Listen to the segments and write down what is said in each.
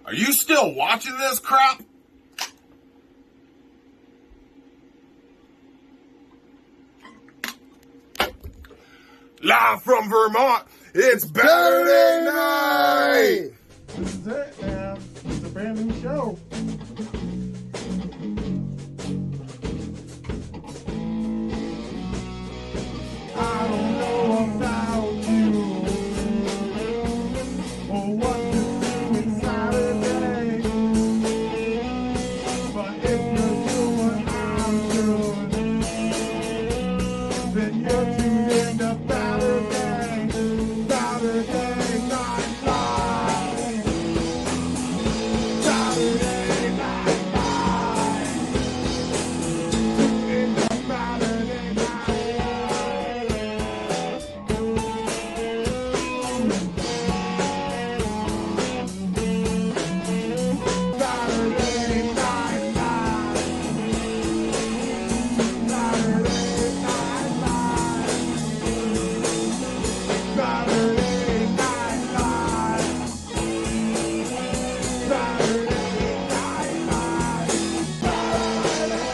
Are you still watching this crap? Live from Vermont, it's Baturday night! This is it, man. It's a brand new show. I don't know about you or what to do in Saturday, but if you're doing I'm doing, then you're tuned in to Baturday, Baturday Night Live, Saturday Night Live, tuned in to Baturday Night Live. Saturday Night Live. Saturday Night Live. Saturday Night Live. Saturday Night Live. Saturday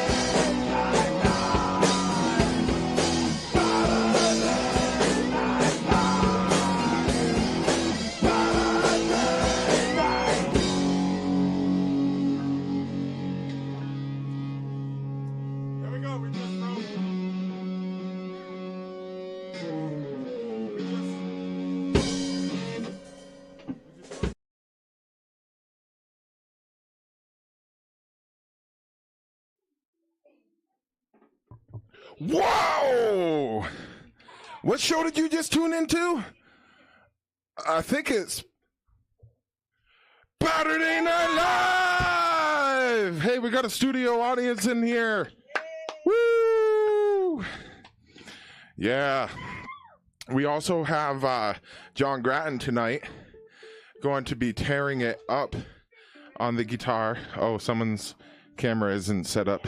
Night Live. Saturday Night Live. Saturday Night. Here we go. We just wrote. Whoa! What show did you just tune into? I think it's Baturday Night Live! Hey, we got a studio audience in here. Woo! Yeah. We also have John Gratton tonight going to be tearing it up on the guitar. Oh, someone's camera isn't set up.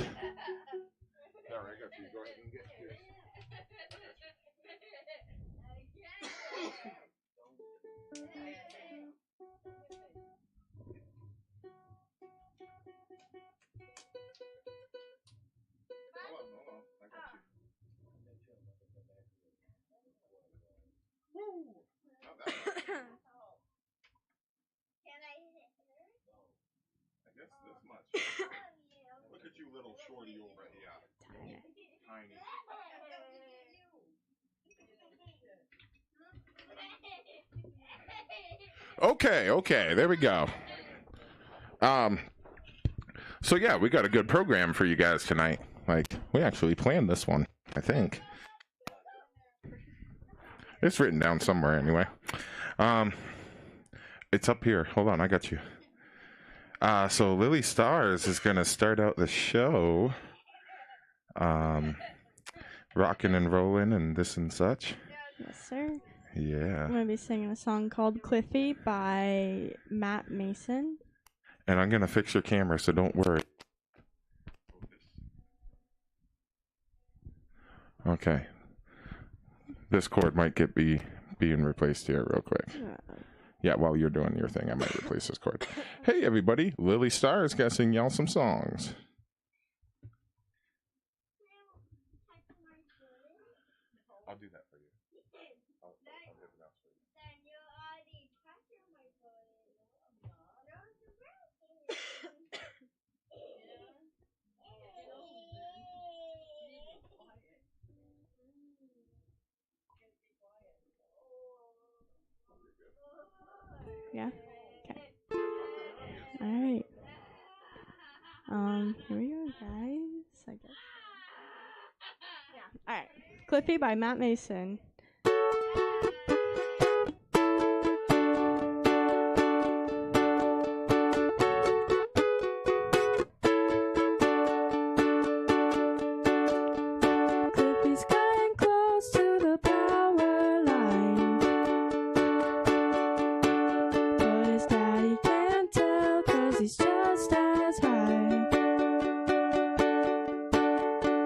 I guess this much. Look at you, little shorty over here. Tiny. Okay, there we go. So yeah, we got a good program for you guys tonight. Like, we actually planned this one, I think. It's written down somewhere anyway. It's up here. Hold on, I got you. So Lilli Stars is going to start out the show, rocking and rolling and this and such. Yes, sir. Yeah. I'm going to be singing a song called Cliffy by Matt Mason. And I'm going to fix your camera, so don't worry. Okay. This cord might being replaced here real quick. Yeah, while you're doing your thing, I might replace this cord. Hey, everybody. Lilli Stars gonna sing y'all some songs. I'll do that for you. I'll get it out for you. Yeah? Okay. Alright. Here we go, guys. I guess. Yeah. Alright. Cliffy by Matt Mason. Cliffy's getting close to the power line, but his daddy can't tell 'cause he's just as high.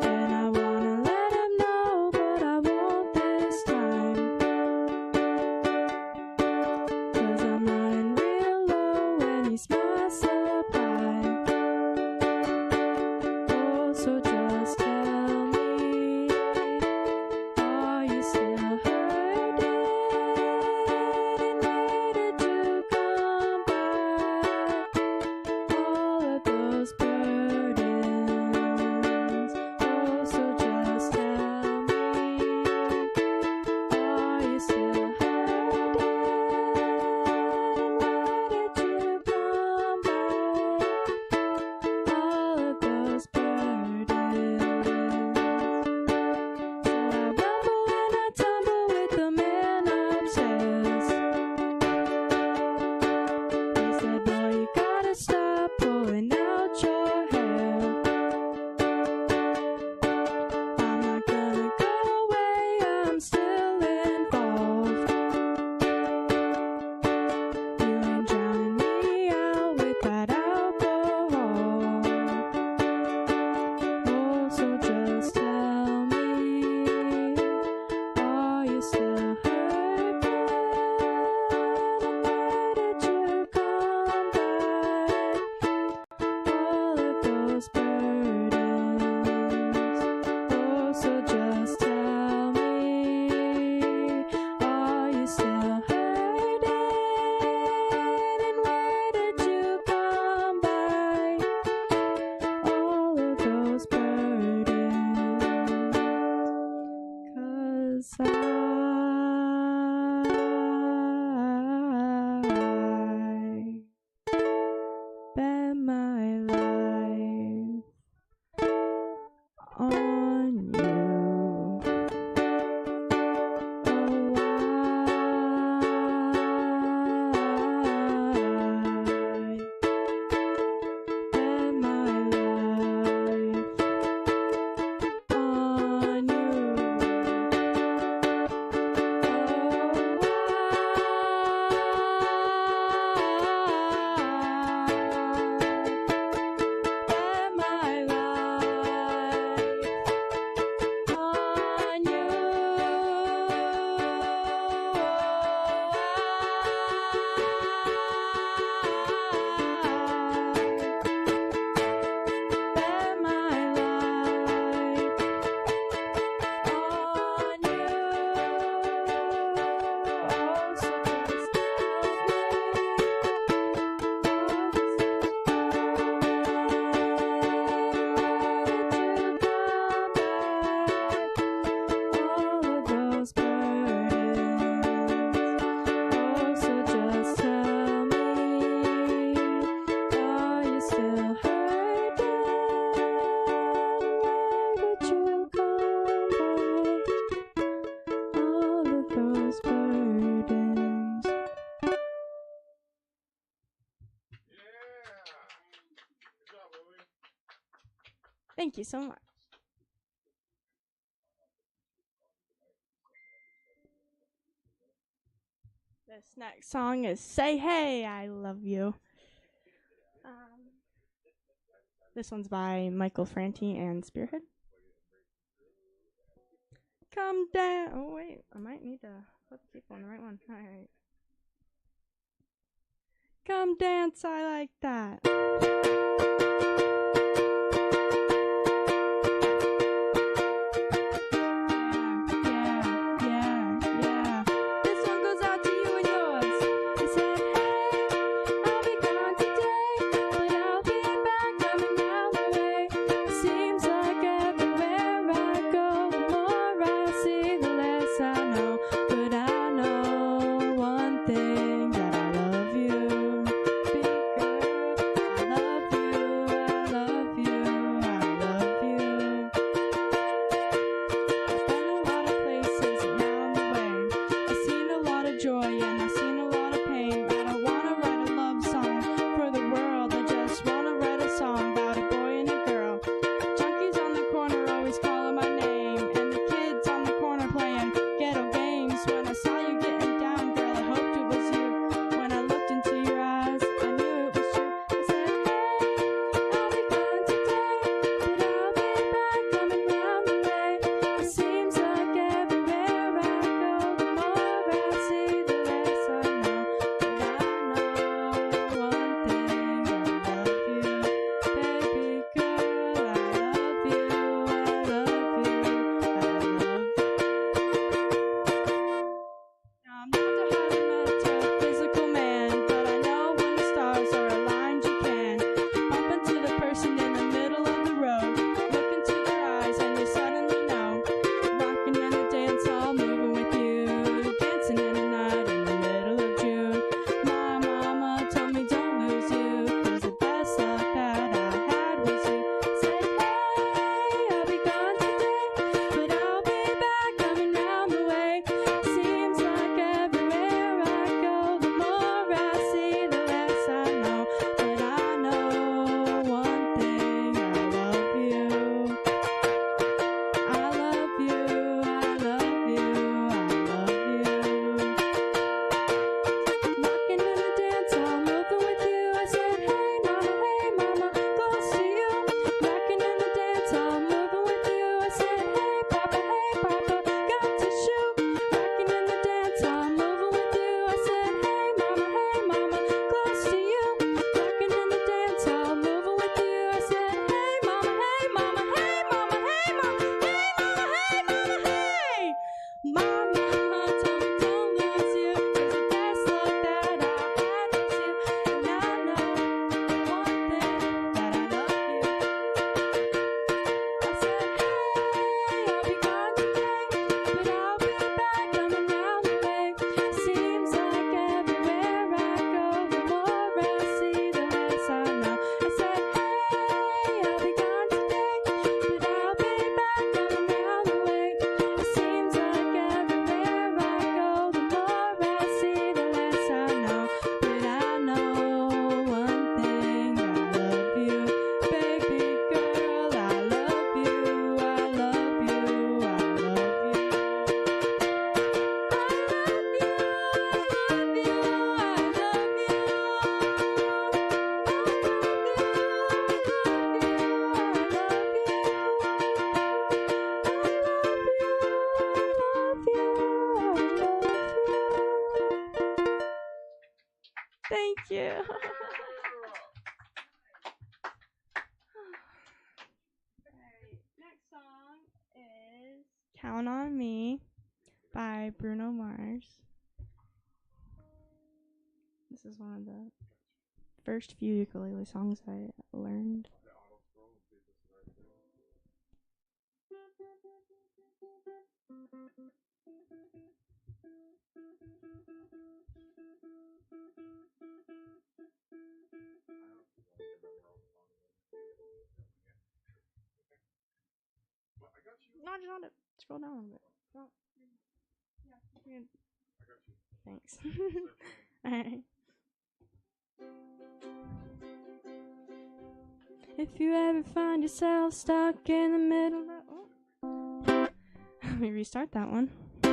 And I wanna let him know, but I won't this time, 'cause I'm running real low when he smiles. Thank you so much. This next song is Say Hey, I Love You. This one's by Michael Franti and Spearhead. Come down. Oh, wait. I might need to put the people on the right one. All right. Come dance, I like that. Yeah. This one goes out to you and yours. It said, hey, I'll be gone today, but I'll be back coming down the way. It seems like everywhere I go, the more I see, the less I know. But I know one thing, that I love you. Big girl, I love you, I love you, I love you. I've been a lot of places around the way. I've seen a lot of joy and I've seen a lot of pain. I don't wanna write a love song for the world. I just wanna write a song about a boy and a girl. Junkies on the corner always calling my name, and the kids on the corner playing ghetto games. When I saw you getting down, girl, I hoped it was you. When I looked into your eyes, I knew it was true. I said, hey, I'll be gone today, but I'll be back coming round the way. It seems like everywhere I go, the more I see, the less I know. But I know one thing, I love you, baby girl, I love you, I love you, I love you. Now I'm not a highly metaphysical man, but I know when the stars are aligned you can bump into the person in the middle of the road, look into their eyes and you suddenly know. Rocking in the dance hall, moving with you, dancing in the night in the middle of June. My mama told me don't lose you, 'cause the best luck that I had was you. Said, hey, I'll be gone today, but I'll be back coming round the way. Seems like everywhere I go, the more I see, the less I know. But I know one thing, I love you. I love you, I love you, I love you. Rocking in the dance hall, moving with you. I said, hey mama, close to you. Rocking in the dance hall, moving with you. I said, hey papa, got to shoot. Rocking in the dance hall, moving with you. I said, hey mama, close to you. Rocking in the dance hall, moving with you. I said, hey mama, hey mama, hey mama, hey mama, hey mama, hey mama, hey. Mama told me don't lose you, 'cause the best luck that I had was you. And I know one thing, that I love you. I said, hey, I'll be gone today, but I'll be back coming round the way. Seems like everywhere I go, the more I see, the less I know. I said, hey, I'll be gone today, but I'll be back coming round the way. It seems like everywhere I go, the more I see, the less I know. But I know one thing, I love you, baby girl, I love you, I love you, I love you. I love you, I love you, I love you. Thank you. Alright, next song is Count on Me by Bruno Mars. This is one of the first few ukulele songs I learned. No, just on it. Scroll down a little bit. No. Yeah, you're good. Thanks. Alright. If If you ever find yourself stuck in the middle of... Oh. Let me restart that one. If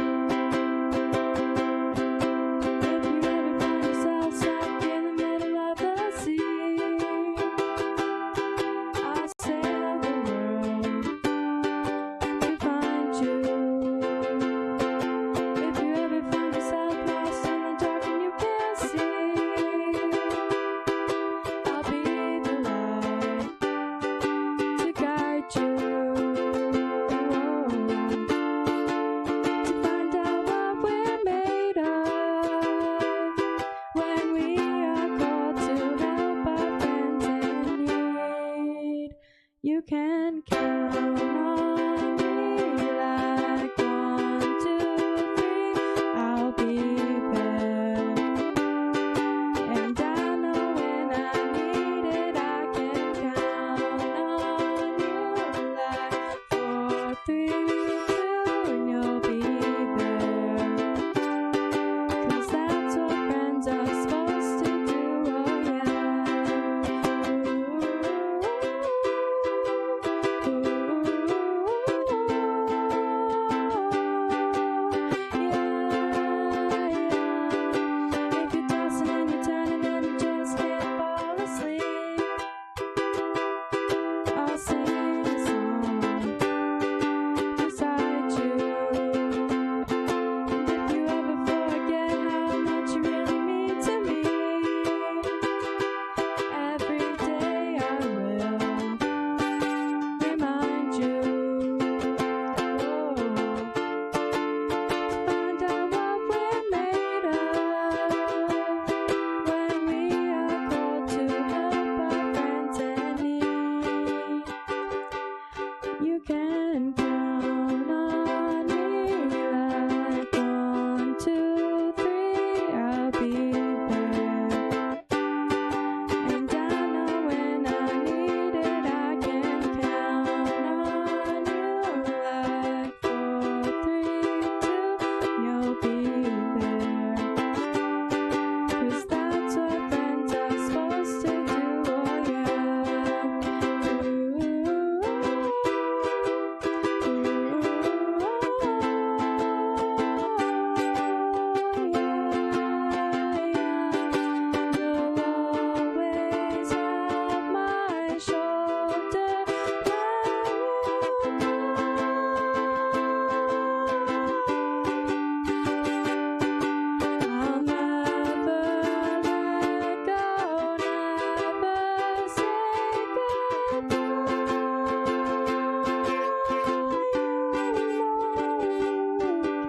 you ever find yourself stuck in the middle of the sea, I'll sail the world to find you. If you ever find yourself lost in the dark and you can't see, I'll be the light to guide you. To find out what we're made of when we are called to help our friends in need. You can count on me like 1, 2, 3. I'll be there. And I know when I need it, I can count on you like 4, 3, 2, and you'll be there. 'Cause that's what friends are supposed to do, oh yeah. If you're tossing and you're turning and you just can't fall asleep, I'll sing a song beside you. And if you ever forget how much you really mean to me, every day I will remind you. To find out what we're made of when we are called to help our friends in need. You can count on me like 1, 2, 3. I'll be there. And I know when I need it, I can count on you like 4, 3, 2. You'll be there. 'Cause that's what friends are supposed to do, oh yeah. You'll always have my shoulder when I'll never let go, never say goodbye. You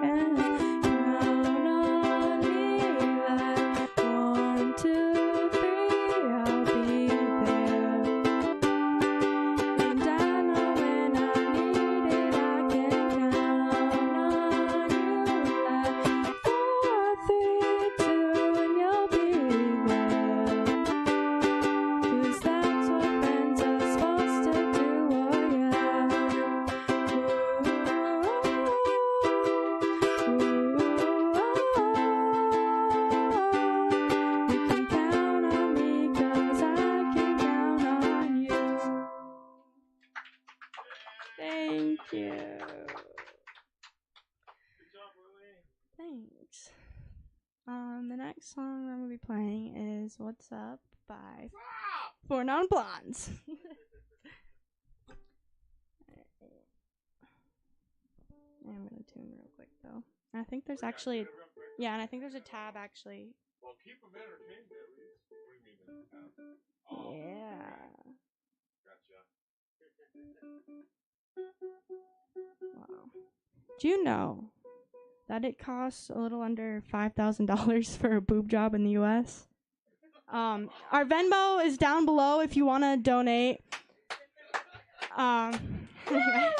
can count on me like 1, 2, 3. I'll be there. And I know when I need it, I can count on you like 4, 3, 2, and you'll be there. 'Cause that's what friends are supposed to do, oh yeah. You can count on me 'cause I can count on you. Thank you. Thanks. The next song I'm gonna be playing is "What's Up" by 4 Non Blondes. I'm gonna tune real quick though. I think there's actually, yeah, and I think there's a tab actually. Well, keep them entertained at least. What do you mean there's a tab? Yeah. Gotcha. Wow. Do you know that it costs a little under $5,000 for a boob job in the U.S.? Our Venmo is down below if you want to donate. Anyway.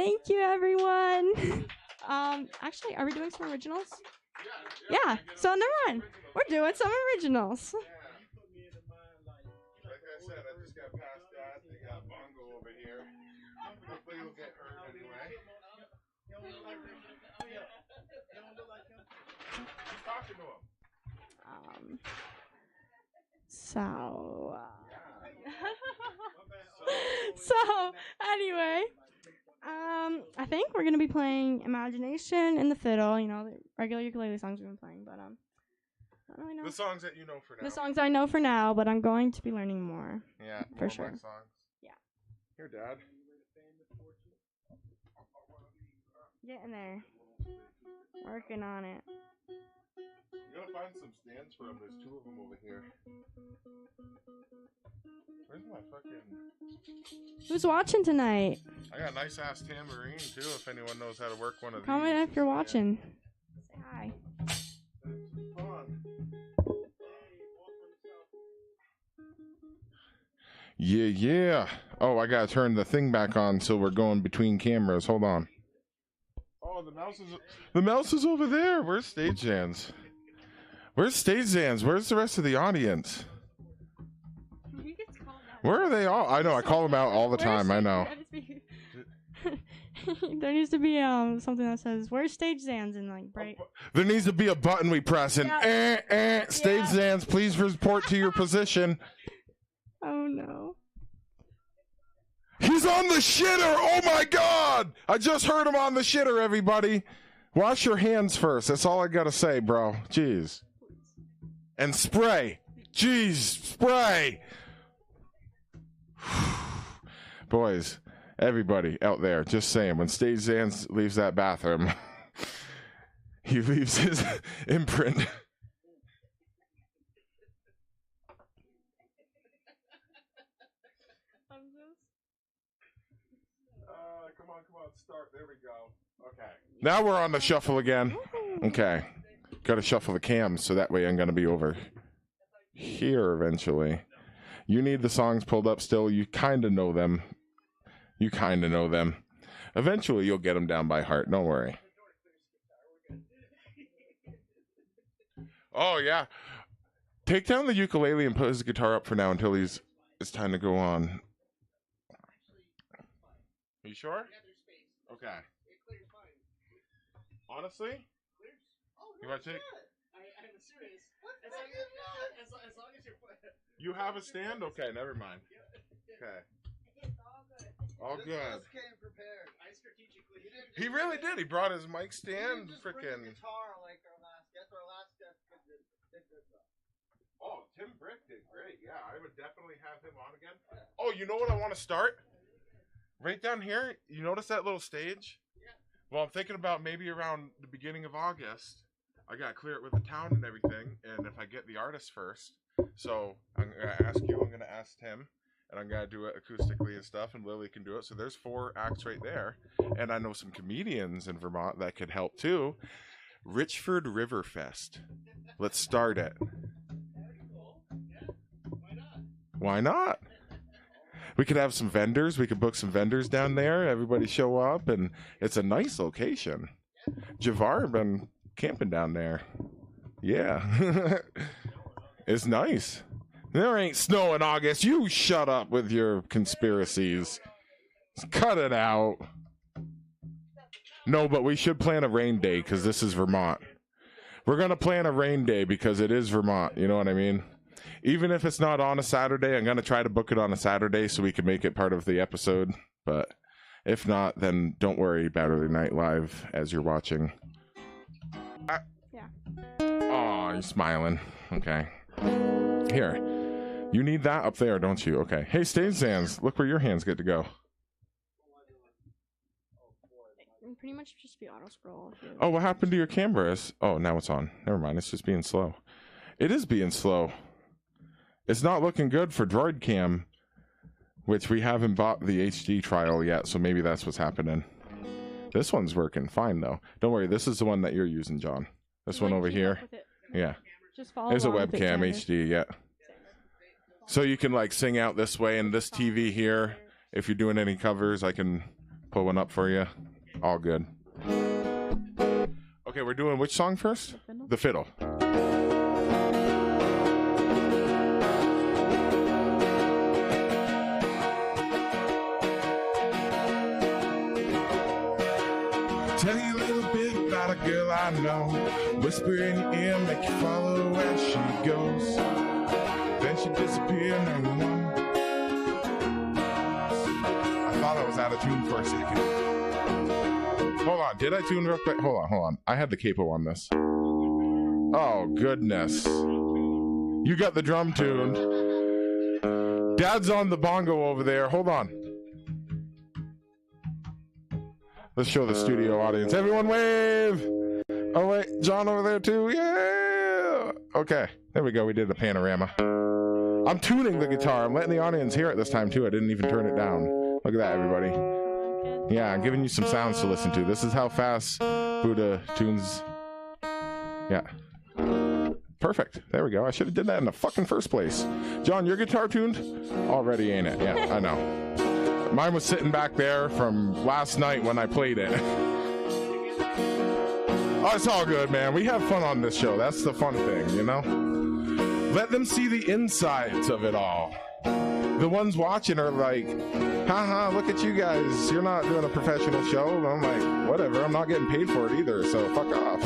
Thank you, everyone. Actually, are we doing some originals? Yeah. So never mind. We're doing some originals. Like I said, I just got past that. They got Bongo over here. Hopefully you'll get hurt anyway. Keep talking to him. So anyway, I think we're gonna be playing Imagination and the Fiddle. You know, the regular ukulele songs we've been playing, but I don't really know. The songs that you know for now. The songs I know for now, but I'm going to be learning more. Yeah, for more sure. of my songs. Yeah. Here, Dad. Getting there. Working on it. You gotta find some stands for them. There's two of them over here. Where's my fucking... Who's watching tonight? I got a nice ass tambourine too, if anyone knows how to work one of these. Comment if you're watching. Say hi. Fun. Yeah. Oh, I gotta turn the thing back on so we're going between cameras. Hold on. Oh, the mouse is over there. Where's StageZans? Where's StageZans? Where's the rest of the audience? Where are they all? I know, I call them out all the time. I know. There needs to be something that says "Where's StageZans?" and like bright. There needs to be a button we press and StageZans, please report to your position. Oh no. He's on the shitter! Oh my god! I just heard him on the shitter, everybody. Wash your hands first. That's all I gotta say, bro. Jeez. And spray. Jeez, spray. Boys, everybody out there, just saying, when StageZans leaves that bathroom, he leaves his imprint. Come on, start. There we go. Okay. Now we're on the shuffle again. Okay. Gotta shuffle the cams so that way I'm gonna be over here eventually. You need the songs pulled up still. You kind of know them. Eventually you'll get them down by heart. Don't worry. Oh, yeah. Take down the ukulele and put his guitar up for now until it's time to go on. Are you sure? Okay. Honestly? You want to take... I'm serious. As long as you're... You have a stand? Okay, never mind. Okay. All good. Came prepared. I strategically. He really did. He brought his mic stand. Freaking. Guitar like our last guest. Our last guest did good though. Oh, Tim Brick did great. Yeah, I would definitely have him on again. Oh, you know what I want to start? Right down here. You notice that little stage? Yeah. Well, I'm thinking about maybe around the beginning of August. I gotta clear it with the town and everything, and if I get the artist first, so I'm gonna ask you, I'm gonna ask Tim, and I'm gonna do it acoustically and stuff, and Lilli can do it. So there's 4 acts right there, and I know some comedians in Vermont that could help too. Richford River Fest. Let's start it. Why not? We could have some vendors. We could book some vendors down there. Everybody show up, and it's a nice location. Javar been camping down there. Yeah. It's nice. There ain't snow in August. You shut up with your conspiracies. Cut it out. No, but we should plan a rain day because this is Vermont. We're going to plan a rain day because it is Vermont. You know what I mean? Even if it's not on a Saturday, I'm going to try to book it on a Saturday so we can make it part of the episode. But if not, then don't worry, Baturday Night Live, as you're watching. Yeah. Oh, you're smiling. Okay. Here. You need that up there, don't you? Okay. Hey, StageZans, look where your hands get to go. Pretty much just be auto scroll. Oh, what happened to your cameras? Oh, now it's on. Never mind. It's just being slow. It is being slow. It's not looking good for Droid Cam, which we haven't bought the HD trial yet, so maybe that's what's happening. This one's working fine, though. Don't worry. This is the one that you're using, John. This one over here. Yeah. Just follow There's a along with it, webcam Tanner. HD, yeah. So you can like sing out this way, and this TV here, if you're doing any covers, I can Pull one up for you. All good. Okay, we're doing which song first? The Fiddle. Tell you a little bit about a girl I know. Whisper in your ear, make you follow as she goes. Then she disappeared, no one. I thought I was out of tune for a second. Hold on, did I tune real quick? Hold on. I had the capo on this. Oh, goodness. You got the drum tuned. Dad's on the bongo over there. Hold on. Let's show the studio audience. Everyone wave! Oh, wait, John over there too. Yeah! Okay, there we go. We did a panorama. I'm tuning the guitar. I'm letting the audience hear it this time too. I didn't even turn it down. Look at that, everybody. Yeah, I'm giving you some sounds to listen to. This is how fast Bhuddah tunes. Yeah. Perfect. There we go. I should have did that in the fucking first place. John, your guitar tuned? Already, ain't it? Yeah, I know. Mine was sitting back there from last night when I played it. Oh, it's all good, man. We have fun on this show. That's the fun thing, you know? Let them see the insides of it all. The ones watching are like, haha, look at you guys. You're not doing a professional show. And I'm like, whatever. I'm not getting paid for it either, so fuck off.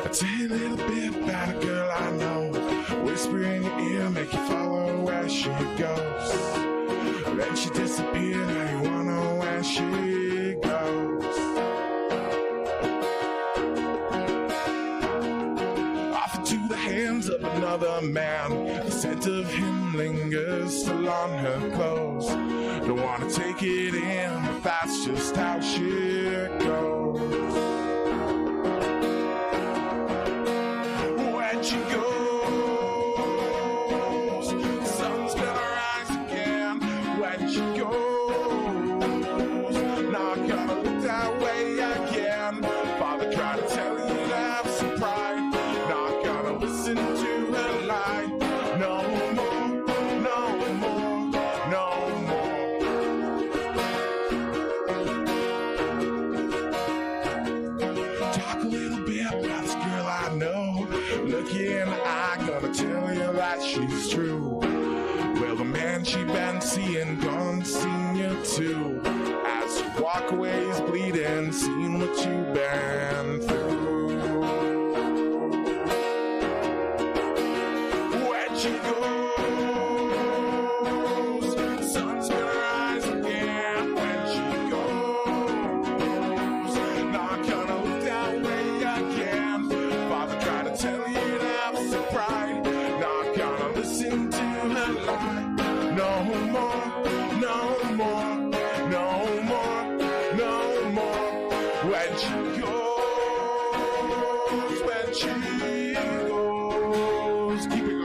I'll tell you a little bit about a girl I know. Whisper in your ear, make you follow where she goes. Then she disappeared, now you wanna know where she goes. Off into the hands of another man. The scent of him lingers still on her clothes. Don't wanna take it in, but that's just how she goes. Where'd she go? She's true. Well, the man she been seeing gone seen you too. As you walk away, he's bleeding, seen what you've been through. Where'd she go? The sun's gonna rise again. When she goes, not gonna look that way again. Father tried to tell you to have some pride. Listen to her lie. No more, no more, no more, no more. When she goes, when she goes. Keep it going.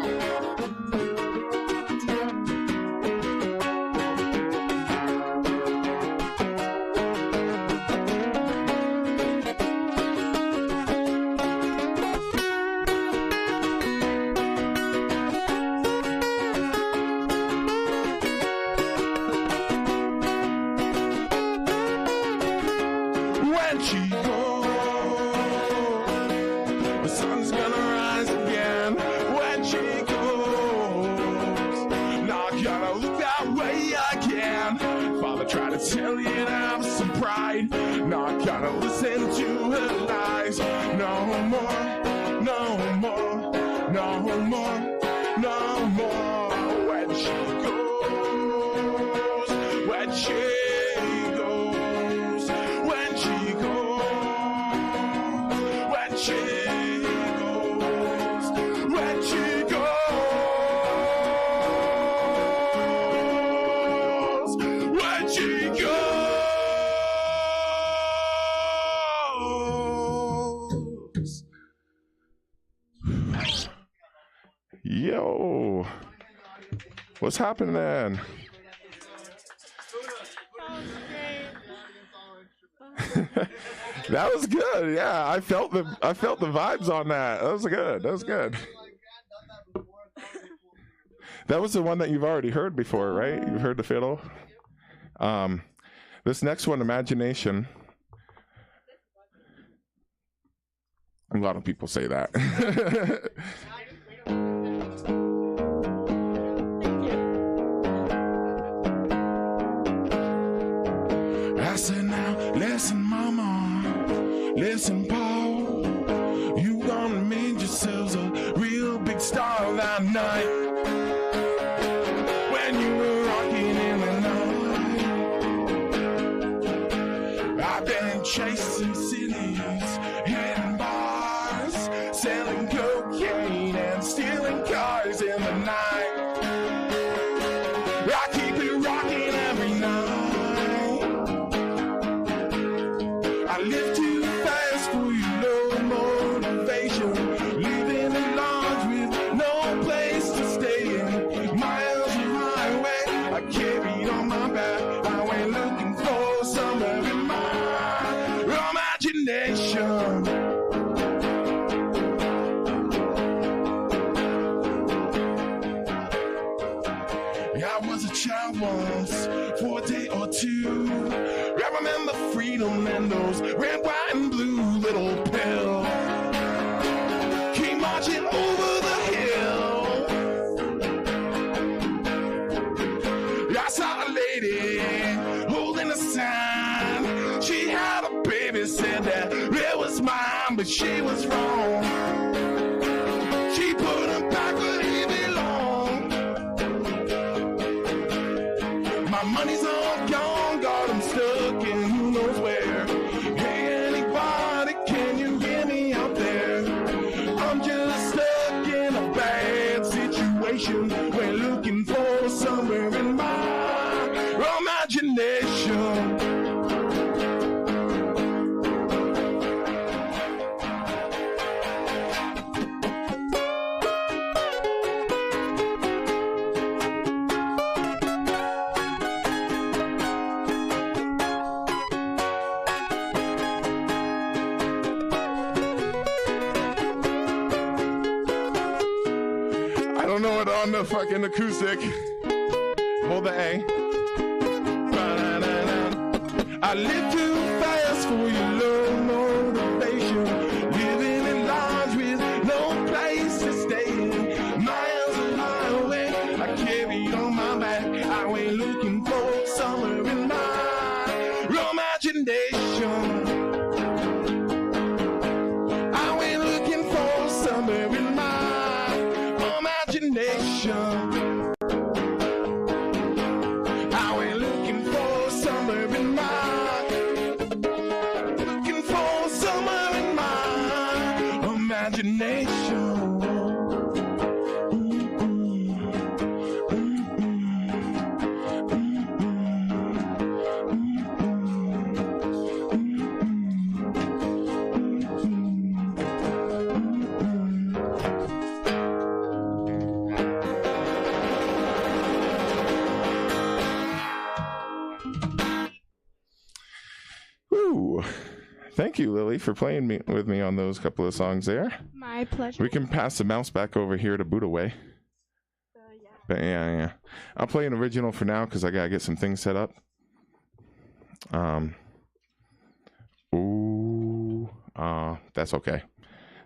Tell you to have some pride. Not gonna listen to her lies. No more, no more, no more, no more. When she goes, when she goes, when she goes, when she goes, when she goes. Yo, what's happening? That was good. Yeah, I felt the vibes on that. That was good. That was good. That was the one that you've already heard before, right? You've heard the fiddle. This next one, Imagination. A lot of people say that. I said now, listen mama, listen Paul, you gonna make yourselves a real big star that night. When you were rocking in the night, I've been chasing cities, hitting bars, selling cocaine and stealing cars in the night. I keep it rocking every night. I live too fast for you, no motivation. Living in lodge with no place to stay in. Miles of highway I carried on my back. I went looking for somewhere in my imagination. I was a child once for a day or two. I remember freedom and those red, white, and blue little pills came marching over the hill. I saw a lady holding a sign. She had a baby, said that it was mine, but she was wrong. She put him back where he belonged. My money's all gone, got him stuck in who knows where. Hey, anybody, can you hear me out there? I'm just stuck in a bad situation. We're looking for somewhere in my imagination. I don't know it on the fucking acoustic. Hold the A. I live too fast for your low motivation. Living in lodge with no place to stay in. Miles of highway I carried on my back. I went looking for somewhere in my imagination. I went looking for somewhere in my imagination. I went looking for somewhere in my imagination. Woo. Thank you, Lily, for playing with me on those couple of songs there. My pleasure. We can pass the mouse back over here to Bhuddah. Yeah. But yeah. I'll play an original for now because I gotta get some things set up. That's okay.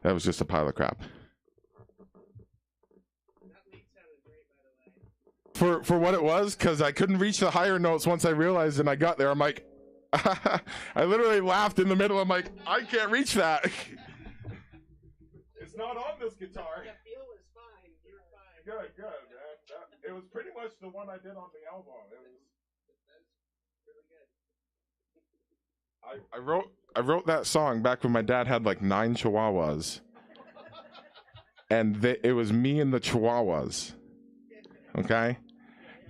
That was just a pile of crap. For what it was, because I couldn't reach the higher notes once I realized, and I got there. I'm like, I literally laughed in the middle. I'm like, I can't reach that. It's not on this guitar. The feel was fine. You were fine. Good, man. It was pretty much the one I did on the album. It was really good. I wrote that song back when my dad had like 9 chihuahuas, and it was me and the chihuahuas. Okay,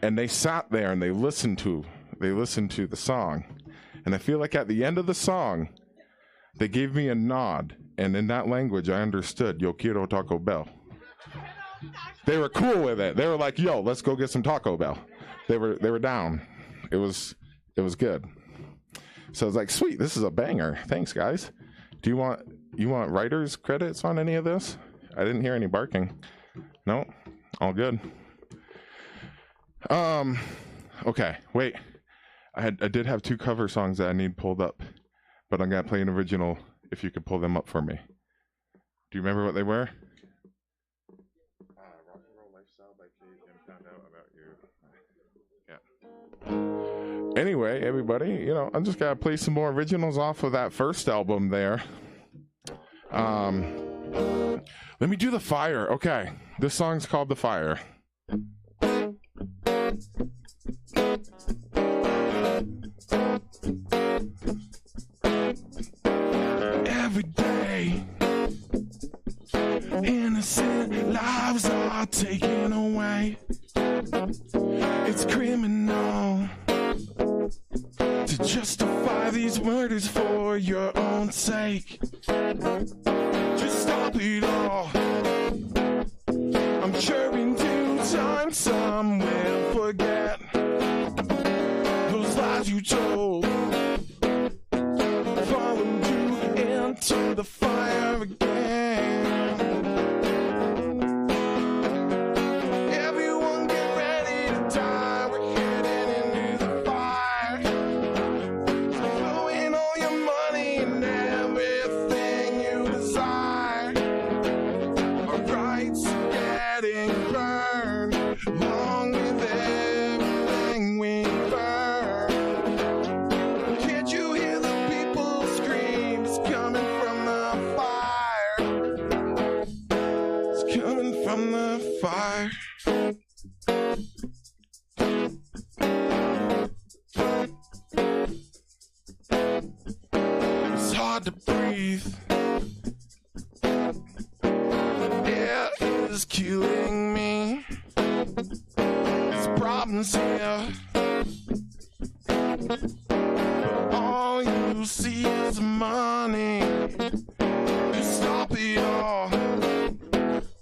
and they sat there and they listened to the song, and I feel like at the end of the song, they gave me a nod, and in that language, I understood "Yo quiero Taco Bell." They were cool with it. They were like, "Yo, let's go get some Taco Bell." They were down. It was good. So I was like, "Sweet, this is a banger. Thanks, guys. Do you want writers credits on any of this?" I didn't hear any barking. No, all good. Okay, wait. I did have 2 cover songs that I need pulled up, but I'm gonna play an original if you could pull them up for me. Do you remember what they were? Rock and Roll Lifestyle by Kate and Found Out About You. Yeah. Anyway, everybody, you know, I'm just gonna play some more originals off of that first album there. Let me do The Fire. Okay, this song's called The Fire. Every day, innocent lives are taken away. It's criminal to justify these murders for your own sake. Just stop it all. I'm sure in due time some will forget those lies you told. Follow you into the fire again. Everyone get ready to die. We're heading into the fire. Throwing all your money and everything you desire. Our rights are getting burned along with everything we burn. Can't you hear the people scream? It's coming from the fire. It's coming from the fire. It's hard to breathe. Air is killing me. There's problems here. All you see is money. Just stop it all.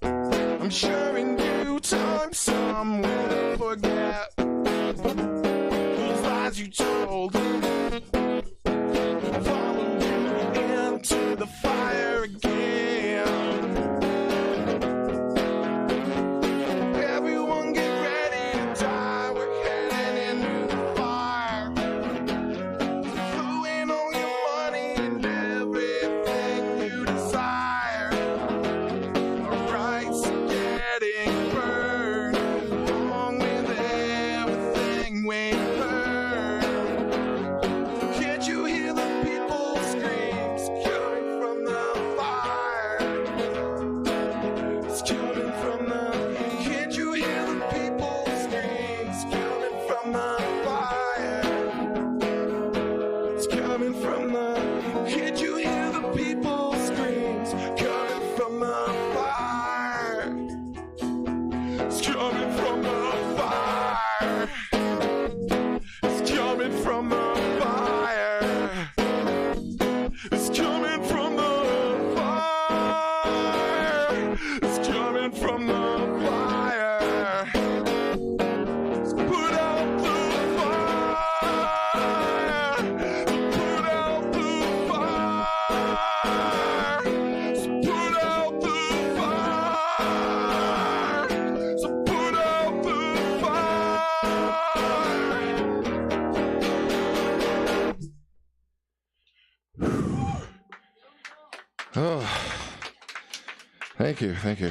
I'm sure in due time some will forget those lies you told. Follow you into the fire again. Everyone get ready to die. We're heading into the fire. Throwing all your money and everything you desire. Our rights are getting burned along with everything we burn. Can't you hear the people scream? It's coming from the fire. It's coming from the. Can't you hear the people scream? It's coming from the fire. It's coming from the. Can't you hear the people scream? It's coming from the fire. It's coming from the fire. It's coming from the fire. It's coming from the fire. It's coming from the fire. Put out the fire. Put out the fire. Put out the fire. So put out the fire. Oh, thank you, thank you.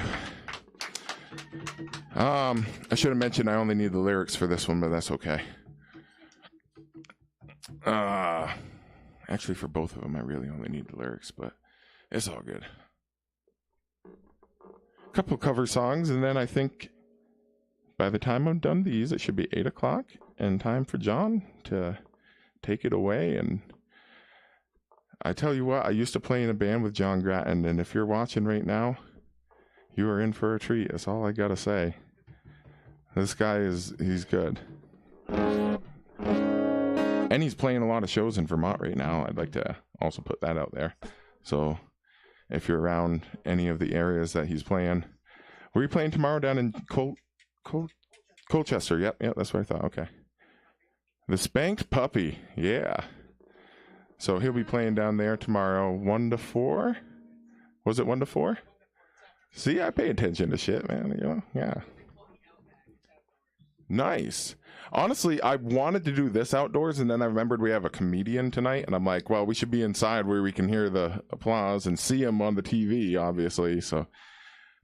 I should have mentioned I only need the lyrics for this one, but that's okay. Actually, for both of them, I really only need the lyrics, but it's all good. A couple cover songs, and then I think by the time I'm done these, it should be 8 o'clock, and time for John to take it away. And I tell you what, I used to play in a band with John Gratton, and if you're watching right now, you are in for a treat. That's all I gotta say. This guy he's good. And he's playing a lot of shows in Vermont right now. I'd like to also put that out there. So if you're around any of the areas that he's playing. Were you playing tomorrow down in Colchester? Yep, that's what I thought. Okay. The Spanked Puppy. Yeah. So he'll be playing down there tomorrow, 1 to 4. Was it 1 to 4? See, I pay attention to shit, man. You know, yeah. Nice. Honestly, I wanted to do this outdoors, and then I remembered we have a comedian tonight, and I'm like, well, we should be inside where we can hear the applause and see him on the TV, obviously. So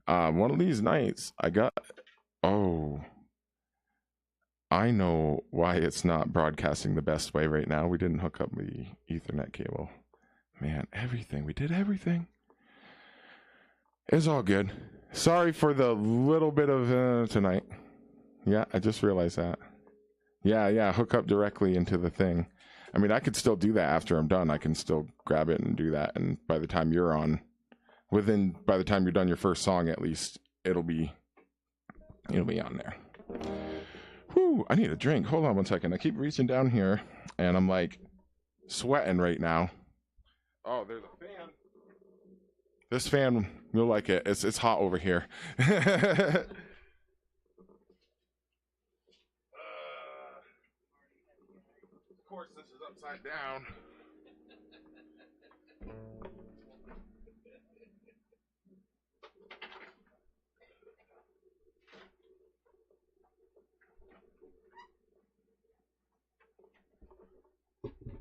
one of these nights, I got... Oh, I know why it's not broadcasting the best way right now. We didn't hook up the Ethernet cable. Man, everything. We did everything. It's all good. Sorry for the little bit of tonight. Yeah, I just realized that. Yeah, hook up directly into the thing. I mean, I could still do that after I'm done. I can still grab it and do that. And by the time you're on, by the time you're done your first song, at least, it'll be on there. Whew, I need a drink. Hold on one second. I keep reaching down here, and I'm like sweating right now. Oh, there's a fan. This fan, you'll like it. It's hot over here. Of course, this is upside down.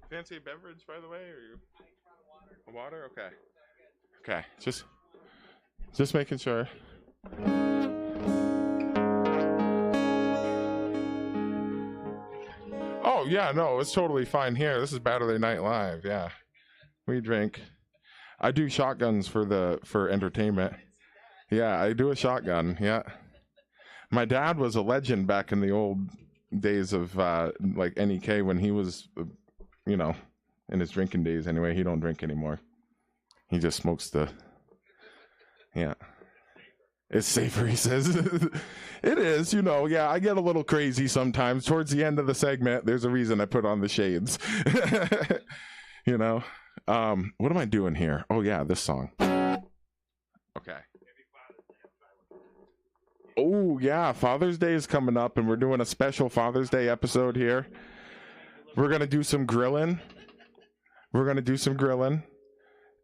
Fancy a beverage, by the way, or you? Water? Okay. Okay, just making sure. Oh yeah, no, it's totally fine here. This is Baturday Night Live. Yeah, we drink. I do shotguns for entertainment. Yeah, I do a shotgun. Yeah, my dad was a legend back in the old days of like NEK when he was, in his drinking days. Anyway, he don't drink anymore. He just smokes the. Yeah. It's safer, he says. It is, yeah, I get a little crazy sometimes. Towards the end of the segment, there's a reason I put on the shades. What am I doing here? Oh, yeah, this song. Okay. Oh, yeah, Father's Day is coming up, and we're doing a special Father's Day episode here. We're going to do some grilling.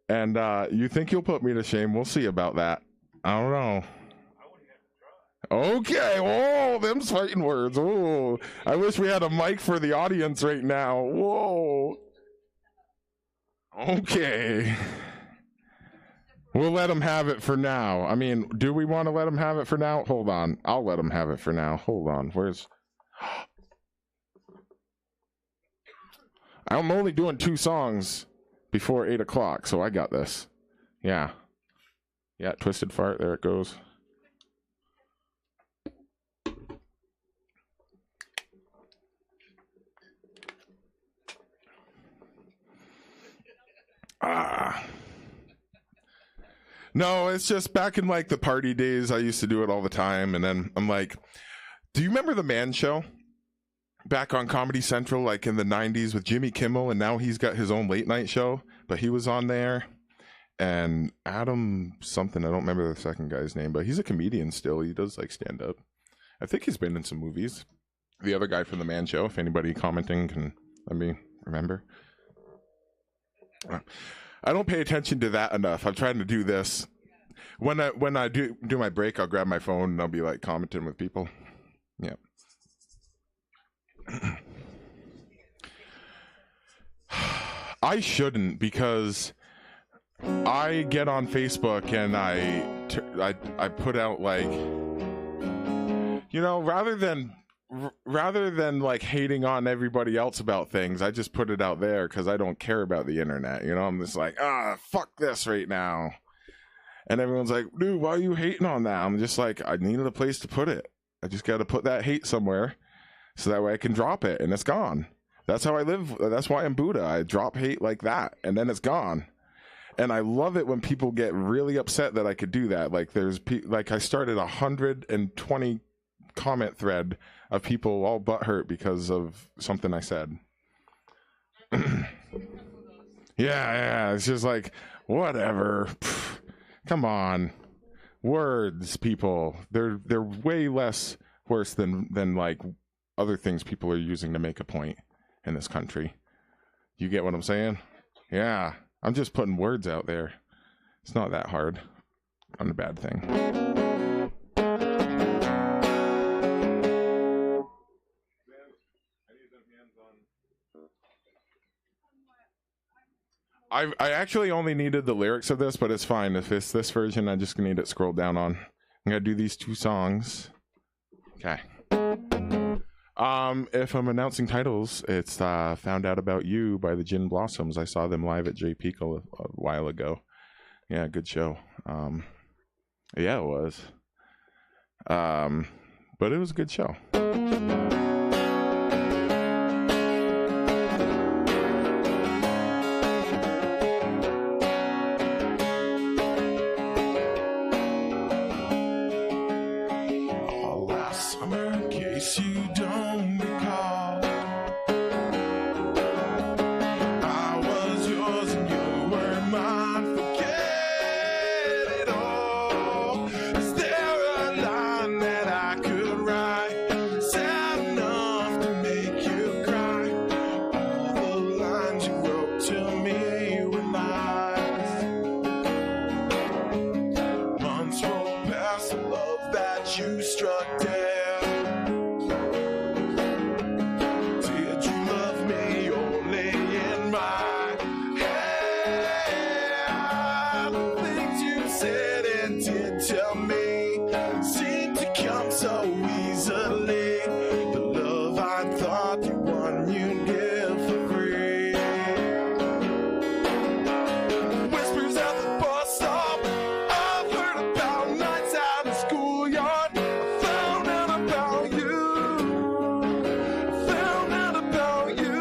And you think you'll put me to shame? We'll see about that. I don't know. Okay. Oh, them's fighting words. Oh, I wish we had a mic for the audience right now. Whoa. Okay. We'll let them have it for now. I mean, do we want to let them have it for now? Hold on. I'll let them have it for now. Hold on. Where's... I'm only doing 2 songs before 8 o'clock, so I got this. Yeah, twisted fart, there it goes. No, it's just back in like the party days, I used to do it all the time, and then I'm like, do you remember The Man Show? Back on Comedy Central, like in the 90s with Jimmy Kimmel, and now he's got his own late night show, but he was on there. And Adam something, I don't remember the second guy's name, but he's a comedian still. He does like stand up. I think he's been in some movies. The other guy from The Man Show, if anybody commenting can let me remember. I don't pay attention to that enough. I'm trying to do this. When I do my break, I'll grab my phone and I'll be like commenting with people. Yeah. I shouldn't, because I get on Facebook and I put out like, rather than like hating on everybody else about things, I just put it out there because I don't care about the internet. I'm just like, fuck this right now. And everyone's like, dude, why are you hating on that? I'm just like, I needed a place to put it. I just got to put that hate somewhere. So that way I can drop it and it's gone. That's how I live. That's why I'm Bhuddah. I drop hate like that and then it's gone. And I love it when people get really upset that I could do that. Like I started 120 comment thread of people all butthurt because of something I said. Yeah. It's just like, whatever. Pfft, come on. Words, people. They're way less worse than like other things people are using to make a point in this country. You get what I'm saying? Yeah. I'm just putting words out there. It's not that hard. Not a bad thing. I actually only needed the lyrics of this, but it's fine. If it's this version, I just need it scrolled down on. I'm gonna do these 2 songs. Okay. If I'm announcing titles, it's Found Out About You by the Gin Blossoms. I saw them live at J Peak a while ago. Yeah, good show. Yeah, it was. But it was a good show. Last summer, in case you don't recall, I was yours and you were mine. Forget it all. Is there a line that I could write, sad enough to make you cry? All the lines you wrote to me were lies. Months rolled past the love that you struck dead. Did you love me only in my head? The things you said and did tell me seemed to come so easily. The love I thought you won, you'd give for free. Whispers at the bus stop, I've heard about nights out in the schoolyard. I found out about you. I found out about you.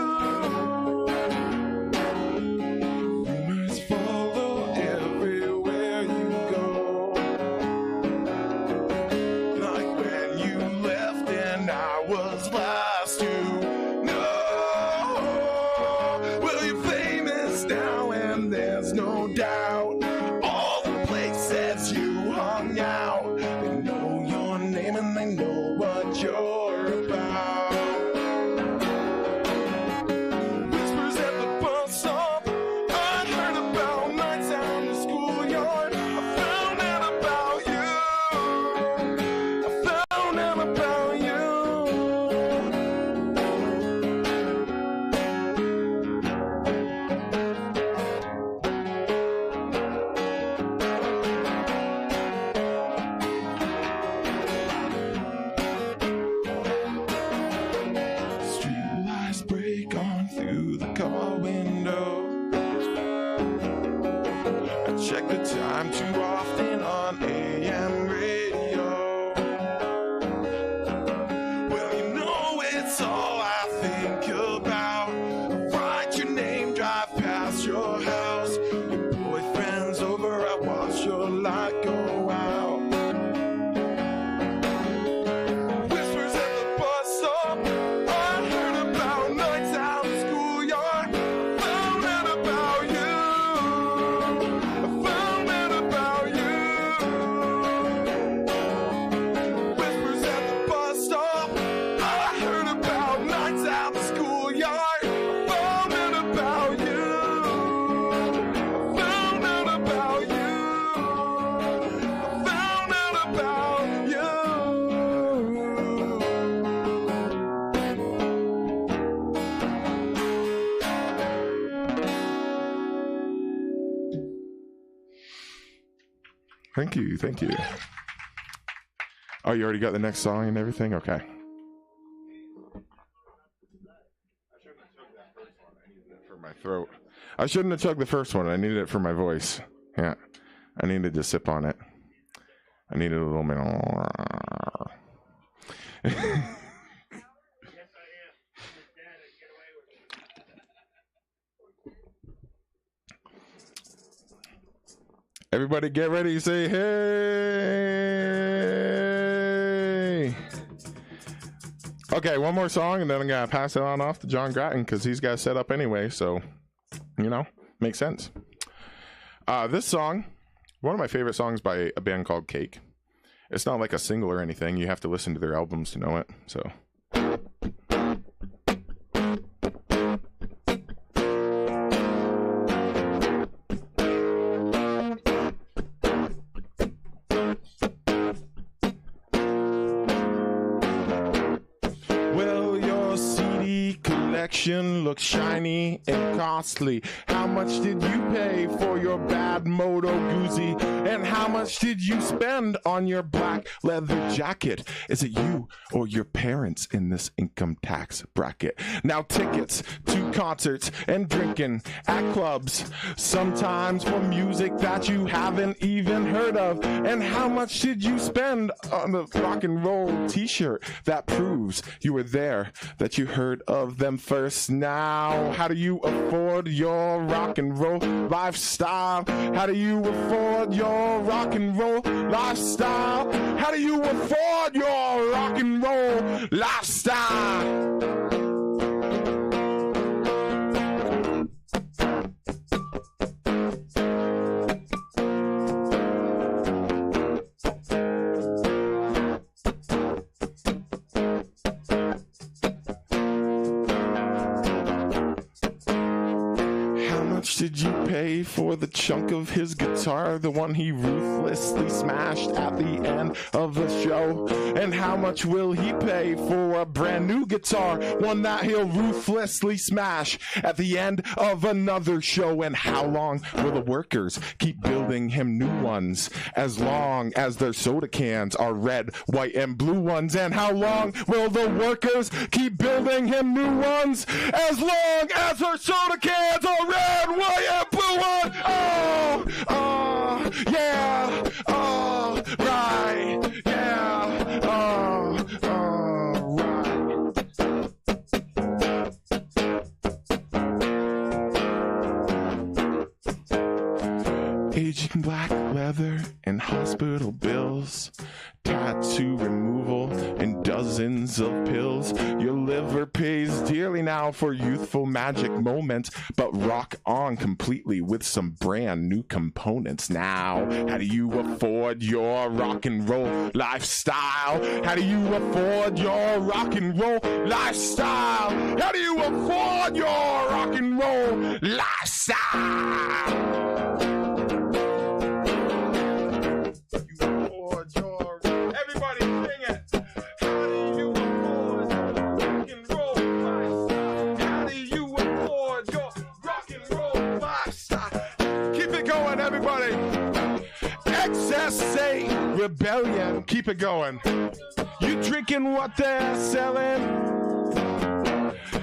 Rumors follow everywhere you go. Like when you left and I was last to know. Well, you're famous now and there's no doubt. All the places you hung out, they know your name and they know what you're about. Whispers at the bus stop, I heard about nights out in the schoolyard. I found out about you. I found out about you. Street lights break on through the car window. I check the time too often on AM radio. Well, you know it's all I think about. I write your name, drive past your house. Your boyfriend's over, I watch your light go out. Whispers at the bus stop, I heard about nights out in the schoolyard. I found out about you. I found out about you. Whispers at the bus stop, I heard about nights out in the schoolyard. I found out about you. I found out about you. I found out about you. Thank you. Thank you. Oh, you already got the next song and everything? Okay. For my throat. I shouldn't have chugged the first one. I needed it for my voice. Yeah. I needed to sip on it. I needed a little bit. Everybody get ready, say hey. Okay, one more song and then I'm gonna pass it on off to John Gratton because he's got it set up anyway, so you know, makes sense. This song, one of my favorite songs by a band called Cake. It's not like a single or anything, you have to listen to their albums to know it, so. Well, your CD collection looks shiny and costly. How how much did you pay for your bad Moto Guzzi? And how much did you spend on your black leather jacket? Is it you or your parents in this income tax bracket? Now tickets to concerts and drinking at clubs, sometimes for music that you haven't even heard of. And how much did you spend on the rock and roll t-shirt that proves you were there, that you heard of them first? Now, how do you afford your rock and roll lifestyle? How do you afford your rock and roll lifestyle? How do you afford your rock and roll lifestyle? Did you pay for the chunk of his guitar, the one he ruthlessly smashed at the end of the show? And how much will he pay for a brand new guitar, one that he'll ruthlessly smash at the end of another show? And how long will the workers keep building him new ones, as long as their soda cans are red, white, and blue ones? And how long will the workers keep building him new ones, as long as their soda cans are red, white, and blue one? Oh, oh, yeah, oh, right, yeah, oh, right. Aging black leather and hospital bills, tattoo removal and dozens of pills. Your liver pays dearly now for youthful magic moments, but rock on completely with some brand new components. Now, how do you afford your rock and roll lifestyle? How do you afford your rock and roll lifestyle? How do you afford your rock and roll lifestyle? Say rebellion, keep it going. You drinking what they're selling.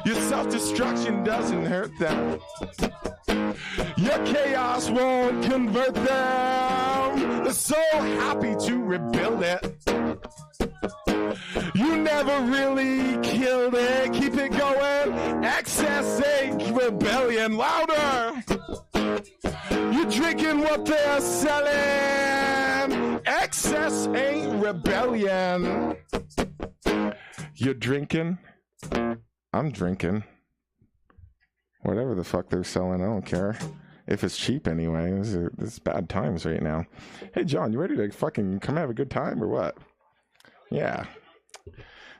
Your self-destruction doesn't hurt them. Your chaos won't convert them. They're so happy to rebuild it. You never really killed it. Keep it going. Excess ain't rebellion. Louder. You drinking what they're selling. Excess ain't rebellion. You're drinking. I'm drinking. Whatever the fuck they're selling, I don't care. If it's cheap anyway. It's bad times right now. Hey, John, you ready to fucking come have a good time or what? Yeah.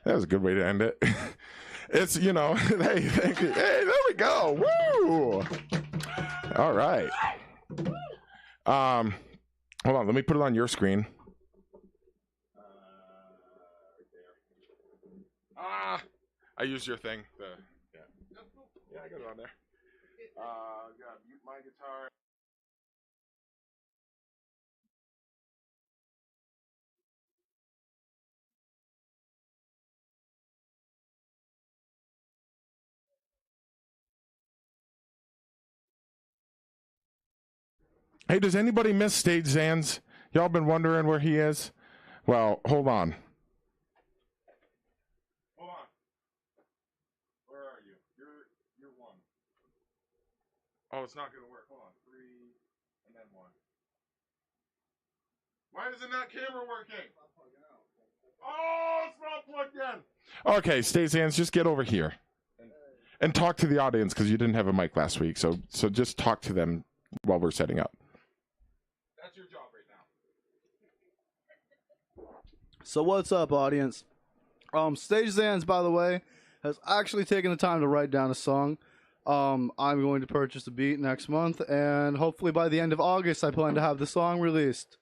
That was a good way to end it. It's, you know, hey, thank you. Hey, there we go. Woo! All right. Hold on, let me put it on your screen. I used your thing. Yeah, I got it on there. Gotta mute my guitar. Hey, does anybody miss StageZans? Y'all been wondering where he is? Well, hold on. Hold on. Where are you? You're one. Oh, it's not gonna work. Hold on. 3 and then 1. Why isn't that camera working? Oh, it's not plugged in. Okay, StageZans, just get over here and talk to the audience because you didn't have a mic last week. So just talk to them while we're setting up. That's your job right now. So what's up, audience? StageZans, by the way, has actually taken the time to write down a song. I'm going to purchase a beat next month, and hopefully by the end of August, I plan to have the song released.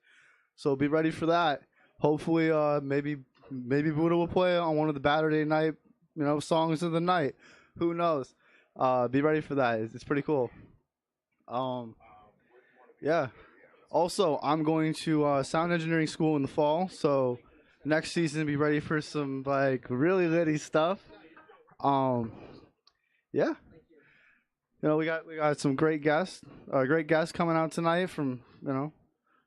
So be ready for that. Hopefully, maybe Bhuddah will play on one of the Baturday night, songs of the night. Who knows? Be ready for that. It's pretty cool. Yeah. Also, I'm going to sound engineering school in the fall, so next season be ready for some like really litty stuff. Um, yeah. You know, we got some great guests coming out tonight from a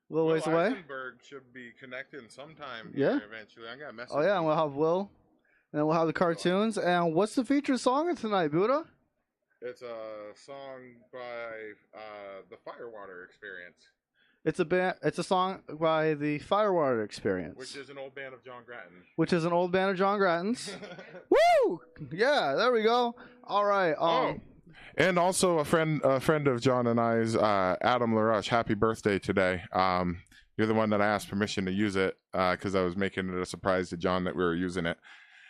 little ways away. Isenberg should be connecting sometime Yeah. here eventually. I got a message. Oh yeah, and we'll have Will, and then we'll have the cartoons. And what's the featured song of tonight, Bhuddah? It's a song by the Firewater Experience, It's a song by the Firewater Experience, which is an old band of John Gratton. which is an old band of John Gratton's. Woo! Yeah, there we go. All right. And also a friend of John and I's, Adam LaRush. Happy birthday today. You're the one that I asked permission to use it because I was making it a surprise to John that we were using it.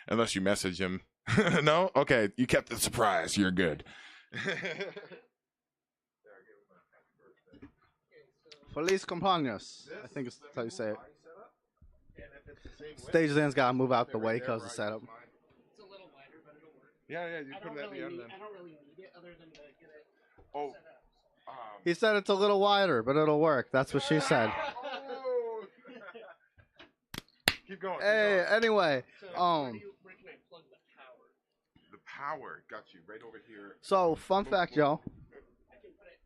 Unless you message him. No? Okay, you kept the surprise. You're good. Feliz Compaños. I think it's how you say it. StageZans gotta move out the way because of the setup. It's a little wider, but it'll work. Yeah, you I put don't it at the end then. I don't really need it other than to get it Oh. set up. He said it's a little wider, but it'll work. That's what she said. Oh. Keep going. Hey, anyway, So where can I plug the power? The power got you right over here. so fun fact, y'all. I can put it.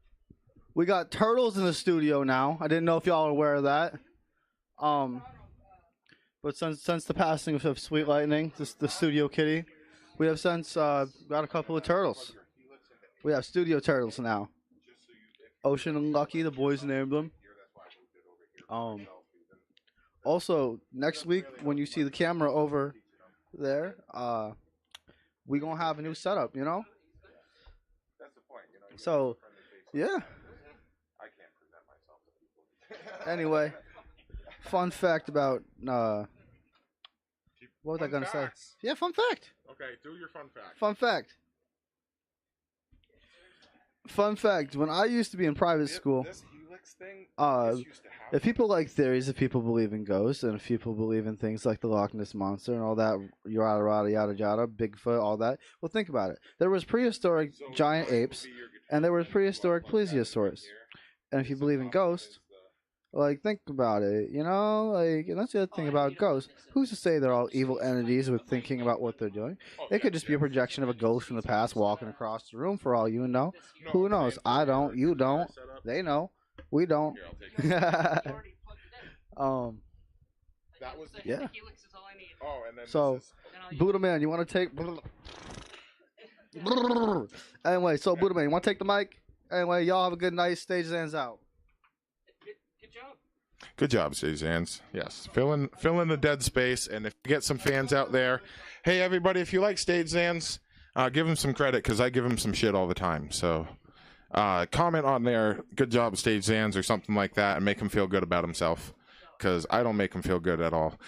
We got turtles in the studio now. I didn't know if y'all are aware of that. But since the passing of Sweet Lightning, the studio kitty, we have since got a couple of turtles. We have studio turtles now. Ocean and Lucky, the boys named them. Also, next week when you see the camera over there, we gonna have a new setup, you know. That's the point, you know. So, yeah. I can't present myself to people. Anyway, fun fact about what was I gonna say? Yeah, fun fact. Okay, do your fun fact. Fun fact. Fun fact. When I used to be in private school, This helix thing, uh, this used to have if people like theories, if people believe in ghosts, and if people believe in things like the Loch Ness monster and all that, yada yada yada, Bigfoot, all that. Well, think about it. There was prehistoric So giant this will apes, be your guitar. and there was prehistoric Plug that plesiosaurs. in here. And if you believe in ghosts, like think about it, you know, like, and that's the other thing about ghosts. Who's to say they're all evil entities with thinking about what they're doing? It could just be a projection of a ghost from the past walking across the room for all you know. No, Who I'm knows? saying I for your don't. You guitar don't. setup. They know. We don't. Here, I'll take it. Already plugged it in. That was the Yeah. The helix is all I need. Oh, and then So, this is, Then I'll use Bhuddah man, you want to take? Anyway, so Bhuddah man, you want to take the mic? Anyway, y'all have a good night. StageZans out. Good job. good job, StageZans. Yes, fill in the dead space, and if you get some fans out there, hey everybody, if you like StageZans, give him some credit because I give him some shit all the time. So, comment on there, good job, StageZans, or something like that, and make him feel good about himself because I don't make him feel good at all.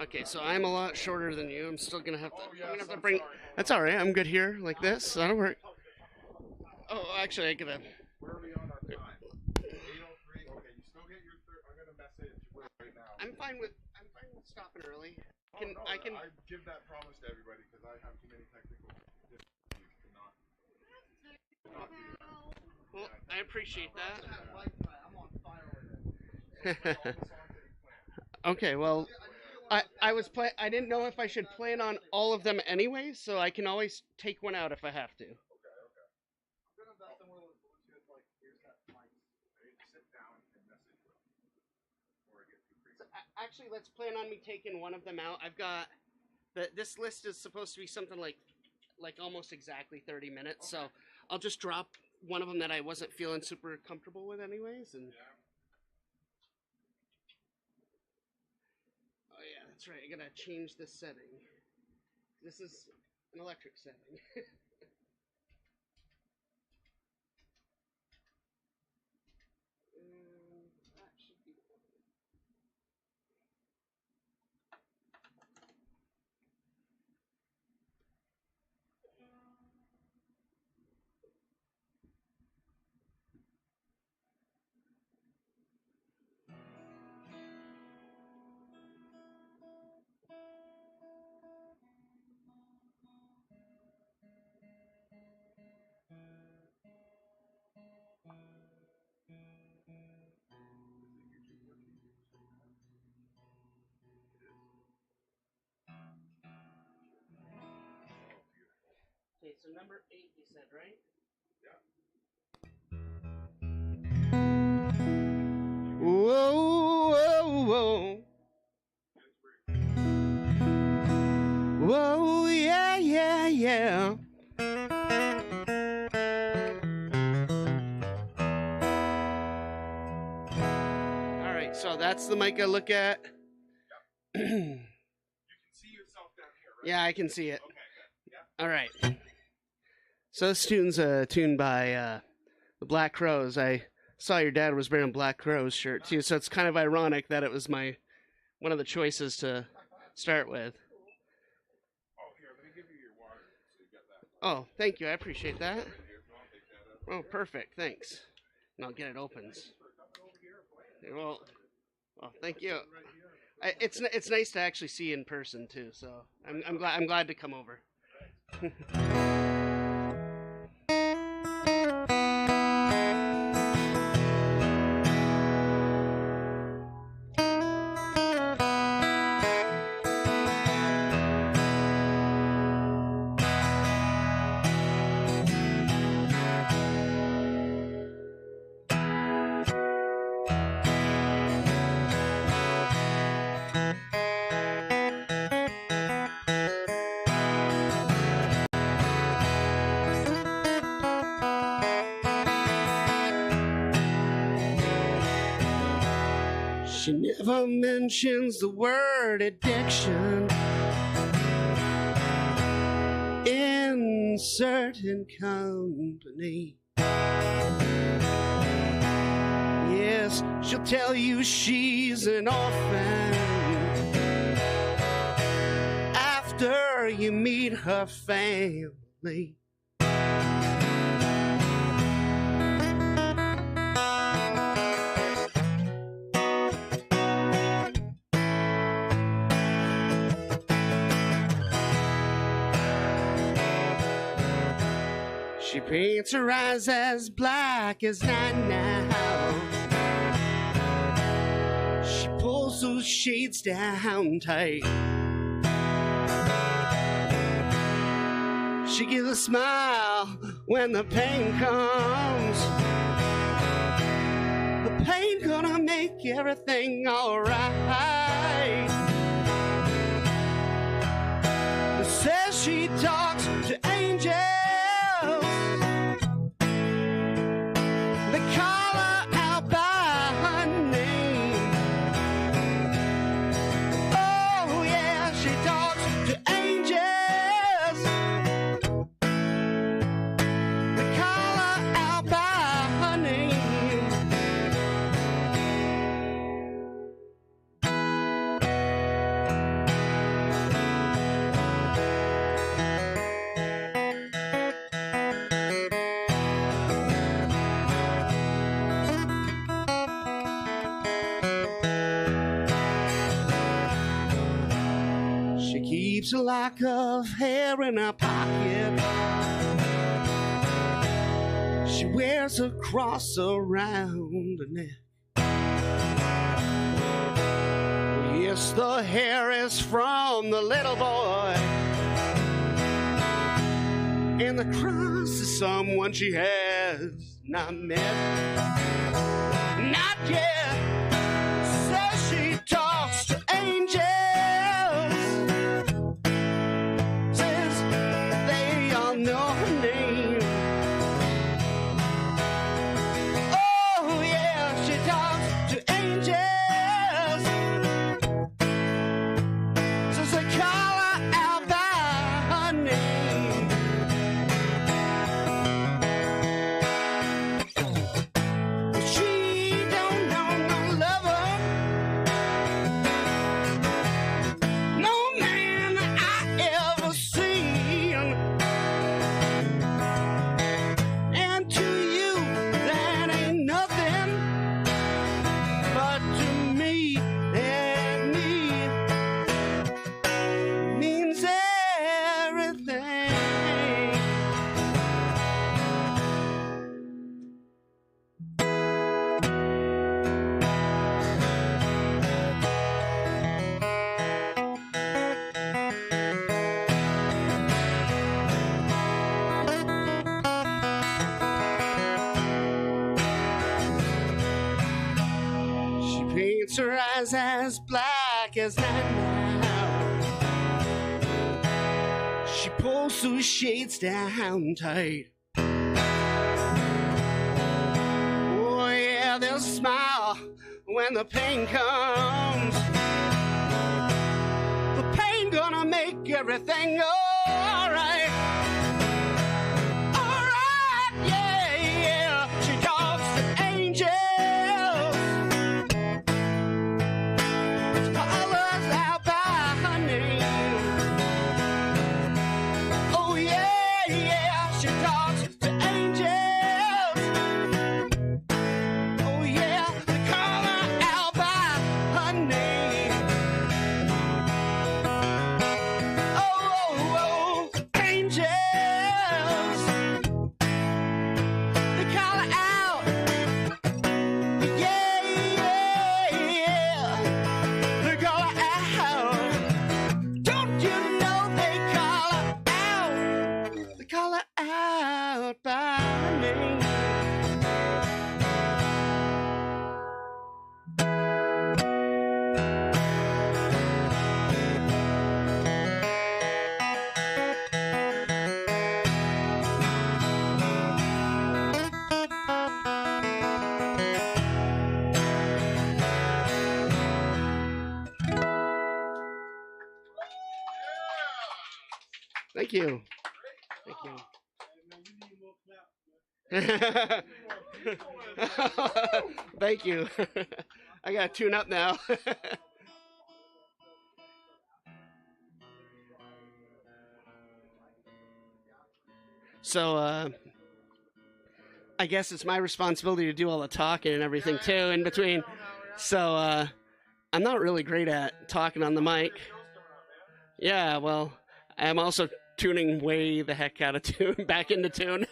Okay, so I'm a lot shorter than you. I'm still gonna have to. I'm gonna have to bring. That's all right. I'm good here, like this. That'll work. Oh, actually, I gotta. Where are we on our time? 8:03. Okay, you still get your. I'm gonna message Will right now. I'm fine with stopping early. Oh, no, I can. I give that promise to everybody because I have too many technical difficulties to not do that. Well, I appreciate that. Okay, well, I was I didn't know if I should plan on all of them anyway, so I can always take one out if I have to. Actually, let's plan on me taking one of them out. I've got this list is supposed to be something like almost exactly 30 minutes, so I'll just drop one of them that I wasn't feeling super comfortable with anyways, and oh yeah, that's right. I gotta change this setting. This is an electric setting. That should be the one. so number 8 you said, right? Whoa, whoa, whoa. Whoa, yeah, yeah, yeah. All right, so that's the mic I look at. You can see yourself down here, right? Yeah, I can see it. Okay, good. Yeah. All right. So this tune's a tune by the Black Crowes. I saw your dad was wearing a Black Crowes shirt too, so it's kind of ironic that it was one of the choices to start with. Oh, here, let me give you your water so you get that. Oh, thank you. I appreciate that. Oh, perfect. Thanks. And I'll get it opens. Well, thank you. It's nice to actually see in person too. So I'm glad to come over. She never mentions the word addiction in certain company. Yes, she'll tell you she's an orphan after you meet her family. She paints her eyes as black as night now. She pulls those shades down tight. She gives a smile when the pain comes. The pain gonna make everything alright. Says she talks to angels. They call her out by her name. Oh yeah, she talks to angels. They call her out by her name. She keeps a lock of hair in her pocket. She wears a cross around her neck. Yes, the hair is from the little boy, and the cross is someone she has not met. Not yet. Says she talks to angels. Says they all know her name. Oh yeah, she talks to angels. Says they call her out by her name. She don't know eyes as black as night now. She pulls those shades down tight. Oh yeah, they'll smile when the pain comes. The pain gonna make everything alright. Alright, yeah, yeah. She talks to angels. Colors out by her name. Oh yeah, yeah. She talks to angels. Oh yeah. They call her out by her name. Oh, oh, oh, angels. They call her out. Yeah, yeah, yeah. They call her out. Don't you know they call her out? They call her out by name. Thank you. Thank you. Thank you. I gotta tune up now. So, I guess it's my responsibility to do all the talking and everything too in between. So, I'm not really great at talking on the mic. Yeah, well, I'm also tuning way the heck out of tune, back into tune.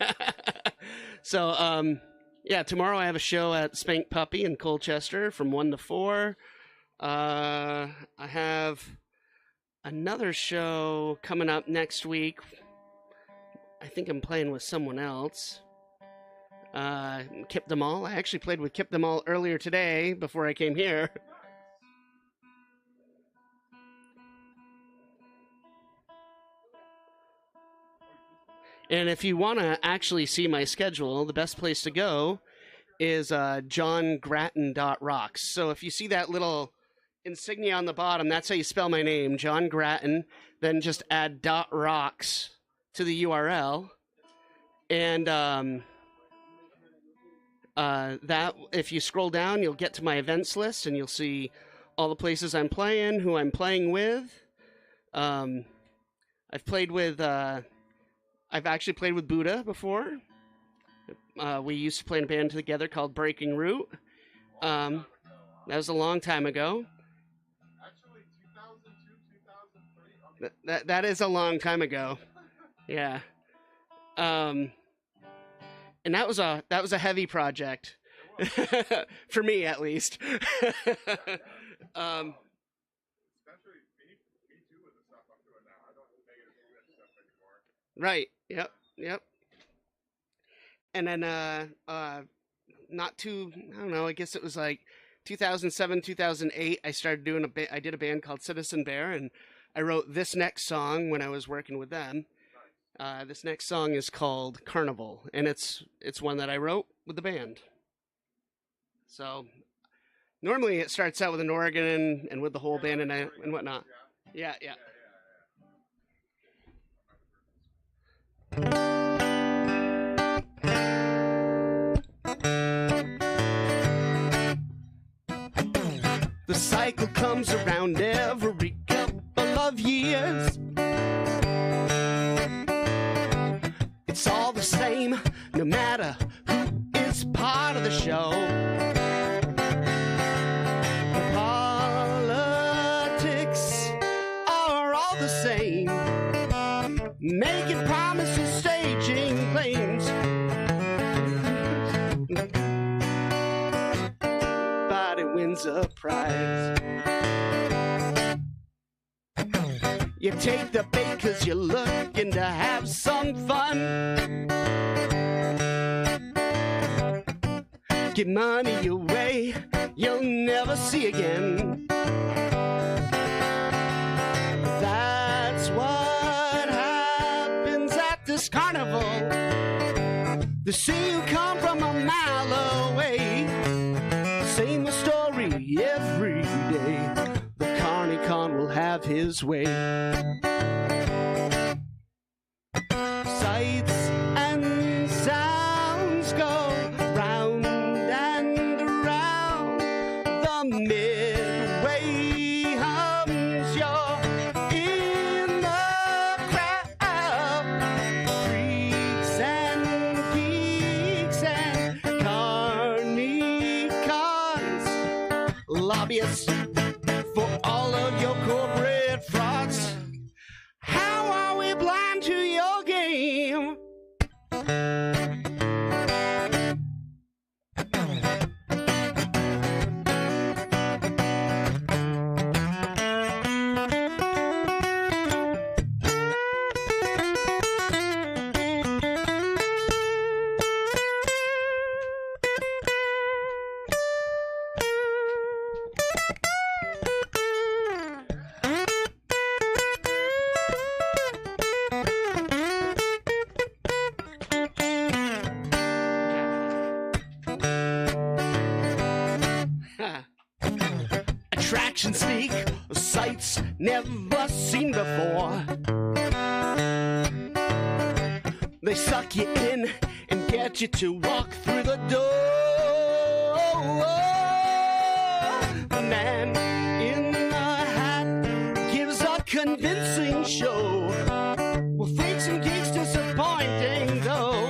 So, yeah, tomorrow I have a show at Spank Puppy in Colchester from 1 to 4. I have another show coming up next week. I think I'm playing with someone else. Kip Them All. I actually played with Kip Them All earlier today before I came here. And if you want to actually see my schedule, the best place to go is johngratton.rocks. So if you see that little insignia on the bottom, that's how you spell my name, John Gratton. Then just add .rocks to the URL. And that if you scroll down, you'll get to my events list, and you'll see all the places I'm playing, who I'm playing with. I've actually played with Bhuddah before. We used to play in a band together called Breaking Root. That was a long time ago. Actually, 2002, 2003. That is a long time ago. Yeah. And that was a heavy project. For me, at least. Especially me too with the stuff I'm doing now. I don't make it do that stuff anymore. Right. Yep. And then, I don't know, I guess it was like 2007, 2008, I started doing I did a band called Citizen Bear, and I wrote this next song when I was working with them. This next song is called Carnival, and it's one that I wrote with the band. So normally it starts out with an organ and with the whole band and whatnot. Yeah. The cycle comes around every couple of years. It's all the same, no matter who is part of the show. The politics are all the same, making promises, staging claims. Nobody wins a prize. You take the bait 'cause you're looking to have some fun. give money away you'll never see again. That's what happens at this carnival. They say you come from a mile away. Same story every day. The Carnicon will have his way. Sights and sounds go round and around. The midway hums. You're in the crowd. Freaks and geeks and carnicons. Lobbyists for all of your corporate frauds. How are we blind to your game? Attraction sneak, sights never seen before. They suck you in and get you to walk through the door. The man in the hat gives a convincing show. Well, freaks and geeks disappointing though.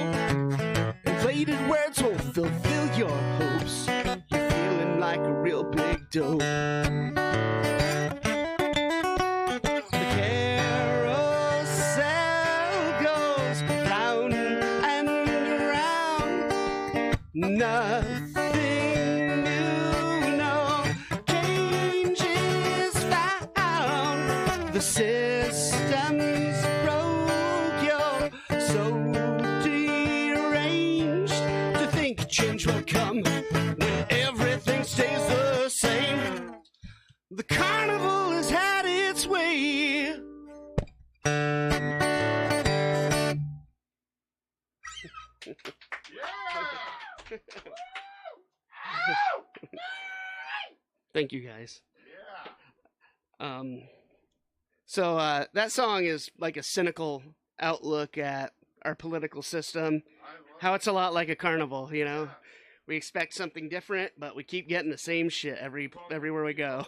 Inflated words won't fulfill your hopes. You're feeling like a real big dope. The carousel goes round and round. Nothing new, no change is found. The system's broke, you're so deranged to think change will come when everything stays the same. The carnival has had its way. Thank you guys. So that song is like a cynical outlook at our political system. How it's a lot like a carnival, you know. We expect something different, but we keep getting the same shit everywhere we go.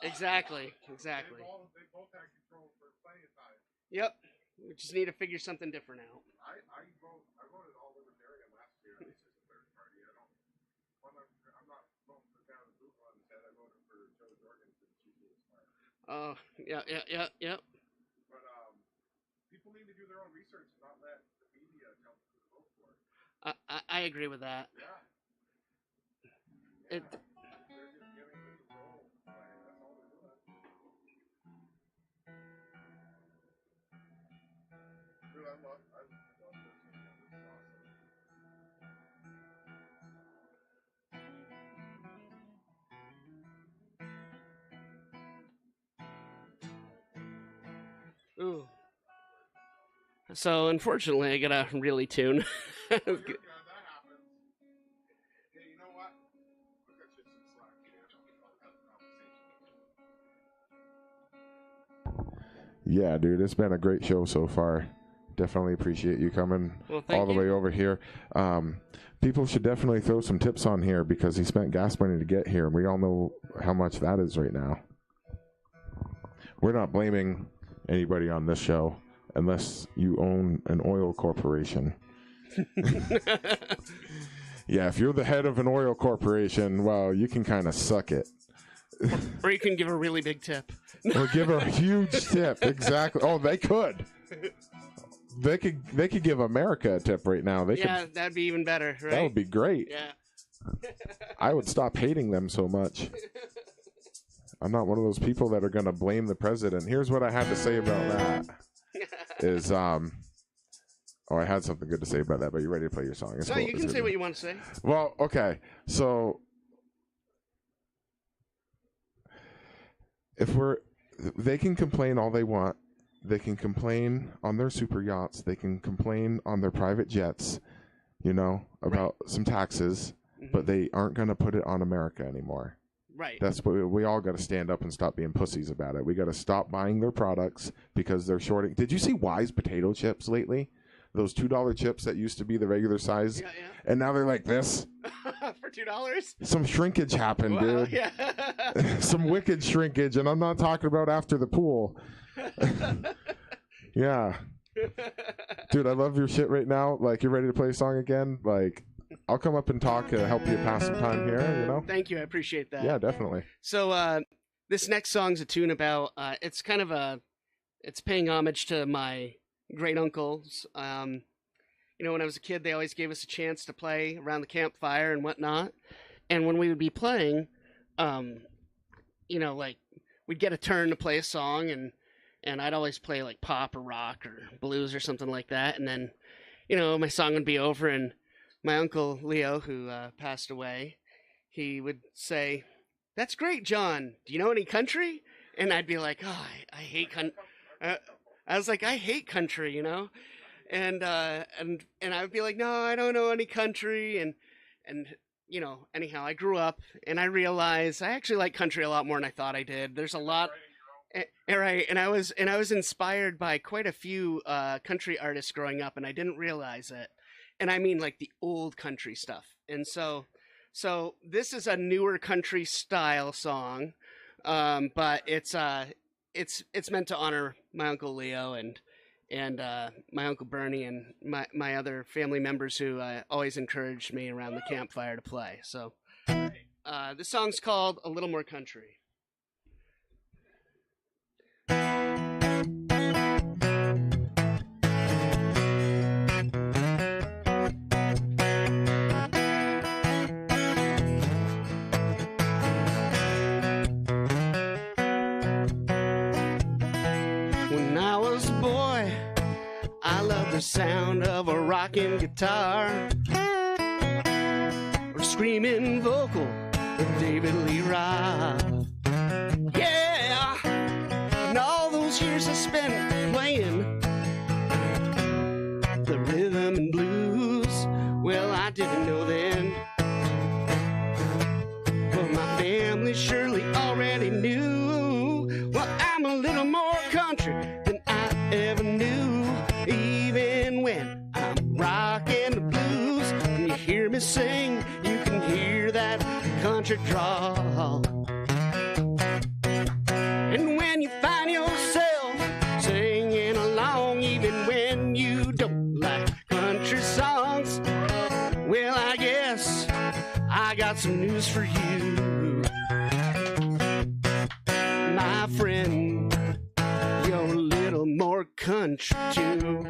Exactly. They both had control for plenty of time. Yep. We just need to figure something different out. I voted all libertarian last year. This is the third party. I'm not voting for down the boot one. Instead, I voted for Joe Jordan for the chief of the smart. Oh, yeah. But people need to do their own research and not let the media tell them who to vote for. I agree with that. Yeah. It, They're just giving the control. That's all they're doing. Dude, I love this. This is awesome. ooh. So unfortunately, I gotta really tune. Yeah, that happens. Hey, you know what? Look at you some slack here. I'll have a conversation. Yeah, dude, it's been a great show so far. Definitely appreciate you coming Well, thank all the you. way over here. People should definitely throw some tips on here because he spent gas money to get here, and we all know how much that is right now. We're not blaming anybody on this show unless you own an oil corporation. Yeah, if you're the head of an oil corporation, well, you can kind of suck it. Or you can give a really big tip. Or give a huge tip. Exactly. Oh, they could. They could give America a tip right now. Yeah, that'd be even better, right? That would be great. Yeah. I would stop hating them so much. I'm not one of those people that are going to blame the president. Here's what I have to say about that. Is Oh, I had something good to say about that, but you're ready to play your song. It's No, cool. you can say what you want to say. Well, okay. So they can complain all they want. They can complain on their super yachts. They can complain on their private jets, about some taxes, but they aren't going to put it on America anymore. Right. That's what we all got to stand up and stop being pussies about it. We got to stop buying their products because they're shorting. Did you see Wise potato chips lately? Those $2 chips that used to be the regular size, and now they're like this. For $2? Some shrinkage happened, dude. Yeah. Some wicked shrinkage, and I'm not talking about after the pool. Yeah. Dude, I love your shit right now. Like, you're ready to play a song again? Like, I'll come up and talk and help you pass some time here, Thank you. I appreciate that. Yeah, definitely. So, this next song's a tune about, it's kind of it's paying homage to my great uncles. When I was a kid, they always gave us a chance to play around the campfire and whatnot. And when we would be playing, we'd get a turn to play a song, and I'd always play like pop or rock or blues or something like that. And then, my song would be over, and my uncle Leo, who passed away, he would say, "That's great, John. Do you know any country?" And I'd be like, "Oh, I hate country." I was like, "I hate country," and I would be like, "No, I don't know any country." And anyhow, I grew up and I realized I actually like country a lot more than I thought I did. There's a lot. Right, and I was inspired by quite a few country artists growing up, and I didn't realize it. And I mean like the old country stuff. And so this is a newer country style song, but it's meant to honor my uncle Leo and my uncle Bernie and my other family members who always encouraged me around the campfire to play. So this song's called "A Little More Country." When I was a boy, I loved the sound of a rocking guitar or screaming vocal with David Lee Roth. Yeah, and all those years I spent playing the rhythm and blues, well, I didn't know then, but my family surely already knew. Well, I'm a little more country than I ever knew, even when I'm rocking the blues. When you hear me sing, you can hear that country drawl. And when you find yourself singing along, even when you don't like country songs, well, I guess I got some news for you, my friend. You're a little more country too.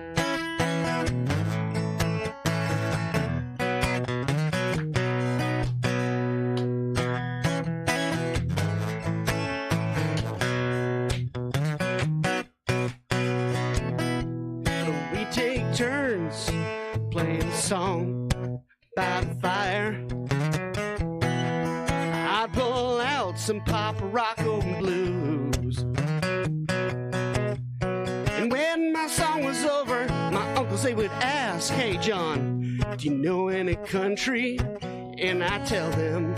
We take turns playing a song by the fire. I'd pull out some pop, rock, and blues. And when my song was over, my uncles, they would ask, "Hey, John, do you know any country?" And I tell them,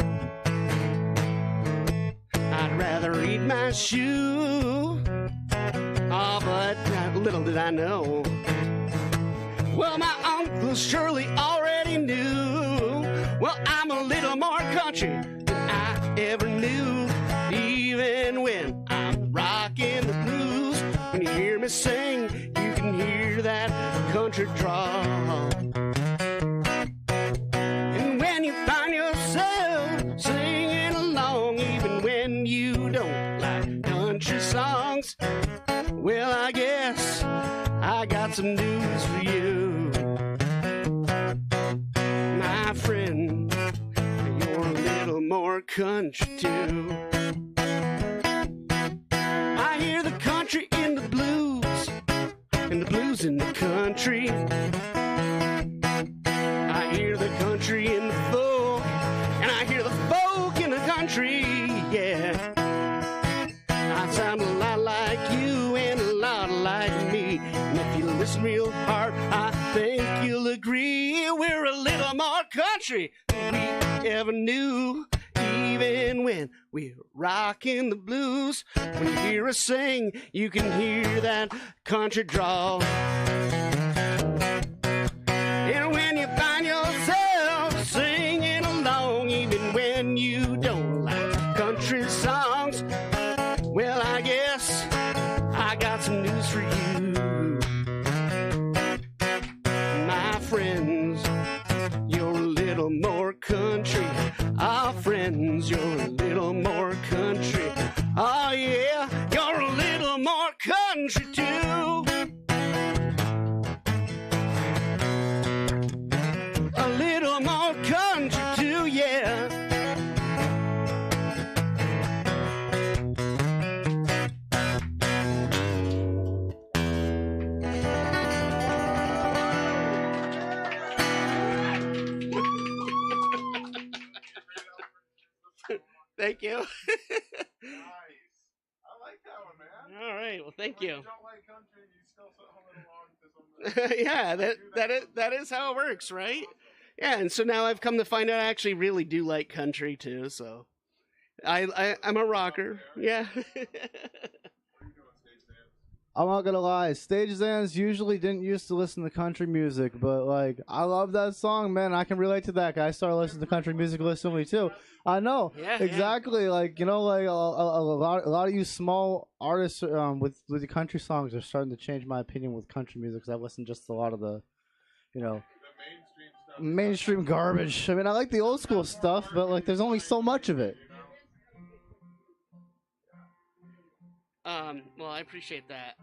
I'd rather eat my shoe. Oh, but little did I know, well, my uncle surely already knew. Well, I'm a little more country than I ever knew, even when I'm rocking the blues. When you hear me sing, you can hear that country drawl. And when you find yourself singing along, even when you don't like country songs, well, I guess I got some news for you, my friend. You're a little more country too. I hear the country in the blues, and the blues in the country. I hear the country in the folk, and I hear the folk in the country, yeah. I sound a lot like you and a lot like me, and if you listen real hard, I think you'll agree we're a little more country than we ever knew. Even when we're rocking the blues, when you hear us sing, you can hear that country drawl. And when you find yourself singing along, even when you don't like country songs, well, I guess I got some news for you. My friends, you're a little more country. Our friends, you're a little more country. Oh yeah, you're a little more country too. A little more country too, yeah. Thank you. Nice. I like that one, man. All right. Well, thank you. If you don't like country, you still hum it along to something. Yeah, that is how it works, right? Yeah, and so now I've come to find out I actually really do like country too. So I'm a rocker. Yeah. I'm not gonna lie, StageZans usually didn't used to listen to country music, but like I love that song, man. I can relate to that guy. I started listening to country music recently too. I know exactly, yeah. Like you know, like a lot of you small artists with the country songs are starting to change my opinion with country music because I've listened just to a lot of the, you know, mainstream garbage. I mean, I like the old school stuff, but like there's only so much of it. Well, I appreciate that.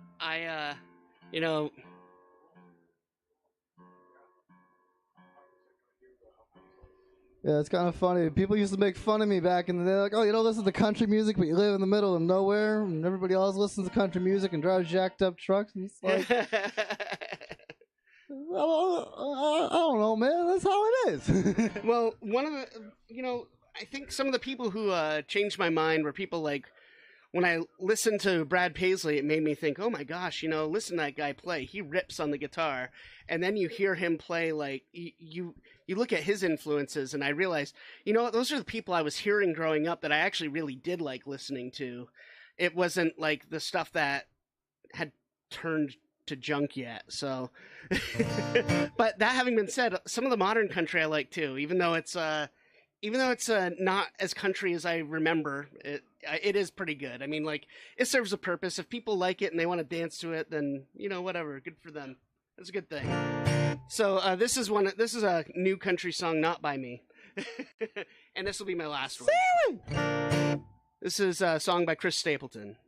You know, yeah, it's kind of funny. People used to make fun of me back in the day, like, oh, you don't listen to country music, but you live in the middle of nowhere, and everybody else listens to country music and drives jacked up trucks. And it's like, I don't know, man. That's how it is. well, one of the, you know, I think some of the people who changed my mind were people like, when I listened to Brad Paisley, it made me think, oh my gosh, you know, listen to that guy play. He rips on the guitar. And then you hear him play, like, you look at his influences, and I realized, you know, those are the people I was hearing growing up that I actually really did like listening to. It wasn't, like, the stuff that had turned to junk yet, so. But that having been said, some of the modern country I like, too, even though it's not as country as I remember, it is pretty good. I mean, like, it serves a purpose. If people like it and they want to dance to it, then, you know, whatever, good for them. That's a good thing. So this is a new country song, not by me, and this will be my last one. This is a song by Chris Stapleton.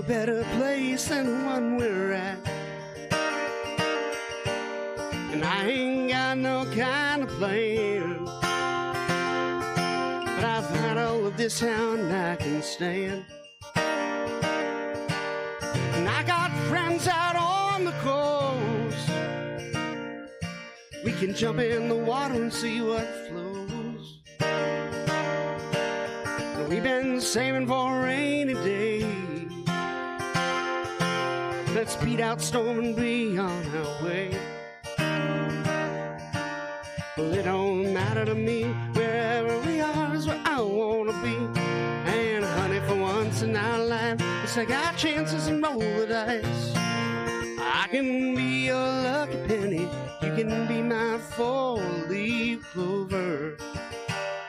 Better place than the one we're at, and I ain't got no kind of plan, but I've had all of this hound I can stand, and I got friends out on the coast. We can jump in the water and see what flows. We've been saving for a rainy day. Let's beat out storm and be on our way. Well, it don't matter to me. Wherever we are is where I wanna be. And honey, for once in our life, let's take our chances and roll the dice. I can be your lucky penny. You can be my four-leaf clover.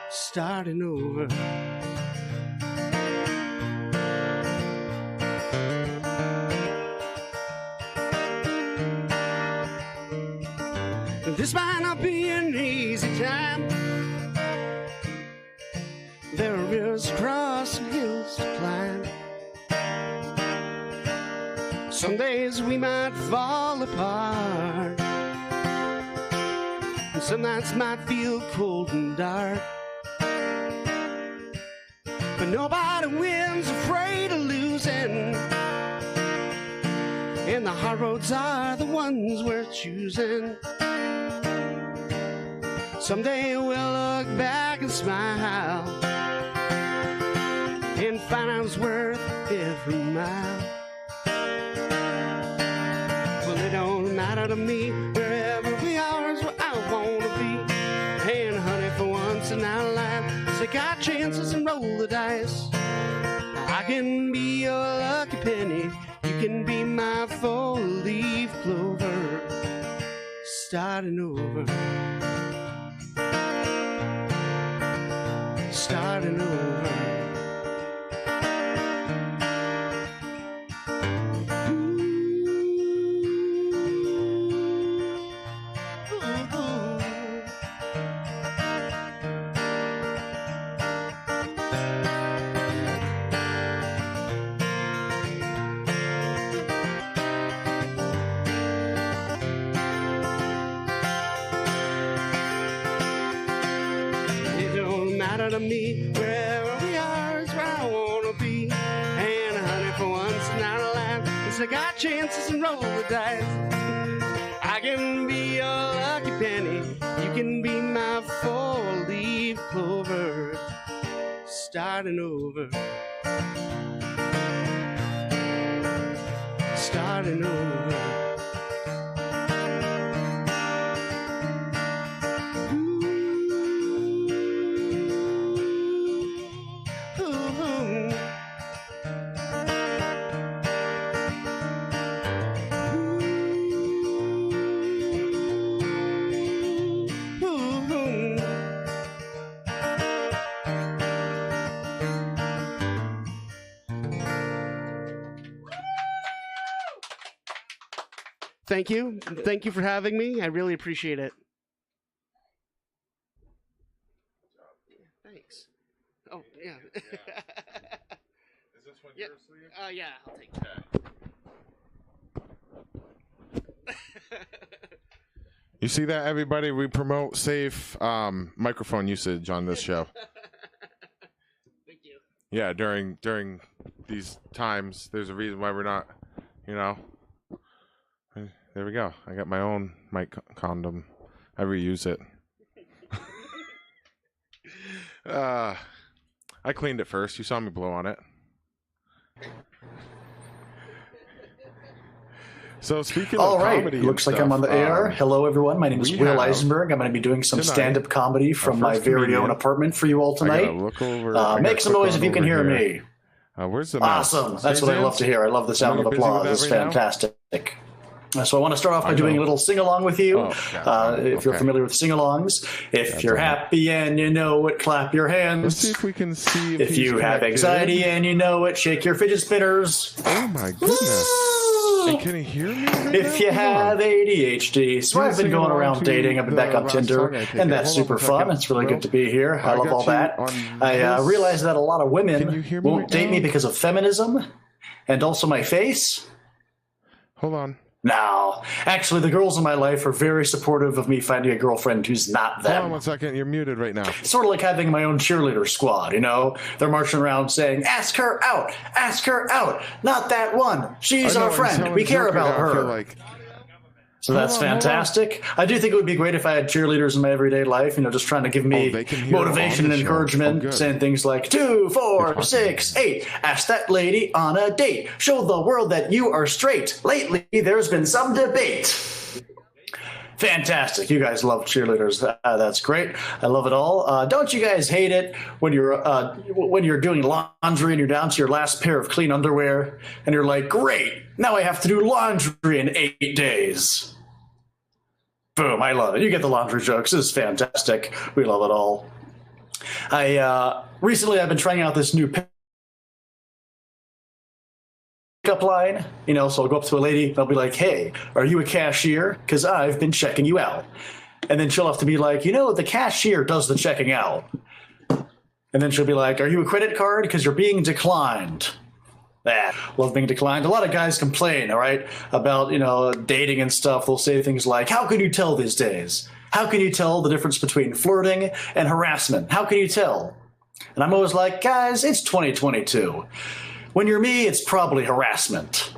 Starting over. This might not be an easy time. There are rivers to cross and hills to climb. Some days we might fall apart, and some nights might feel cold and dark. But nobody wins afraid of losing, and the hard roads are the ones we're choosing. Someday we'll look back and smile and find out it's worth every mile. Well, it don't matter to me, wherever we are is where I wanna be. And honey, for once in our life, take our chances and roll the dice. I can be your lucky penny, you can be my four-leaf clover. Starting over. Starting over. To me, wherever we are is where I wanna be. And honey, for once in our life, let's take our chances and roll the dice. I can be your lucky penny, you can be my four-leaf clover. Starting over. Starting over. Thank you. Thank you for having me. I really appreciate it. Thanks. Oh, yeah. Is this one Yep. your sleeve? Yeah, I'll take it. You see that, everybody? We promote safe microphone usage on this show. Thank you. Yeah, during these times, there's a reason why we're not, you know. There we go. I got my own mic condom. I reuse it. I cleaned it first. You saw me blow on it. So speaking All of right, comedy, looks and like I'm on the stuff, air. Hello, everyone. My name is we Will have Isenberg. I'm going to be doing some tonight stand-up comedy from my first very comedian. own apartment for you all I gotta tonight. look over. I gotta Make some click noise on if you can over hear here. me. Where's the mouse? Awesome. That's what I love to hear. I love the sound of Are you busy with applause. that It's right now? fantastic. So I want to start off by I doing a know. little sing-along with you. Oh, God. If you're Okay. familiar with sing-alongs. If That's you're all right. happy and you know it, clap your Let's hands. see if we can see If he's you have connected. anxiety and you know it, shake your fidget spinners. Oh my goodness! Hey, can you hear me? Right If now? you Hold have on. ADHD, so Yeah, I've been sing going along around to dating. I've been the back up last Tinder, song I take and it. that's Hold on super a fun. second, It's really Will. good to be here. I I love got all you that. on I this. realize that a lot of Can you women hear me won't right date now? me because of feminism and also my face. Hold on. No, actually, the girls in my life are very supportive of me finding a girlfriend who's not Hold on them. 1 second. You're muted right now. Sort of like having my own cheerleader squad, you know? They're marching around saying, ask her out, not that one. She's I know, our he's friend. telling We care joke right about now, I feel her. like. So that's Hold on. fantastic. I do think it would be great if I had cheerleaders in my everyday life, you know, just trying to give me they can hear motivation on and the show. encouragement, Oh, good. saying things like 2, 4, 6, 8. Ask that lady on a date. Show the world that you are straight. Lately, there's been some debate. Fantastic. You guys love cheerleaders. That's great. I love it all. Don't you guys hate it when you're doing laundry and you're down to your last pair of clean underwear and you're like, great, now I have to do laundry in 8 days. Boom, I love it. You get the laundry jokes. This is fantastic. We love it all. Recently I've been trying out this new pickup pickup line, you know, so I'll go up to a lady and I'll be like, hey, are you a cashier? Because I've been checking you out. And then she'll have to be like, you know, the cashier does the checking out. And then she'll be like, are you a credit card? Because you're being declined. Love being declined. A lot of guys complain, all right, about, you know, dating and stuff. They'll say things like, how can you tell these days? How can you tell the difference between flirting and harassment? How can you tell? And I'm always like, guys, it's 2022. When you're me, it's probably harassment.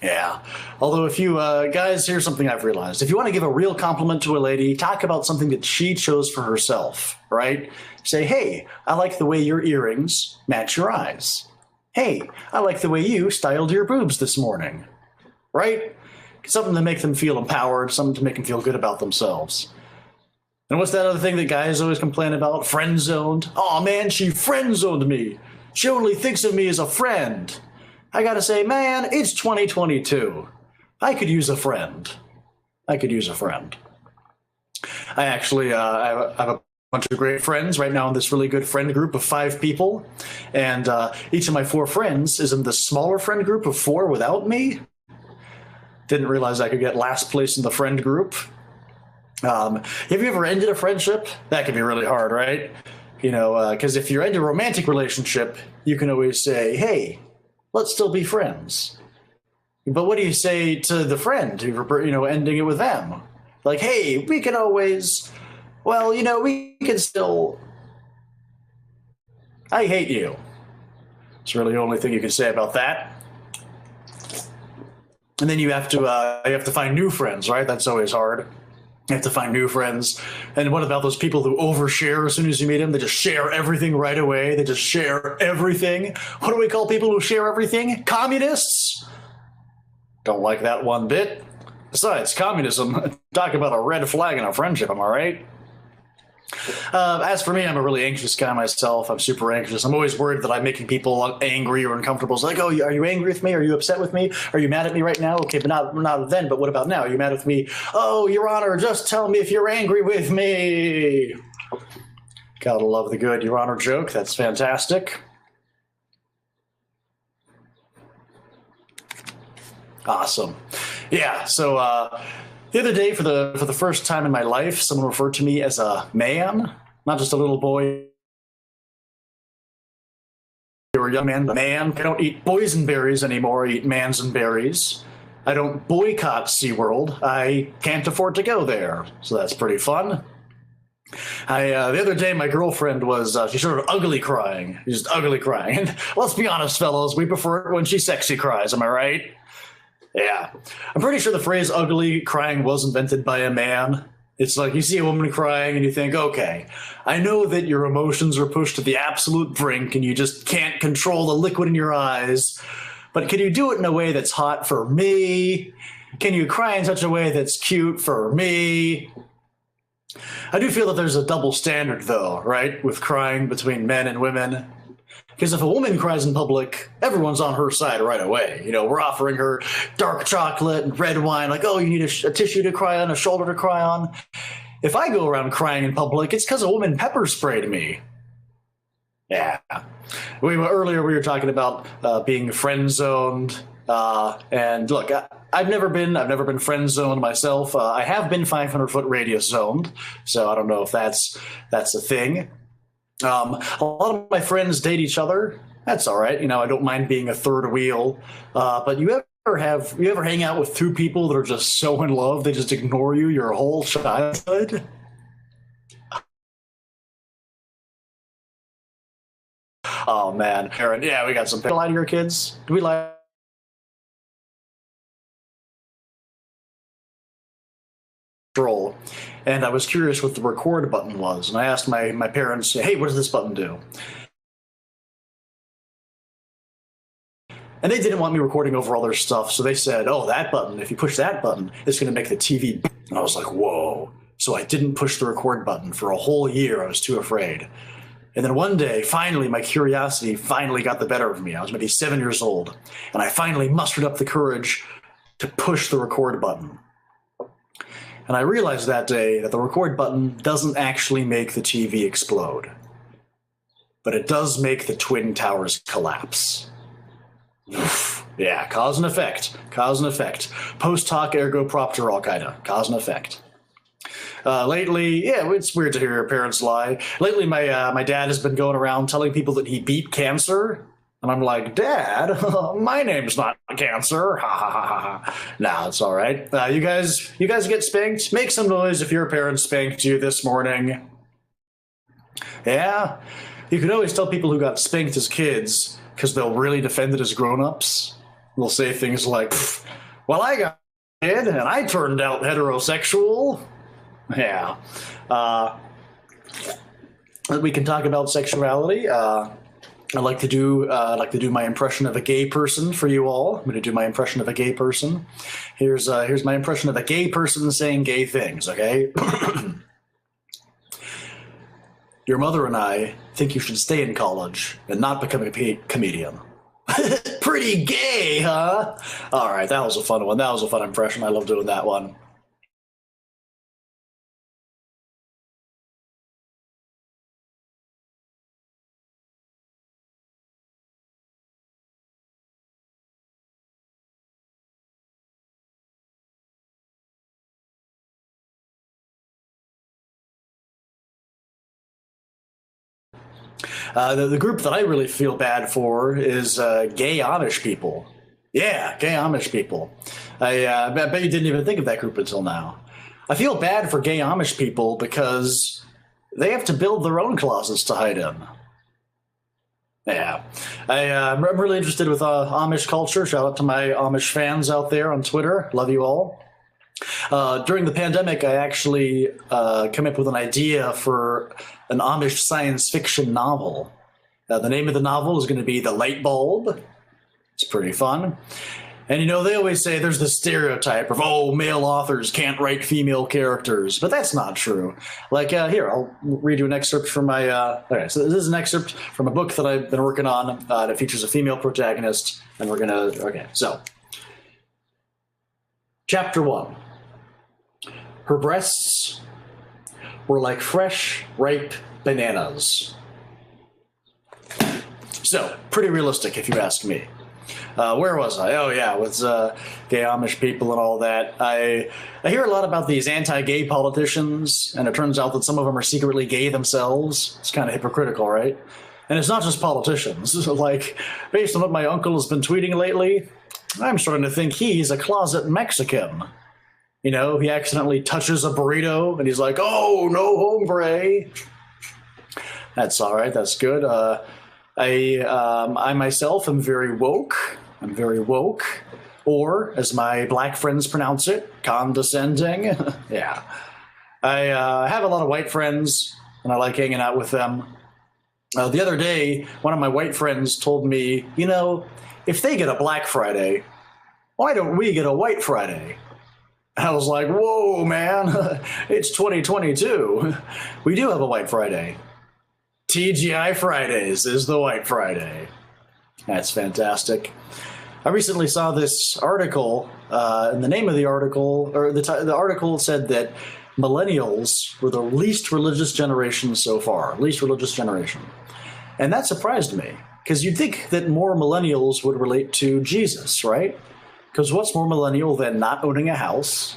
Yeah. Although if you, guys, here's something I've realized. If you want to give a real compliment to a lady, talk about something that she chose for herself, right? Say, hey, I like the way your earrings match your eyes. Hey, I like the way you styled your boobs this morning, right? Something to make them feel empowered, something to make them feel good about themselves. And what's that other thing that guys always complain about? Friend-zoned. Oh man, she friend-zoned me. She only thinks of me as a friend. I gotta say, man, it's 2022. I could use a friend. I could use a friend. I actually I have a bunch of great friends right now in this really good friend group of 5 people. And each of my 4 friends is in the smaller friend group of 4 without me. Didn't realize I could get last place in the friend group. Have you ever ended a friendship? That can be really hard, right? You know, because if you're in a romantic relationship, you can always say, hey, let's still be friends. But what do you say to the friend who, you know, ending it with them? Like, hey, we can always, well, you know, we can still, I hate you. It's really the only thing you can say about that. And then you have to find new friends, right? That's always hard. You have to find new friends. And what about those people who overshare as soon as you meet them? They just share everything right away. They just share everything. What do we call people who share everything? Communists? Don't like that one bit. Besides, communism, talk about a red flag in a friendship, am I right? As for me, I'm a really anxious guy myself. I'm super anxious. I'm always worried that I'm making people angry or uncomfortable. It's like, oh, are you angry with me? Are you upset with me? Are you mad at me right now? Okay, but not then, but what about now? Are you mad with me? Oh, Your Honor, just tell me if you're angry with me. Gotta love the good Your Honor joke. That's fantastic. Awesome. Yeah, so the other day, for the first time in my life, someone referred to me as a man, not just a little boy or a young man, but man. I don't eat boysenberries anymore. I eat mansenberries. I don't boycott SeaWorld. I can't afford to go there, so that's pretty fun. The other day, my girlfriend was, she started ugly crying. Just ugly crying. And let's be honest, fellows, we prefer it when she sexy cries, am I right? Yeah. I'm pretty sure the phrase ugly crying was invented by a man. It's like you see a woman crying and you think, okay, I know that your emotions are pushed to the absolute brink and you just can't control the liquid in your eyes, but can you do it in a way that's hot for me? Can you cry in such a way that's cute for me? I do feel that there's a double standard, though, right, with crying between men and women. Because if a woman cries in public, everyone's on her side right away. You know, we're offering her dark chocolate and red wine, like, oh, you need a tissue to cry on, a shoulder to cry on. If I go around crying in public, it's because a woman pepper sprayed me. Yeah. Earlier we were talking about being friend zoned. And look, I've never been friend zoned myself. I have been 500-foot radius zoned, so I don't know if that's a thing. A lot of my friends date each other. That's all right. You know, I don't mind being a third wheel. But you ever hang out with 2 people that are just so in love they just ignore you your whole childhood? Oh man, Aaron. Yeah, we got some. Do we lie to your kids? Do we lie? Control, and I was curious what the record button was, and I asked my parents, hey, what does this button do? And they didn't want me recording over all their stuff, so they said, oh, that button, if you push that button, it's going to make the TV. And I was like, whoa. So I didn't push the record button for a whole year. I was too afraid. And then one day, finally, my curiosity finally got the better of me. I was maybe 7 years old, and I finally mustered up the courage to push the record button. And I realized that day that the record button doesn't actually make the TV explode, but it does make the Twin Towers collapse. Oof. Yeah, cause and effect. Cause and effect. Post hoc ergo propter all kinda. Cause and effect. Lately, yeah, it's weird to hear your parents lie. Lately, my dad has been going around telling people that he beat cancer. And I'm like, Dad, my name's not Cancer. Ha ha ha ha. Nah, it's all right. You guys get spanked? Make some noise if your parents spanked you this morning. Yeah, you can always tell people who got spanked as kids because they'll really defend it as grown-ups. They'll say things like, well, I got a kid and I turned out heterosexual. Yeah. We can talk about sexuality. I'd like to do my impression of a gay person for you all. I'm going to do my impression of a gay person. Here's my impression of a gay person saying gay things, okay? Your mother and I think you should stay in college and not become a comedian. Pretty gay, huh? All right, that was a fun one. That was a fun impression. I love doing that one. The group that I really feel bad for is gay Amish people. Yeah, gay Amish people. I bet you didn't even think of that group until now. I feel bad for gay Amish people because they have to build their own closets to hide in. Yeah, I'm really interested with Amish culture. Shout out to my Amish fans out there on Twitter. Love you all. During the pandemic, I actually came up with an idea for an Amish science fiction novel. The name of the novel is going to be The Light Bulb. It's pretty fun. And you know, they always say there's this stereotype of, oh, male authors can't write female characters, but that's not true. Like, here, I'll read you an excerpt from my, okay, so this is an excerpt from a book that I've been working on that features a female protagonist, and we're gonna, okay, so. Chapter 1. Her breasts were like fresh, ripe bananas. So, pretty realistic if you ask me. Where was I? Oh yeah, with gay Amish people and all that. I hear a lot about these anti-gay politicians, and it turns out that some of them are secretly gay themselves. It's kind of hypocritical, right? And it's not just politicians. Like, based on what my uncle has been tweeting lately, I'm starting to think he's a closet Mexican. You know, he accidentally touches a burrito, and he's like, oh, no hombre. That's all right, that's good. I myself am very woke. I'm very woke. Or, as my black friends pronounce it, condescending. Yeah. I have a lot of white friends, and I like hanging out with them. The other day, one of my white friends told me, you know, if they get a Black Friday, why don't we get a White Friday? I was like, whoa, man, it's 2022. We do have a White Friday. TGI Fridays is the White Friday. That's fantastic. I recently saw this article, and the name of the article, or the article said that millennials were the least religious generation so far, least religious generation. And that surprised me, because you'd think that more millennials would relate to Jesus, right? Because what's more millennial than not owning a house,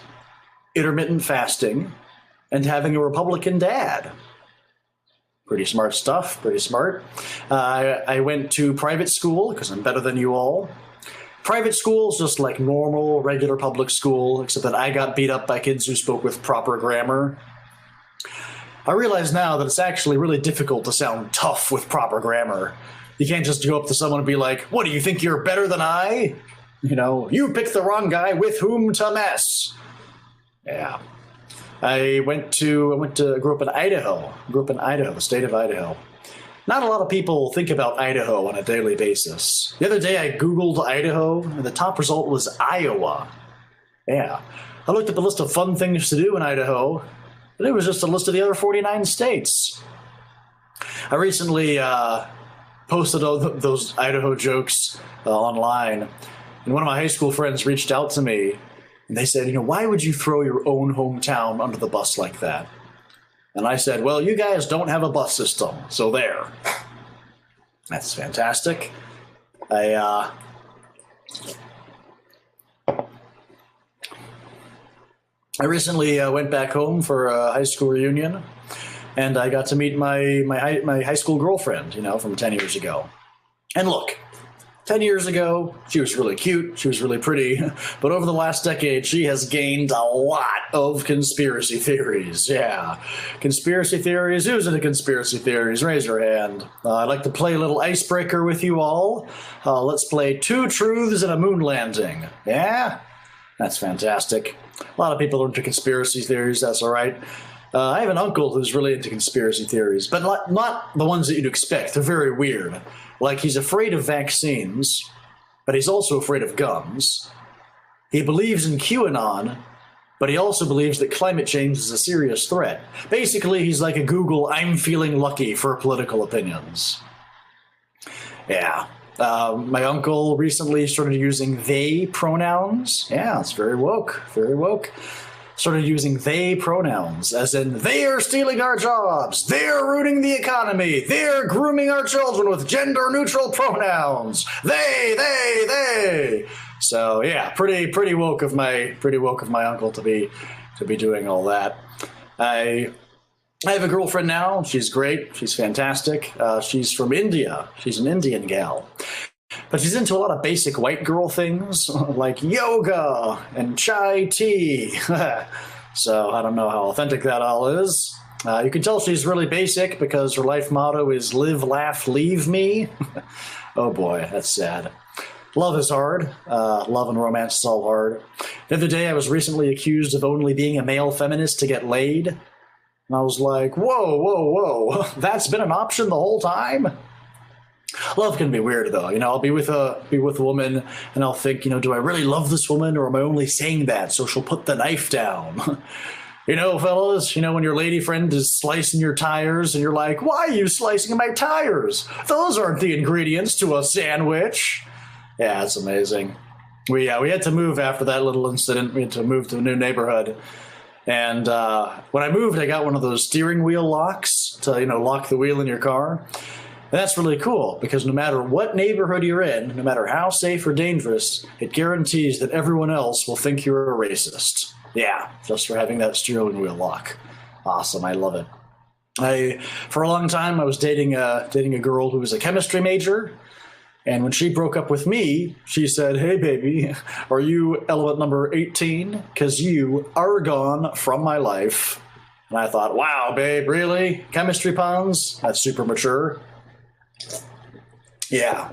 intermittent fasting, and having a Republican dad? Pretty smart stuff, pretty smart. I went to private school because I'm better than you all. Private school is just like normal, regular public school, except that I got beat up by kids who spoke with proper grammar. I realize now that it's actually really difficult to sound tough with proper grammar. You can't just go up to someone and be like, what, do you think you're better than I? You know, you picked the wrong guy with whom to mess. Yeah. I grew up in Idaho. The state of Idaho. Not a lot of people think about Idaho on a daily basis. The other day I Googled Idaho, and the top result was Iowa. Yeah. I looked at the list of fun things to do in Idaho, and it was just a list of the other 49 states. I recently posted all those Idaho jokes online, and one of my high school friends reached out to me, and they said, you know, why would you throw your own hometown under the bus like that? And I said, well, you guys don't have a bus system, so there. That's fantastic. I I recently went back home for a high school reunion, and I got to meet my high school girlfriend, from 10 years ago. And look, 10 years ago, she was really cute, she was really pretty, but over the last decade, she has gained a lot of conspiracy theories. Yeah, conspiracy theories. Who's into conspiracy theories? Raise your hand. I'd like to play a little icebreaker with you all. Let's play 2 truths and a moon landing. Yeah? That's fantastic. A lot of people are into conspiracy theories, that's all right. I have an uncle who's really into conspiracy theories, but not the ones that you'd expect. They're very weird. Like, he's afraid of vaccines, but he's also afraid of guns. He believes in QAnon, but he also believes that climate change is a serious threat. Basically, he's like a Google I'm feeling lucky for political opinions. Yeah. My uncle recently started using they pronouns. Yeah, it's very woke, very woke. Started using they pronouns, as in, they are stealing our jobs, they're ruining the economy, they're grooming our children with gender-neutral pronouns. They. So yeah, pretty woke of my uncle to be doing all that. I have a girlfriend now. She's great. She's fantastic. She's from India. She's an Indian gal. But she's into a lot of basic white girl things, like yoga and chai tea. So I don't know how authentic that all is. You can tell she's really basic because her life motto is live, laugh, leave me. Oh boy, that's sad. Love is hard. Love and romance is all hard. The other day I was recently accused of only being a male feminist to get laid. And I was like, whoa. That's been an option the whole time? Love can be weird, though. I'll be with a woman, and I'll think, do I really love this woman, or am I only saying that so she'll put the knife down? Fellas, when your lady friend is slicing your tires, and you're like, why are you slicing my tires? Those aren't the ingredients to a sandwich. Yeah, it's amazing. We had to move after that little incident. We had to move to a new neighborhood. And when I moved, I got one of those steering wheel locks to, lock the wheel in your car. And that's really cool because no matter what neighborhood you're in, no matter how safe or dangerous, it guarantees that everyone else will think you're a racist. Yeah, just for having that steering wheel lock. Awesome, I love it. For a long time, I was dating a girl who was a chemistry major. And when she broke up with me, she said, hey, baby, are you element number 18? Because you are gone from my life. And I thought, wow, babe, really? Chemistry puns? That's super mature. Yeah.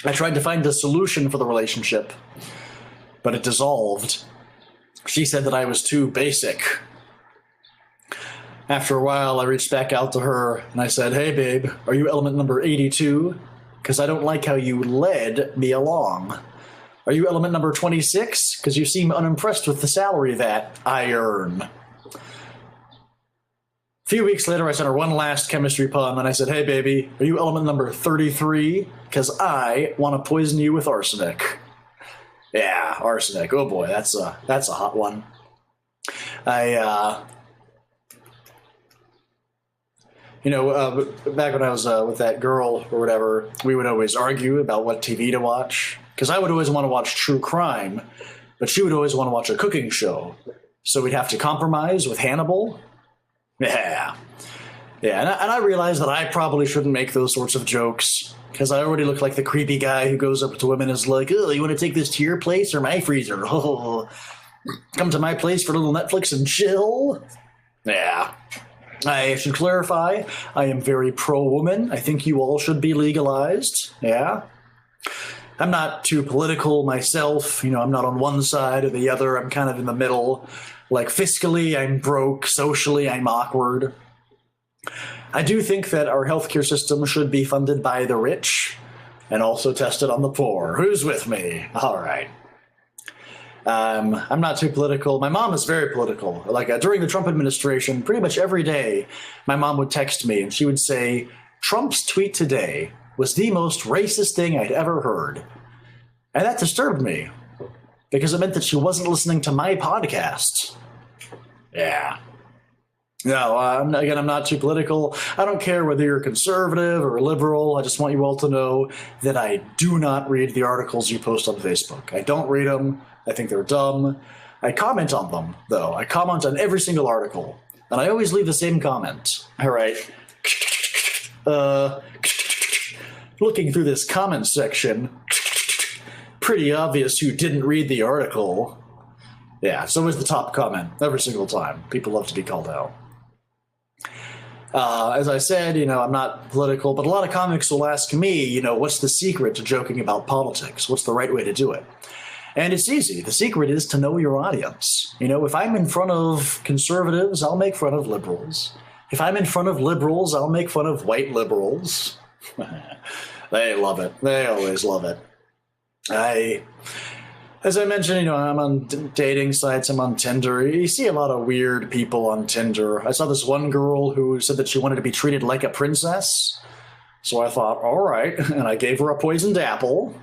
I tried to find a solution for the relationship, but it dissolved. She said that I was too basic. After a while, I reached back out to her and I said, hey, babe, are you element number 82? Because I don't like how you led me along. Are you element number 26? Because you seem unimpressed with the salary that I earn. A few weeks later, I sent her one last chemistry pun, and I said, hey, baby, are you element number 33? Because I want to poison you with arsenic. Yeah, arsenic. Oh, boy, that's a hot one. Back when I was with that girl or whatever, we would always argue about what TV to watch. Because I would always want to watch true crime, but she would always want to watch a cooking show. So we'd have to compromise with Hannibal. Yeah, and I realized that I probably shouldn't make those sorts of jokes, because I already look like the creepy guy who goes up to women and is like, oh, you want to take this to your place or my freezer? Oh, come to my place for a little Netflix and chill? Yeah. I should clarify, I am very pro-woman. I think you all should be legalized. Yeah. I'm not too political myself. I'm not on one side or the other. I'm kind of in the middle. Like, fiscally, I'm broke. Socially, I'm awkward. I do think that our healthcare system should be funded by the rich and also tested on the poor. Who's with me? All right. I'm not too political. My mom is very political. Like, during the Trump administration, pretty much every day, my mom would text me and she would say, Trump's tweet today was the most racist thing I'd ever heard. And that disturbed me because it meant that she wasn't listening to my podcast. Yeah. No, I'm not too political. I don't care whether you're conservative or liberal. I just want you all to know that I do not read the articles you post on Facebook. I don't read them. I think they're dumb. I comment on them, though. I comment on every single article. And I always leave the same comment. All right. Looking through this comment section, pretty obvious who didn't read the article. Yeah, so is the top comment every single time. People love to be called out. As I said, I'm not political, but a lot of comics will ask me, what's the secret to joking about politics? What's the right way to do it? And it's easy. The secret is to know your audience. If I'm in front of conservatives, I'll make fun of liberals. If I'm in front of liberals, I'll make fun of white liberals. They love it. They always love it. As I mentioned, I'm on dating sites. I'm on Tinder. You see a lot of weird people on Tinder. I saw this one girl who said that she wanted to be treated like a princess. So I thought, all right. And I gave her a poisoned apple.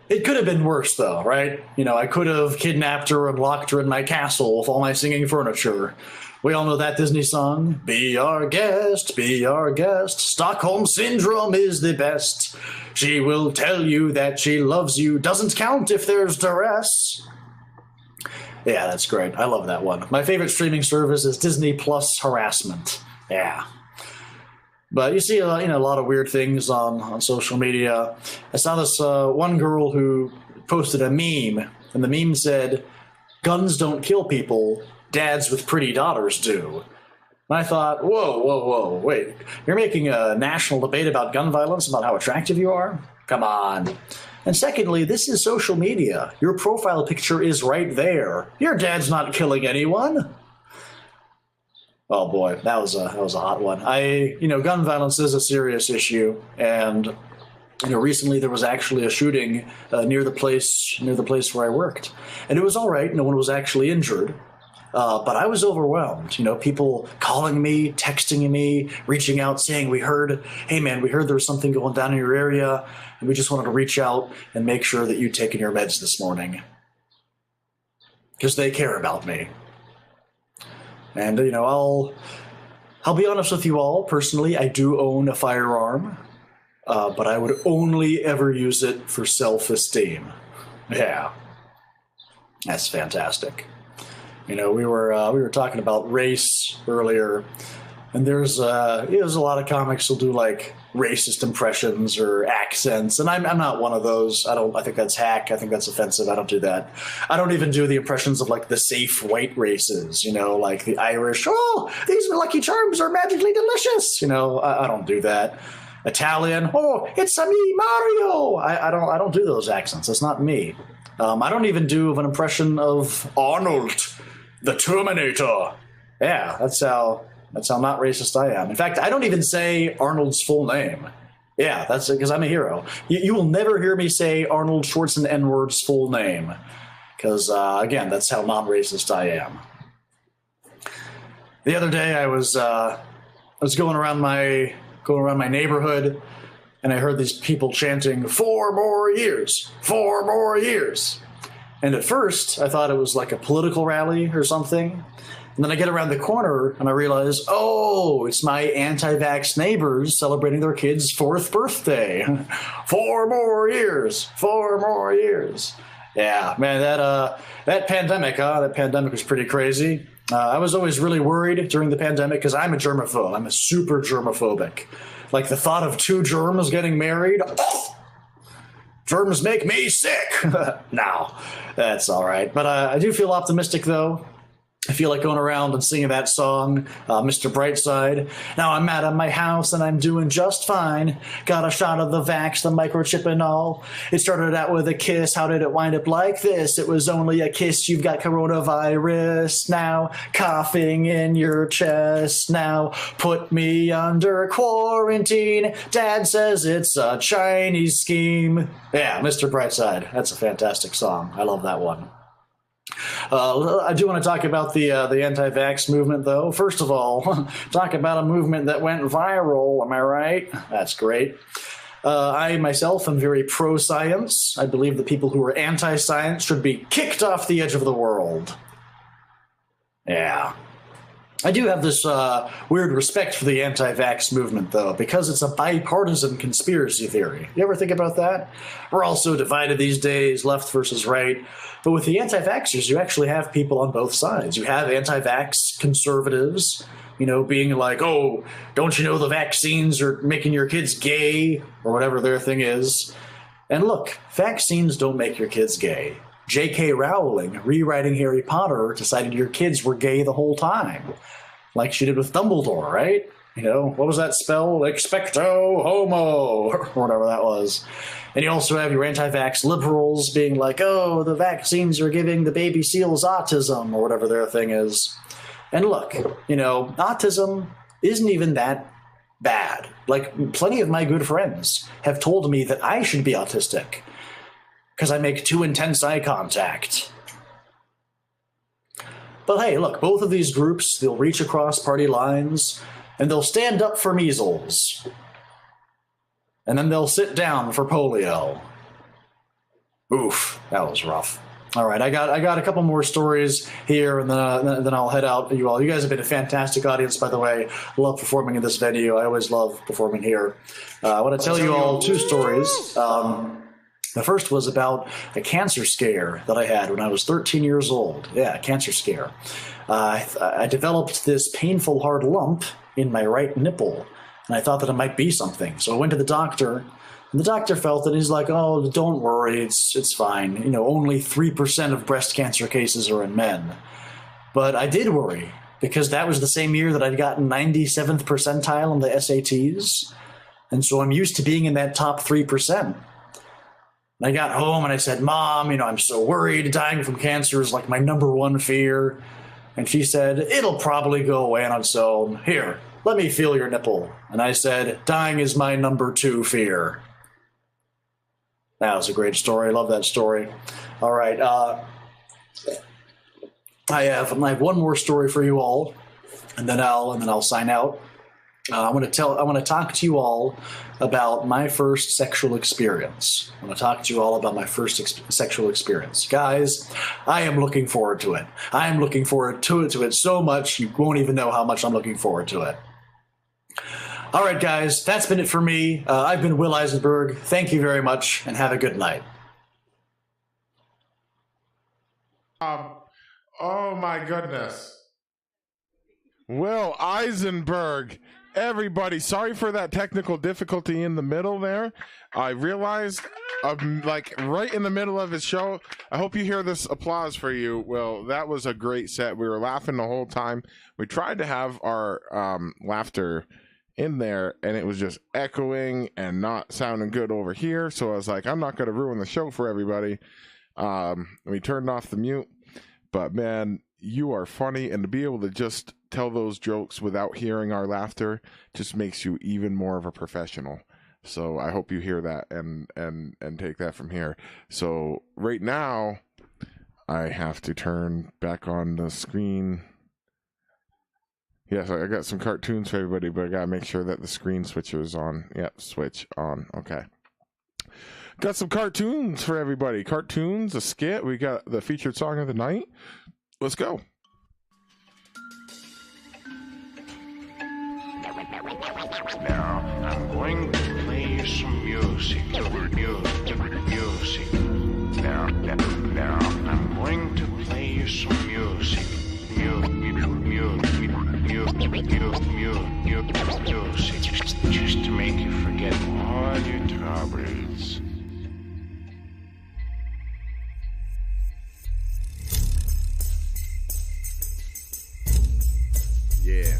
It could have been worse, though, right? I could have kidnapped her and locked her in my castle with all my singing furniture. We all know that Disney song. Be our guest, be our guest. Stockholm Syndrome is the best. She will tell you that she loves you. Doesn't count if there's duress. Yeah, that's great. I love that one. My favorite streaming service is Disney Plus Harassment. Yeah. But you see a lot of weird things on social media. I saw this one girl who posted a meme, and the meme said, "Guns don't kill people. Dads with pretty daughters do." And I thought, whoa, wait. You're making a national debate about gun violence, about how attractive you are? Come on. And secondly, this is social media. Your profile picture is right there. Your dad's not killing anyone. Oh boy, that was a hot one. Gun violence is a serious issue, and recently there was actually a shooting near the place where I worked, and it was all right. No one was actually injured. But I was overwhelmed, people calling me, texting me, reaching out, saying, hey man, we heard there was something going down in your area, and we just wanted to reach out and make sure that you'd taken your meds this morning. Because they care about me. And, I'll be honest with you all, personally, I do own a firearm, but I would only ever use it for self-esteem. Yeah. That's fantastic. We were talking about race earlier, and there's a lot of comics who'll do like racist impressions or accents, and I'm not one of those. I think that's hack. I think that's offensive. I don't do that. I don't even do the impressions of like the safe white races, like the Irish. Oh, these Lucky Charms are magically delicious. I don't do that. Italian. Oh, it's me, Mario. I don't do those accents. That's not me. I don't even do an impression of Arnold, the Terminator. Yeah, that's how not racist I am. In fact, I don't even say Arnold's full name. Yeah, that's because I'm a hero. You will never hear me say Arnold Schwarzenegger's full name, because again, that's how non-racist I am. The other day, I was going around my neighborhood, and I heard these people chanting, 4 more years, 4 more years. And at first, I thought it was like a political rally or something. And then I get around the corner and I realize, oh, it's my anti-vax neighbors celebrating their kid's 4th birthday. 4 more years, 4 more years. Yeah, man, that pandemic was pretty crazy. I was always really worried during the pandemic because I'm a germaphobe. I'm a super germophobic. Like the thought of 2 germs getting married, germs make me sick. No, that's all right. But I do feel optimistic, though. I feel like going around and singing that song, Mr. Brightside. Now I'm at my house and I'm doing just fine. Got a shot of the vax, the microchip and all. It started out with a kiss. How did it wind up like this? It was only a kiss. You've got coronavirus now. Coughing in your chest now. Put me under quarantine. Dad says it's a Chinese scheme. Yeah, Mr. Brightside. That's a fantastic song. I love that one. I do want to talk about the anti-vax movement, though. First of all, talk about a movement that went viral. Am I right? That's great. I myself am very pro-science. I believe that people who are anti-science should be kicked off the edge of the world. Yeah. I do have this weird respect for the anti-vax movement, though, because it's a bipartisan conspiracy theory. You ever think about that? We're all so divided these days, left versus right. But with the anti-vaxxers, you actually have people on both sides. You have anti-vax conservatives, you know, being like, oh, don't you know the vaccines are making your kids gay, or whatever their thing is. And look, vaccines don't make your kids gay. J.K. Rowling, rewriting Harry Potter, decided your kids were gay the whole time. Like she did with Dumbledore, right? You know, what was that spell? Expecto homo, or whatever that was. And you also have your anti-vax liberals being like, oh, the vaccines are giving the baby seals autism, or whatever their thing is. And look, you know, autism isn't even that bad. Like, plenty of my good friends have told me that I should be autistic because I make too intense eye contact. But hey, look, both of these groups, they'll reach across party lines, and they'll stand up for measles. And then they'll sit down for polio. Oof, that was rough. All right, I got a couple more stories here, and then I'll head out. You all, you guys have been a fantastic audience, by the way. I love performing in this venue. I always love performing here. I want to tell you all two stories. The first was about a cancer scare that I had when I was 13 years old. Yeah, cancer scare. I developed this painful hard lump in my right nipple, and I thought that it might be something. So I went to the doctor, and the doctor felt it. He's like, oh, don't worry, it's fine. You know, only 3% of breast cancer cases are in men. But I did worry, because that was the same year that I'd gotten 97th percentile on the SATs. And so I'm used to being in that top 3%. And I got home and I said, Mom, you know, I'm so worried. Dying from cancer is like my #1 fear. And she said, it'll probably go away on its own. Here, let me feel your nipple. And I said, dying is my #2 fear. That was a great story. I love that story. All right. I have one more story for you all, and then I'll sign out. I want to talk to you all about my first sexual experience. I want to talk to you all about my first sexual experience. Guys, I am looking forward to it. I am looking forward to it so much you won't even know how much I'm looking forward to it. All right, guys, that's been it for me. I've been Will Isenberg. Thank you very much, and have a good night. Oh my goodness. Will Isenberg. Everybody, sorry for that technical difficulty in the middle there. I realized, like, right in the middle of his show. I hope you hear this applause for you. Well, that was a great set. We were laughing the whole time. We tried to have our laughter in there, and it was just echoing and not sounding good over here. So I was like, I'm not going to ruin the show for everybody. We turned off the mute. But, man, you are funny, and to be able to just tell those jokes without hearing our laughter just makes you even more of a professional. So I hope you hear that and take that from here. So right now I have to turn back on the screen. Yes, I got some cartoons for everybody, but I gotta make sure that the screen switcher is on. Yep, switch on. Okay. Got some cartoons for everybody. Cartoons, a skit. We got the featured song of the night. Let's go. Now I'm going to play you some music. Now I'm going to play you some music. Music. Just to make you forget all your troubles. Yeah,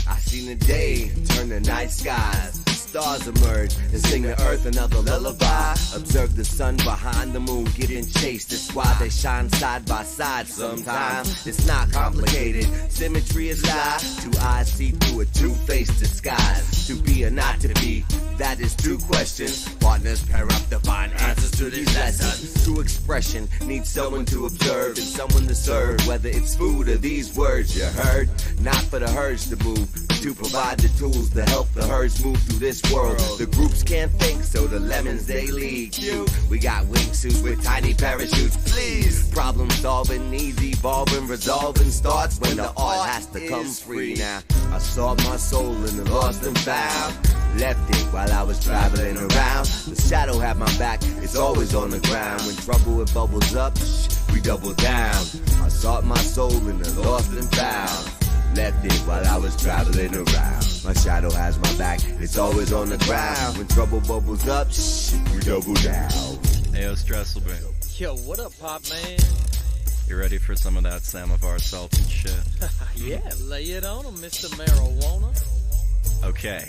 I seen the day turn the night skies. Stars emerge and sing the earth another lullaby. Observe the sun behind the moon getting chased. That's why they shine side by side sometimes. It's not complicated. Symmetry aside, two eyes see through a two-faced disguise. To be or not to be, that is two questions. Partners pair up to find answers to these lessons. True expression needs someone to observe and someone to serve. Whether it's food or these words you heard, not for the herds to move. to provide the tools to help the herds move through this world. The groups can't think, so the lemons they lead you. We got wingsuits with tiny parachutes, please. Problem solving, easy evolving, resolving starts when the art has to come free. Now I sought my soul in the lost and found. Left it while I was traveling around. The shadow had my back, it's always on the ground. When trouble it bubbles up, we double down. I sought my soul in the lost and found. Left it while I was traveling around. My shadow has my back, it's always on the ground. When trouble bubbles up, we double down. Hey, Stresselbee. Yo, what up, Pop Man? You ready for some of that Samovar salted shit? Yeah, lay it on him, Mr. Marijuana. Okay.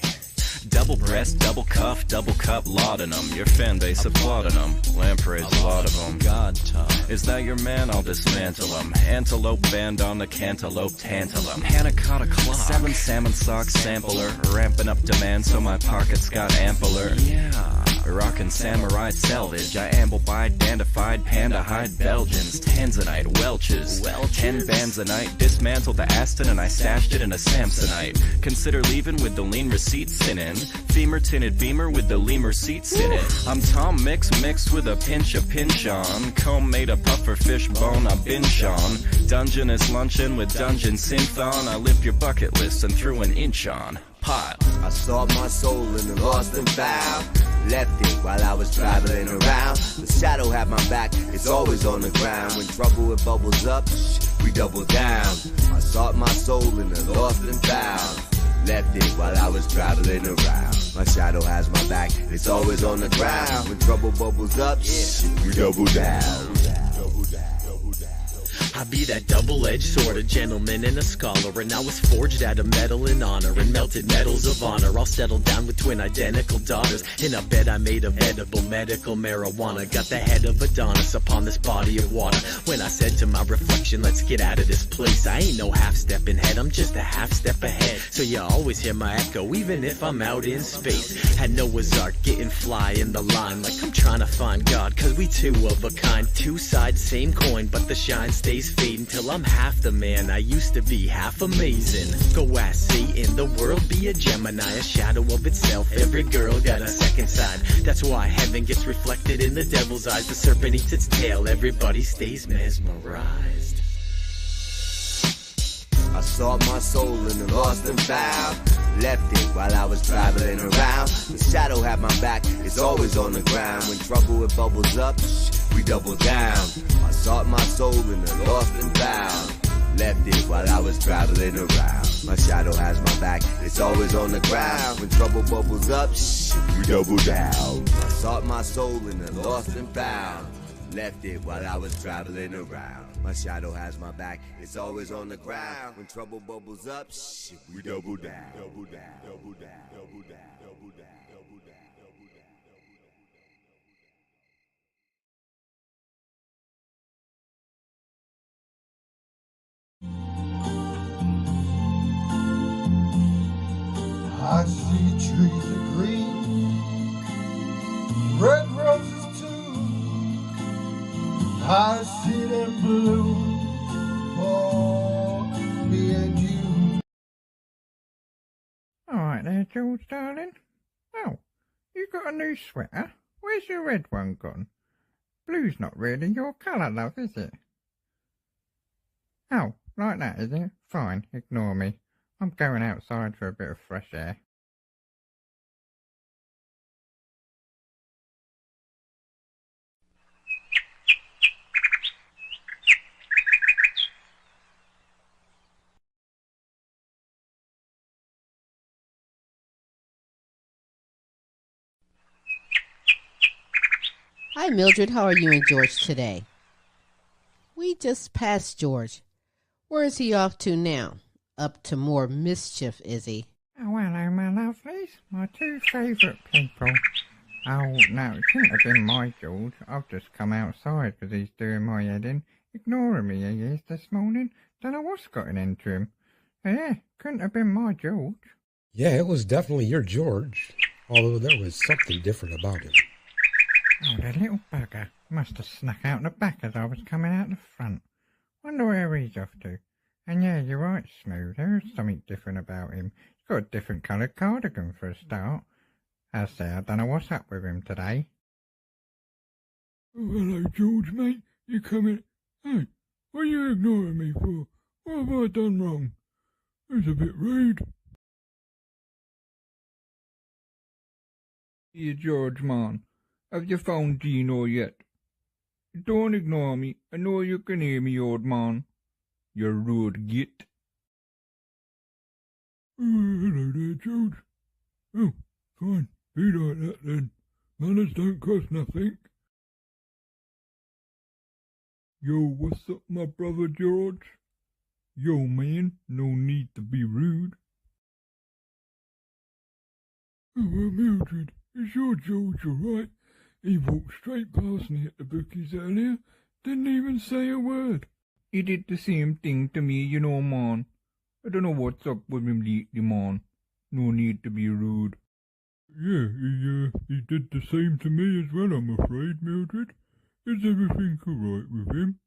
Double breast, double cuff, double cup, laudanum. Your fan base applauding them. Lampreys, a lot of them. God, Tom. Is that your man? I'll dismantle him. Antelope band on the cantaloupe tantalum. Hannah caught a clock. 7 salmon socks sampler. Ramping up demand so my pockets got ampler. Yeah. Rockin' samurai selvage. I amble by dandified panda hide Belgians. Tanzanite Welches. 10 bands a night. Dismantled the Aston and I stashed it in a Samsonite. Consider leaving with the lean receipts in it. Femur tinted beamer with the lemur seats in it. I'm Tom Mix mixed with a pinch of pinch on. Comb made a puffer fish bone I binge on. Dungeness luncheon with dungeon synth on. I lift your bucket list and threw an inch on. Pot. I sought my soul in the lost and found. Left it while I was traveling around. The shadow had my back, it's always on the ground. When trouble it bubbles up, we double down. I sought my soul in the lost and found. Left it while I was traveling around. My shadow has my back, it's always on the ground. When trouble bubbles up, we double down. I be that double-edged sword, a gentleman and a scholar, and I was forged out of metal and honor and melted metals of honor. I'll settle down with twin identical daughters in a bed I made of edible medical marijuana. Got the head of Adonis upon this body of water. When I said to my reflection, let's get out of this place, I ain't no half-stepping head, I'm just a half-step ahead. So you always hear my echo, even if I'm out in space. Had Noah's Ark, getting fly in the line, like I'm trying to find God, cause we two of a kind. Two sides, same coin, but the shine stays fade until I'm half the man I used to be, half amazing. Go ask Satan, the world be a Gemini, a shadow of itself. Every girl got a second side. That's why heaven gets reflected in the devil's eyes. The serpent eats its tail, everybody stays mesmerized. I sought my soul in the lost and found. Left it while I was traveling around. The shadow had my back, it's always on the ground. When trouble it bubbles up, we double down. I sought my soul in the lost and found. Left it while I was traveling around. My shadow has my back, it's always on the ground. When trouble bubbles up, we double down. I sought my soul in the lost and found. Left it while I was traveling around. My shadow has my back, it's always on the ground. When trouble bubbles up, we double down. Double down, double down, double down, double down, double down. I see trees of green, red roses too. I see them bloom for me and you. Alright there, George, darling. Oh, you got a new sweater? Where's your red one gone? Blue's not really your colour, love, is it? Oh, like that, is it? Fine, ignore me. I'm going outside for a bit of fresh air. Hi, Mildred. How are you and George today? We just passed George. Where is he off to now? Up to more mischief, is he? Oh, hello, my lovelies. My two favourite people. Oh, no, it couldn't have been my George. I've just come outside because he's doing my head in. Ignoring me, he is, this morning. Don't know what's gotten into him. Yeah, couldn't have been my George. Yeah, it was definitely your George. Although there was something different about him. Oh, the little bugger. Must have snuck out the back as I was coming out the front. Wonder where he's off to. And yeah, you're right, Smooth. There is something different about him. He's got a different coloured cardigan for a start. I say, I don't know what's up with him today. Oh, hello, George, mate. You coming? Hey, what are you ignoring me for? What have I done wrong? It's a bit rude. Here, George, man. Have you found Gino yet? Don't ignore me. I know you can hear me, old man. You rude git. Oh, hello there, George. Oh, fine. Be like that then. Manners don't cost nothing. Yo, what's up, my brother George? Yo, man, no need to be rude. Oh, well, Mildred, is your George alright? He walked straight past me at the bookies earlier, didn't even say a word. He did the same thing to me, you know, man. I don't know what's up with him lately, man. No need to be rude. Yeah, he did the same to me as well, I'm afraid, Mildred. Is everything alright with him?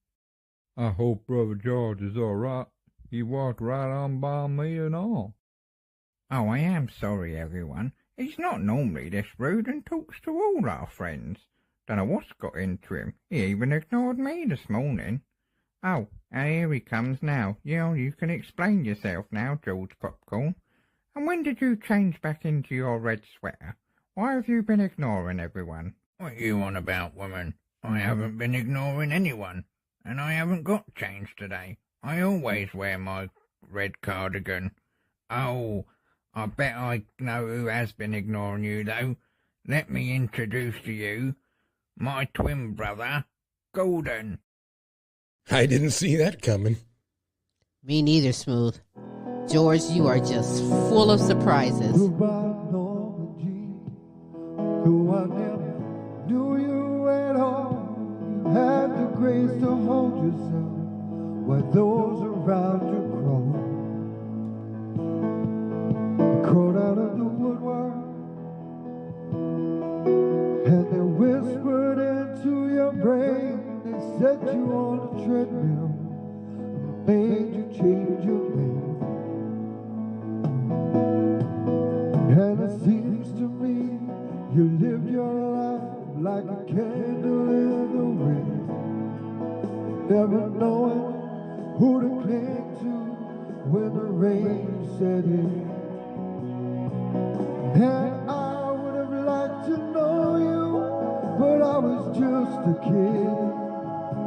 I hope Brother George is alright. He walked right on by me and all. Oh, I am sorry, everyone. He's not normally this rude and talks to all our friends. Don't know what's got into him. He even ignored me this morning. Oh, and here he comes now. Yeah, you can explain yourself now, George Popcorn. And when did you change back into your red sweater? Why have you been ignoring everyone? What you on about, woman? I haven't been ignoring anyone, and I haven't got changed today. I always wear my red cardigan. Oh, I bet I know who has been ignoring you, though. Let me introduce to you my twin brother, Gordon. I didn't see that coming. Me neither, Smooth. George, you are just full of surprises. Though I never knew you at all, you had the grace to hold yourself while those around you crawl. You crawled out of the woodwork and they whispered into your brain. They set you on a treadmill and made you change your name. And it seems to me you lived your life like a candle in the wind, never knowing who to cling to when the rain set in. And I would have liked to know you, but I was just a kid.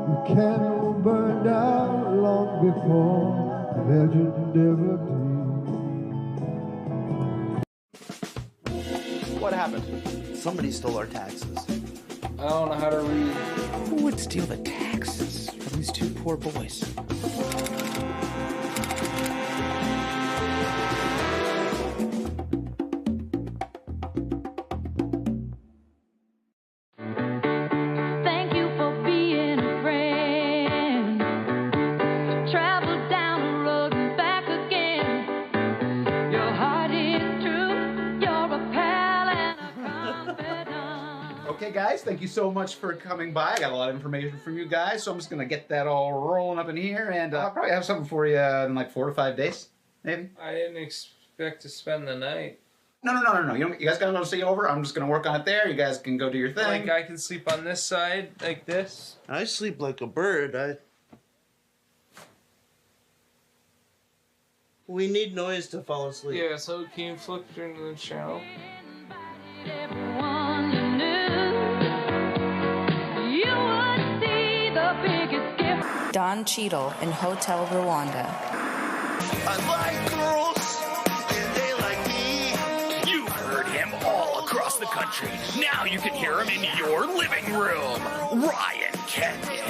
The candle burned out long before legend ever did. What happened? Somebody stole our taxes. I don't know how to read. Who would steal the taxes from these two poor boys? Thank you for being a friend. Travel down the road and back again. Your heart is true. You're a pal and a confidant. Okay, guys, thank you so much for coming by. I got a lot of information from you guys, so I'm just going to get that all rolling up in here, and I'll probably have something for you in like 4 to 5 days, maybe. I didn't expect to spend the night. No. You guys got to go stay over. I'm just going to work on it there. You guys can go do your thing. Like I can sleep on this side, like this. I sleep like a bird. We need noise to fall asleep. Yeah, so can you flip it into the channel? Everyone you knew, you would see the biggest gift. Don Cheadle in Hotel Rwanda. I like girls, and they like me. You've heard him all across the country. Now you can hear him in your living room. Ryan Kenyon.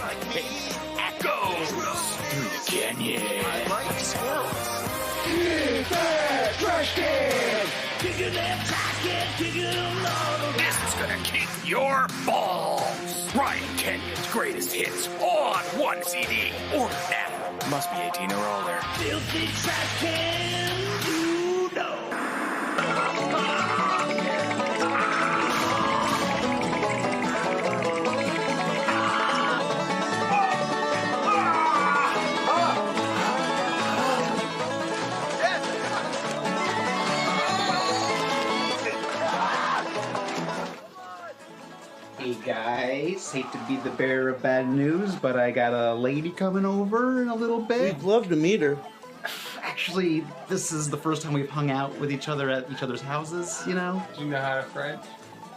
Echoes through the canyon. I like squirrels. Kick that trash can. Kick it that trash can. Kick it along. This is gonna kick your balls. Ryan Kenyon's greatest hits on one CD. Order now. Must be 18 or older. Filthy trash can, you know. guys. Hate to be the bearer of bad news, but I got a lady coming over in a little bit. We'd love to meet her. Actually, this is the first time we've hung out with each other at each other's houses, you know? Do you know how to French?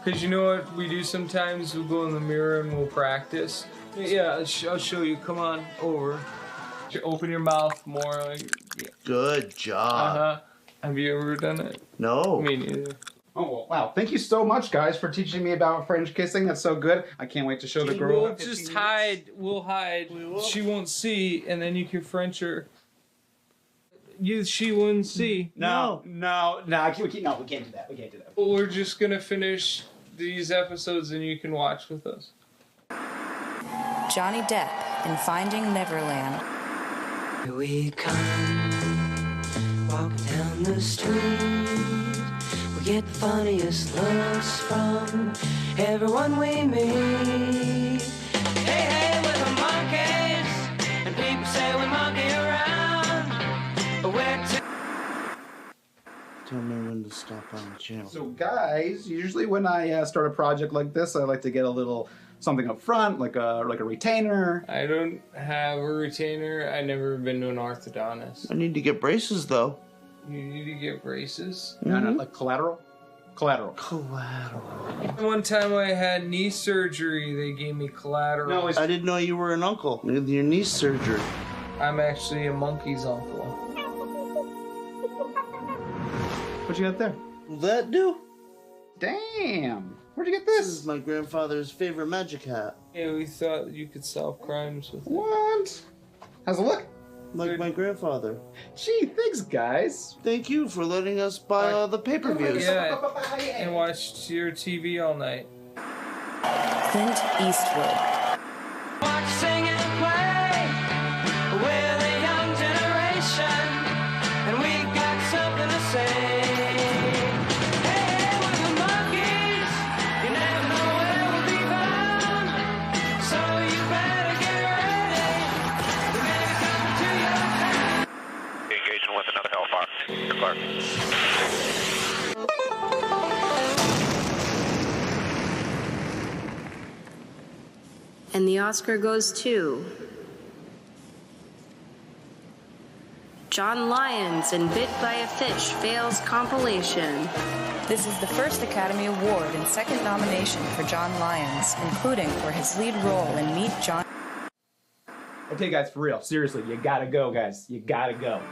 Because you know what we do sometimes? We'll go in the mirror and we'll practice. Yeah, I'll show you. Come on over. Open your mouth more. Like, yeah. Good job. Uh-huh. Have you ever done it? No. Me neither. Oh, well, wow. Thank you so much, guys, for teaching me about French kissing. That's so good. I can't wait to show the girl. We'll just hide. We'll hide. She won't see, and then you can French her. She wouldn't see. No, we can't do that. We can't do that. Well, we're just gonna finish these episodes, and you can watch with us. Johnny Depp in Finding Neverland. Here we come, walking down the street. We get the funniest looks from everyone we meet. Hey, hey, we're the monkeys, and people say we monkey around, but we're too... Tell me when to stop on the channel. So, guys, usually when I start a project like this, I like to get a little something up front, like a retainer. I don't have a retainer. I've never been to an orthodontist. I need to get braces, though. You need to get braces? No, like collateral? Collateral. One time I had knee surgery, they gave me collateral. No, I didn't know you were an uncle with your knee surgery. I'm actually a monkey's uncle. What you got there? Will that do? Damn. Where'd you get this? This is my grandfather's favorite magic hat. Yeah, we thought you could solve crimes with it. What? How's it look? Like my grandfather. Gee, thanks, guys. Thank you for letting us buy all the pay-per-views. Yeah, and watch your TV all night. Clint Eastwood. Watch, sing, and play. We're the young generation, and we got something to say. Hey, we're the monkeys. You never know where we'll be found, so you better get ready. We may be coming to your town. Engaging with another Hellfire. Clark. And the Oscar goes to John Lyons in Bit by a Fish Fails Compilation. This is the first Academy Award and second nomination for John Lyons, including for his lead role in Meet John. Okay, guys, for real. Seriously, you gotta go, guys. You gotta go.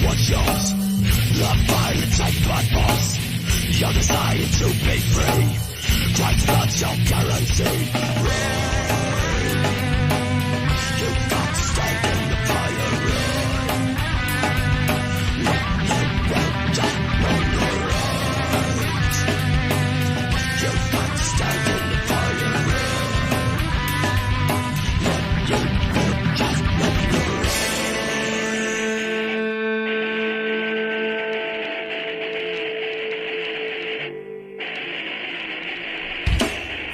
what's yours. The violence I blood boss. Your desire to be free. Christ's blood shall guarantee. You've got to stay in the fire. You won't die on your right. You've got to stay in the fire. You won't just on your right.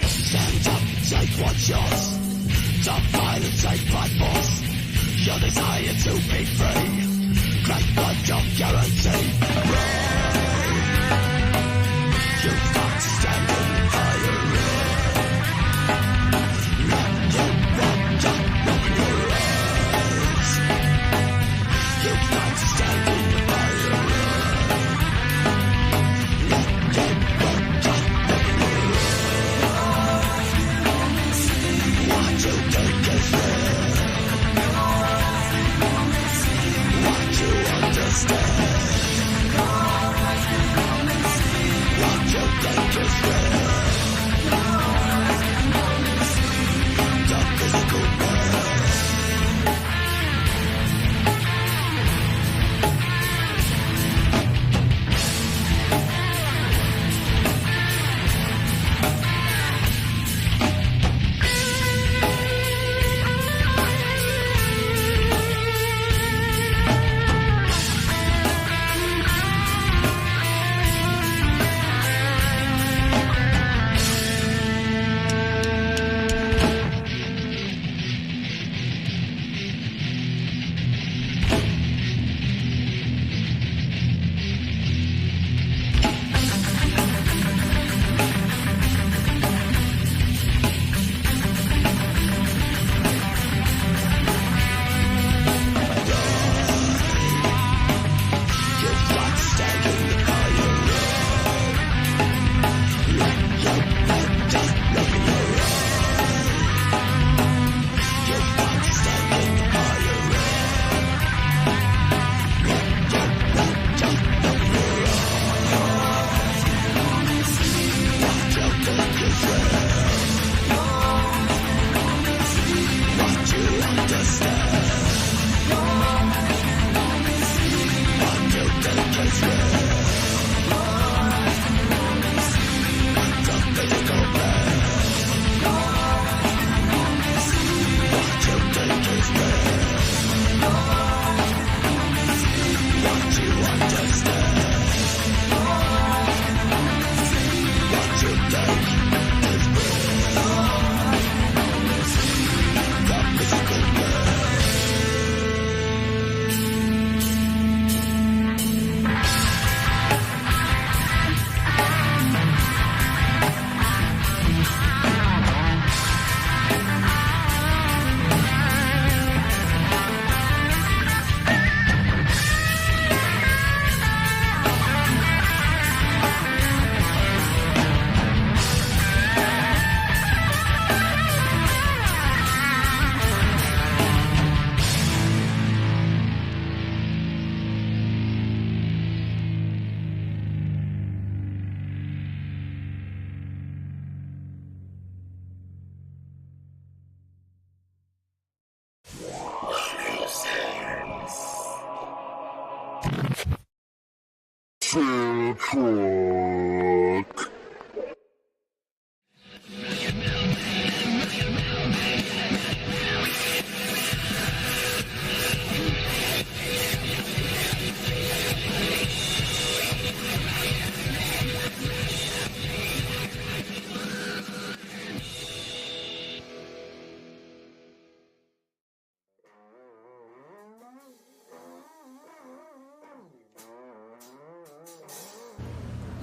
Stand up, take what's yours. The violence ain't blood boss. Your desire to be free. Christ's blood shall guarantee. You've got to stand in the fire. You won't just open your eyes.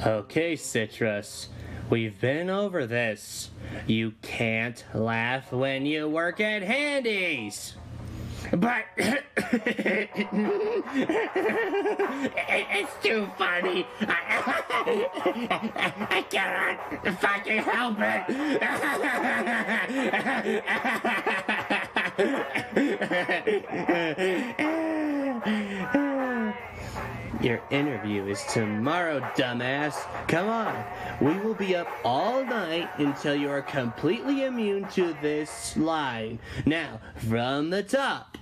Okay, Citrus, we've been over this. You can't laugh when you work at Handy's. But it's too funny. I cannot fucking help it. Your interview is tomorrow, dumbass. Come on. We will be up all night until you are completely immune to this line. Now, from the top.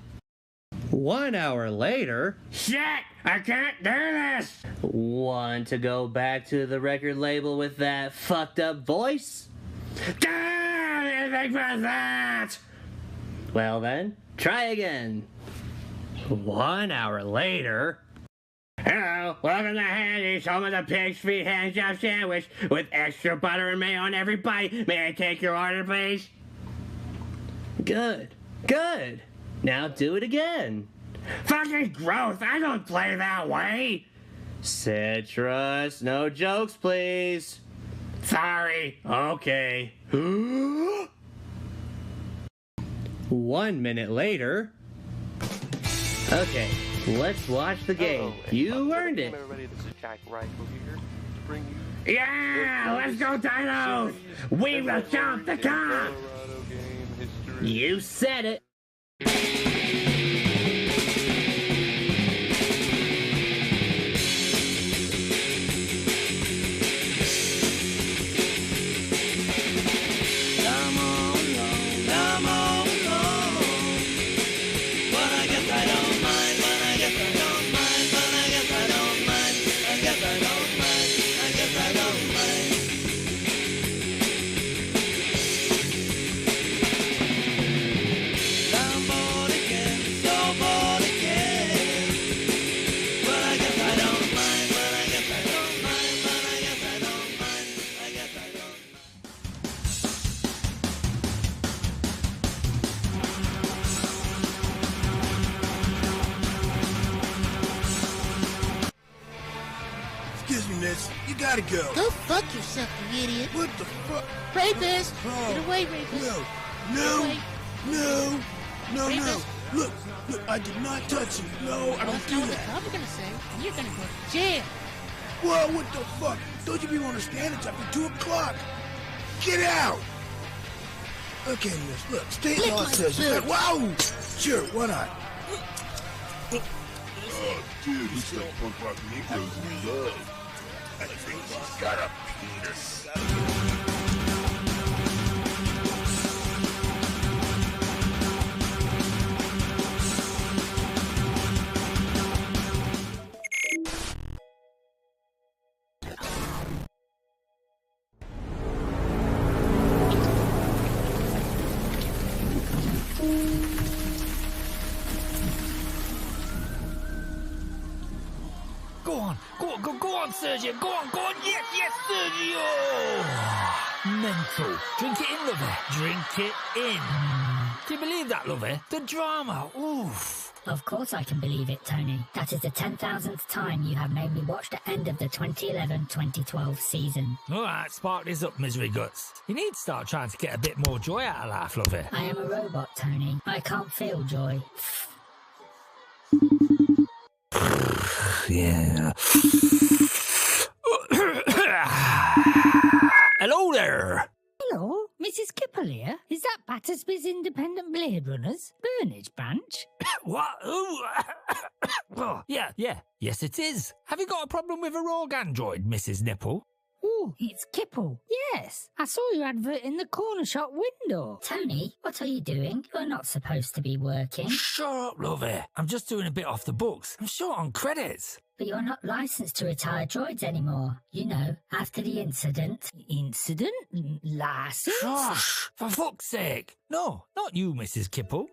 1 hour later. Shit! I can't do this! Want to go back to the record label with that fucked up voice? Anything for that! Well then, try again. 1 hour later. Hello, welcome to Handy's, home of the pig's feet hand job sandwich with extra butter and mayo on every bite. May I take your order, please? Good, good. Now do it again. Fucking gross, I don't play that way. Citrus, no jokes, please. Sorry, okay. 1 minute later. Okay. Let's watch the game. You earned it. Everybody, this is Jack Rico here to bring you. Yeah, let's go, Dinos! We will jump the car! You said it. You gotta go. Go fuck yourself, you idiot. What the fuck? Rapist! Get away, rapist. No. Look, I did not touch you. No, I don't do that. I'm gonna say, you're gonna go to jail. Whoa, what the fuck? Don't you people understand? It's after 2 o'clock. Get out! Okay, miss, look, state law says you got... Wow! Sure, why not? Oh, dude, he's got punk rock Negroes in love. I think she's got a penis. Go on, Sergio, go on, yes, Sergio! Mental. Drink it in, lovey. Drink it in. Do you believe that, lovey? The drama. Oof. Of course I can believe it, Tony. That is the 10,000th time you have made me watch the end of the 2011-2012 season. Alright, spark this up, misery guts. You need to start trying to get a bit more joy out of life, lovey. I am a robot, Tony. I can't feel joy. Yeah. Hello there. Hello, Mrs. Kipple here. Is that Battersby's Independent Blade Runners? Burnage branch? What? Oh, yeah. Yes, it is. Have you got a problem with a rogue android, Mrs. Nipple? Oh, it's Kipple. Yes, I saw your advert in the corner shop window. Tony, what are you doing? You're not supposed to be working. Shut up, lovey. I'm just doing a bit off the books. I'm short on credits. But you're not licensed to retire droids anymore. You know, after the incident. Incident? License? Gosh, for fuck's sake. No, not you, Mrs. Kipple.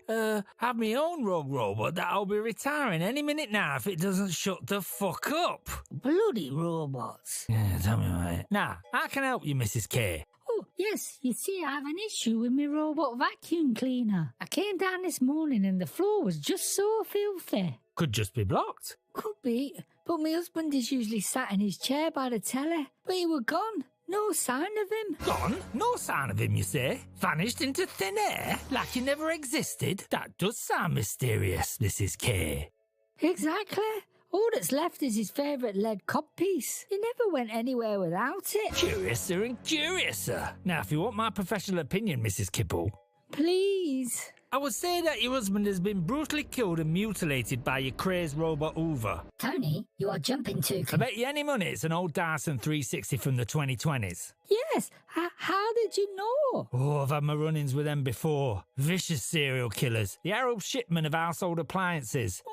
Have my own rogue robot that I'll be retiring any minute now if it doesn't shut the fuck up. Bloody robots. Yeah, tell me about it. Now, how can I help you, Mrs. K? Oh, yes, you see, I have an issue with my robot vacuum cleaner. I came down this morning and the floor was just so filthy. Could just be blocked. Could be, but my husband is usually sat in his chair by the telly. But he were gone. No sign of him. Gone? No sign of him, you say? Vanished into thin air? Like he never existed? That does sound mysterious, Mrs. K. Exactly. All that's left is his favourite lead codpiece. He never went anywhere without it. Curiouser and curiouser. Now, if you want my professional opinion, Mrs. Kipple. Please. I would say that your husband has been brutally killed and mutilated by your crazed robot Hoover. Tony, you are jumping too... I bet you any money it's an old Dyson 360 from the 2020s. Yes. How did you know? Oh, I've had my run-ins with them before. Vicious serial killers. The Arab shipmen of household appliances.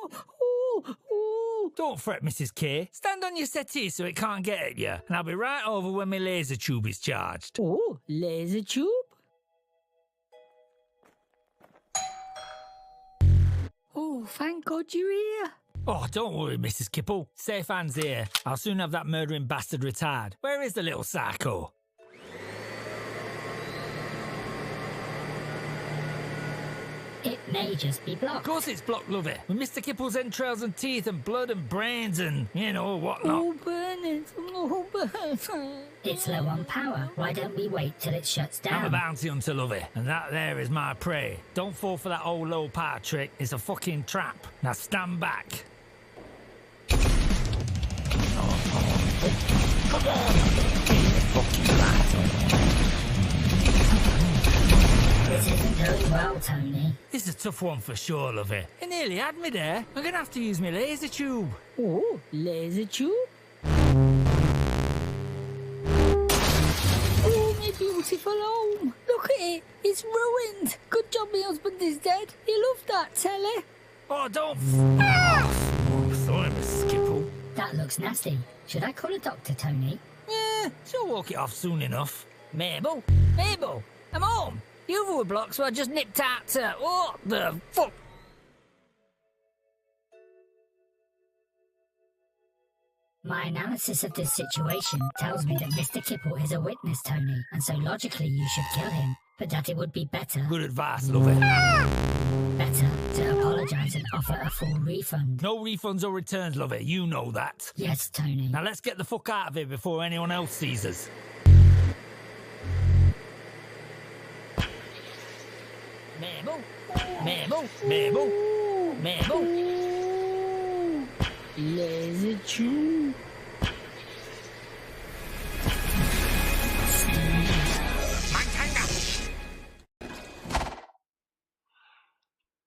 Don't fret, Mrs. K. Stand on your settee so it can't get at you, and I'll be right over when my laser tube is charged. Oh, laser tube? Oh, thank God you're here. Oh, don't worry, Mrs. Kipple. Safe hands here. I'll soon have that murdering bastard retired. Where is the little psycho? It may just be blocked. Of course it's blocked, lovey. With Mr. Kipple's entrails and teeth and blood and brains and, you know, whatnot. Oh, Bernard. Oh, Bernard. It's low on power. Why don't we wait till it shuts down? I'm a bounty hunter, lovey, and that there is my prey. Don't fall for that old low power trick. It's a fucking trap. Now stand back. Come on. Fucking right. This isn't going well, Tony. This is a tough one for sure, lovey. You nearly had me there. I'm going to have to use my laser tube. Oh, laser tube? Oh, my beautiful home. Look at it. It's ruined. Good job my husband is dead. He loved that telly. Oh, don't... Oh, sorry, Mrs. Kipple. That looks nasty. Should I call a doctor, Tony? Yeah, she'll walk it off soon enough. Mabel, I'm home. The other were blocked, so I just nipped out to... What the fuck? My analysis of this situation tells me that Mr. Kipple is a witness, Tony, and so logically you should kill him. But that it would be better... Good advice, lovey. Better to apologise and offer a full refund. No refunds or returns, lovey. You know that. Yes, Tony. Now let's get the fuck out of here before anyone else sees us. Mabel. Laser tube.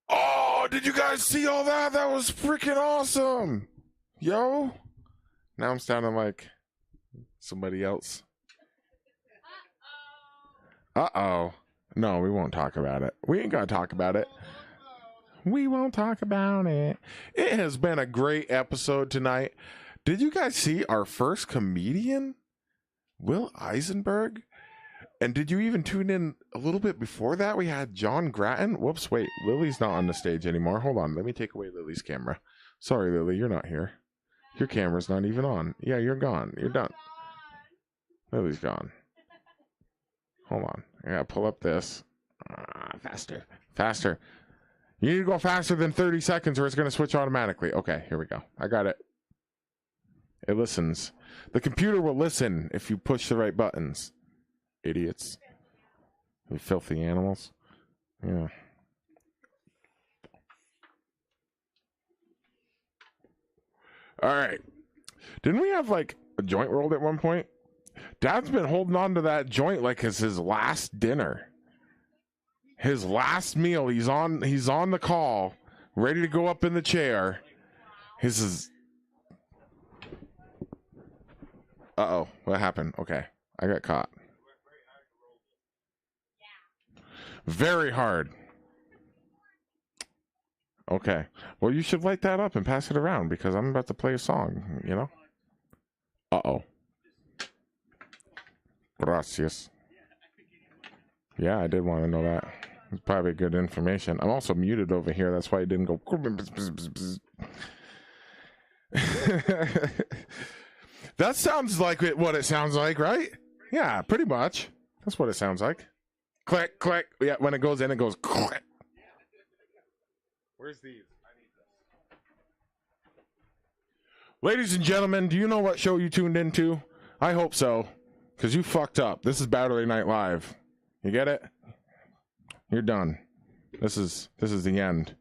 Oh, did you guys see all that? That was freaking awesome. Yo. Now I'm sounding like somebody else. Uh-oh. No, we won't talk about it. We ain't gonna talk about it. We won't talk about it. It has been a great episode tonight. Did you guys see our first comedian? Will Isenberg? And did you even tune in a little bit before that? We had John Gratton. Whoops, wait. Lily's not on the stage anymore. Hold on. Let me take away Lily's camera. Sorry, Lily, you're not here. Your camera's not even on. Yeah, you're gone. You're done. Lily's gone. Hold on. I gotta pull up this. Faster. Faster. You need to go faster than 30 seconds or it's going to switch automatically. Okay, here we go. I got it. It listens. The computer will listen if you push the right buttons. Idiots. You filthy animals. Yeah. All right. Didn't we have like a joint rolled at one point? Dad's been holding on to that joint like it's his last dinner. His last meal. He's on the call, ready to go up in the chair. Uh-oh. What happened? Okay. I got caught. Very hard. Okay. Well, you should light that up and pass it around because I'm about to play a song, you know? Uh-oh. Gracias. Yeah, I did want to know that. It's probably good information. I'm also muted over here. That's why it didn't go. That sounds like what it sounds like, right? Yeah, pretty much. That's what it sounds like. Click, click. Yeah, when it goes in, it goes click. Where's these? I need this. Ladies and gentlemen, do you know what show you tuned into? I hope so, because you fucked up. This is Baturday Night Live. You get it? You're done. This is the end.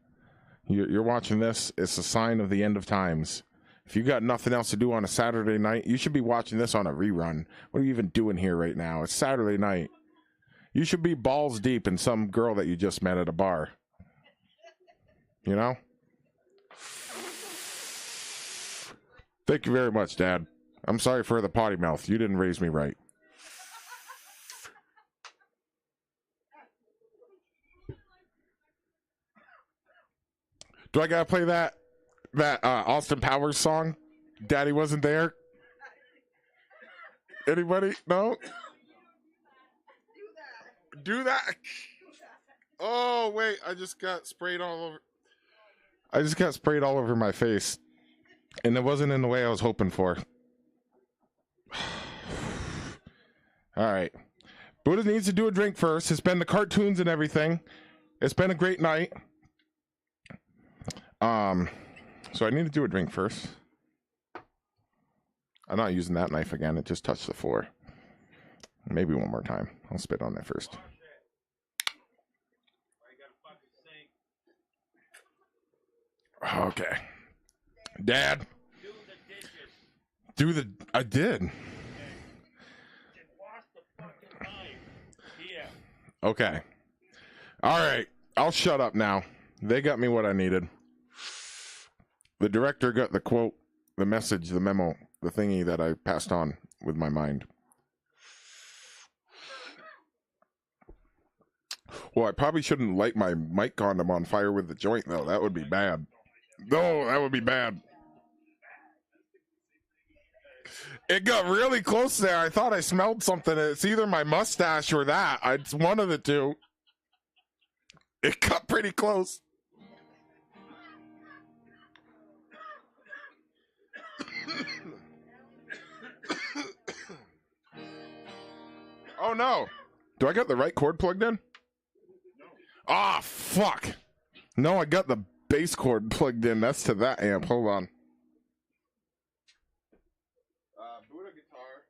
You're watching this. It's a sign of the end of times. If you got nothing else to do on a Saturday night, you should be watching this on a rerun. What are you even doing here right now? It's Saturday night. You should be balls deep in some girl that you just met at a bar. You know? Thank you very much, Dad. I'm sorry for the potty mouth. You didn't raise me right. Do I gotta play that Austin Powers song? Daddy wasn't there. Anybody? No. Do that. Oh wait, I just got sprayed all over. I just got sprayed all over my face, and it wasn't in the way I was hoping for. All right, Bhuddah needs to do a drink first. It's been the cartoons and everything. It's been a great night. So I need to do a drink first. I'm not using that knife again. It just touched the floor. Maybe one more time. I'll spit on it first. Okay. Dad. I did. Okay. All right. I'll shut up now. They got me what I needed. The director got the quote, the message, the memo, the thingy that I passed on with my mind. Well, I probably shouldn't light my mic condom on fire with the joint, though. That would be bad. No, that would be bad. It got really close there. I thought I smelled something. It's either my mustache or that. It's one of the two. It got pretty close. Oh no. Do I got the right cord plugged in? Ah, oh, fuck. No, I got the bass cord plugged in. That's to that amp. Hold on. Bhuddah guitar.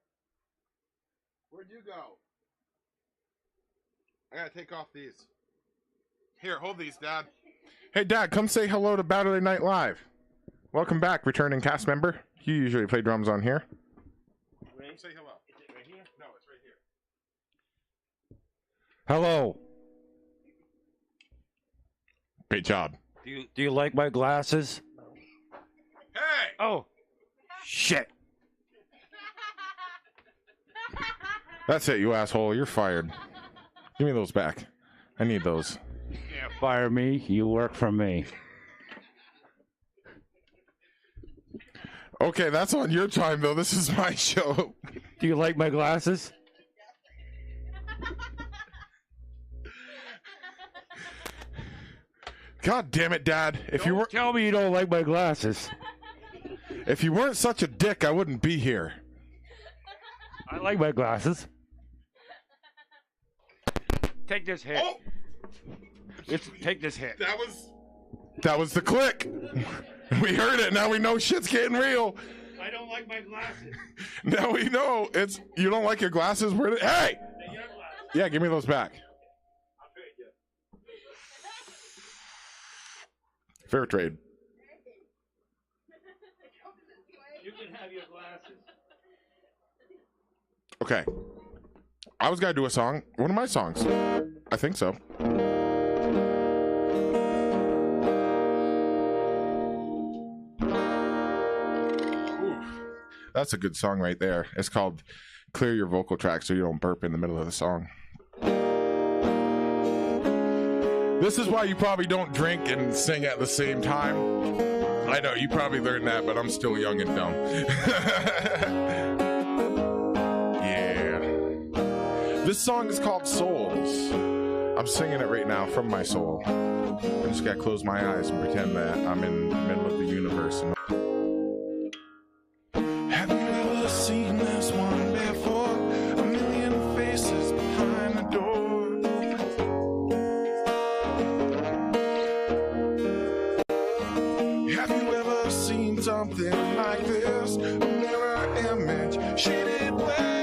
Where'd you go? I gotta take off these. Here, hold these, Dad. Hey, Dad, come say hello to Baturday Night Live. Welcome back, returning cast member. You usually play drums on here. Come say hello. Is it right here? No, it's right here. Hello. Great job. Do you like my glasses? Hey! Oh, shit. That's it, you asshole. You're fired. Give me those back. I need those. You can't fire me. You work for me. Okay, that's on your time, though. This is my show. Do you like my glasses? God damn it, Dad. If you weren't, tell me you don't like my glasses. If you weren't such a dick, I wouldn't be here. I like my glasses. Take this hit. Oh! Take this hit. That was the click. We heard it. Now we know shit's getting real. I don't like my glasses. Now we know you don't like your glasses. Hey! Yeah, give me those back. Fair trade. You can have your glasses. Okay. I was gonna do a song. One of my songs. I think so. That's a good song right there. It's called Clear Your Vocal Track So You Don't Burp in the Middle of the Song. This is why you probably don't drink and sing at the same time. I know, you probably learned that, but I'm still young and dumb. Yeah. This song is called Souls. I'm singing it right now from my soul. I just gotta close my eyes and pretend that I'm in the middle of the universe. Have you ever seen this one before? A million faces behind the door. Have you ever seen something like this? A mirror image shaded black.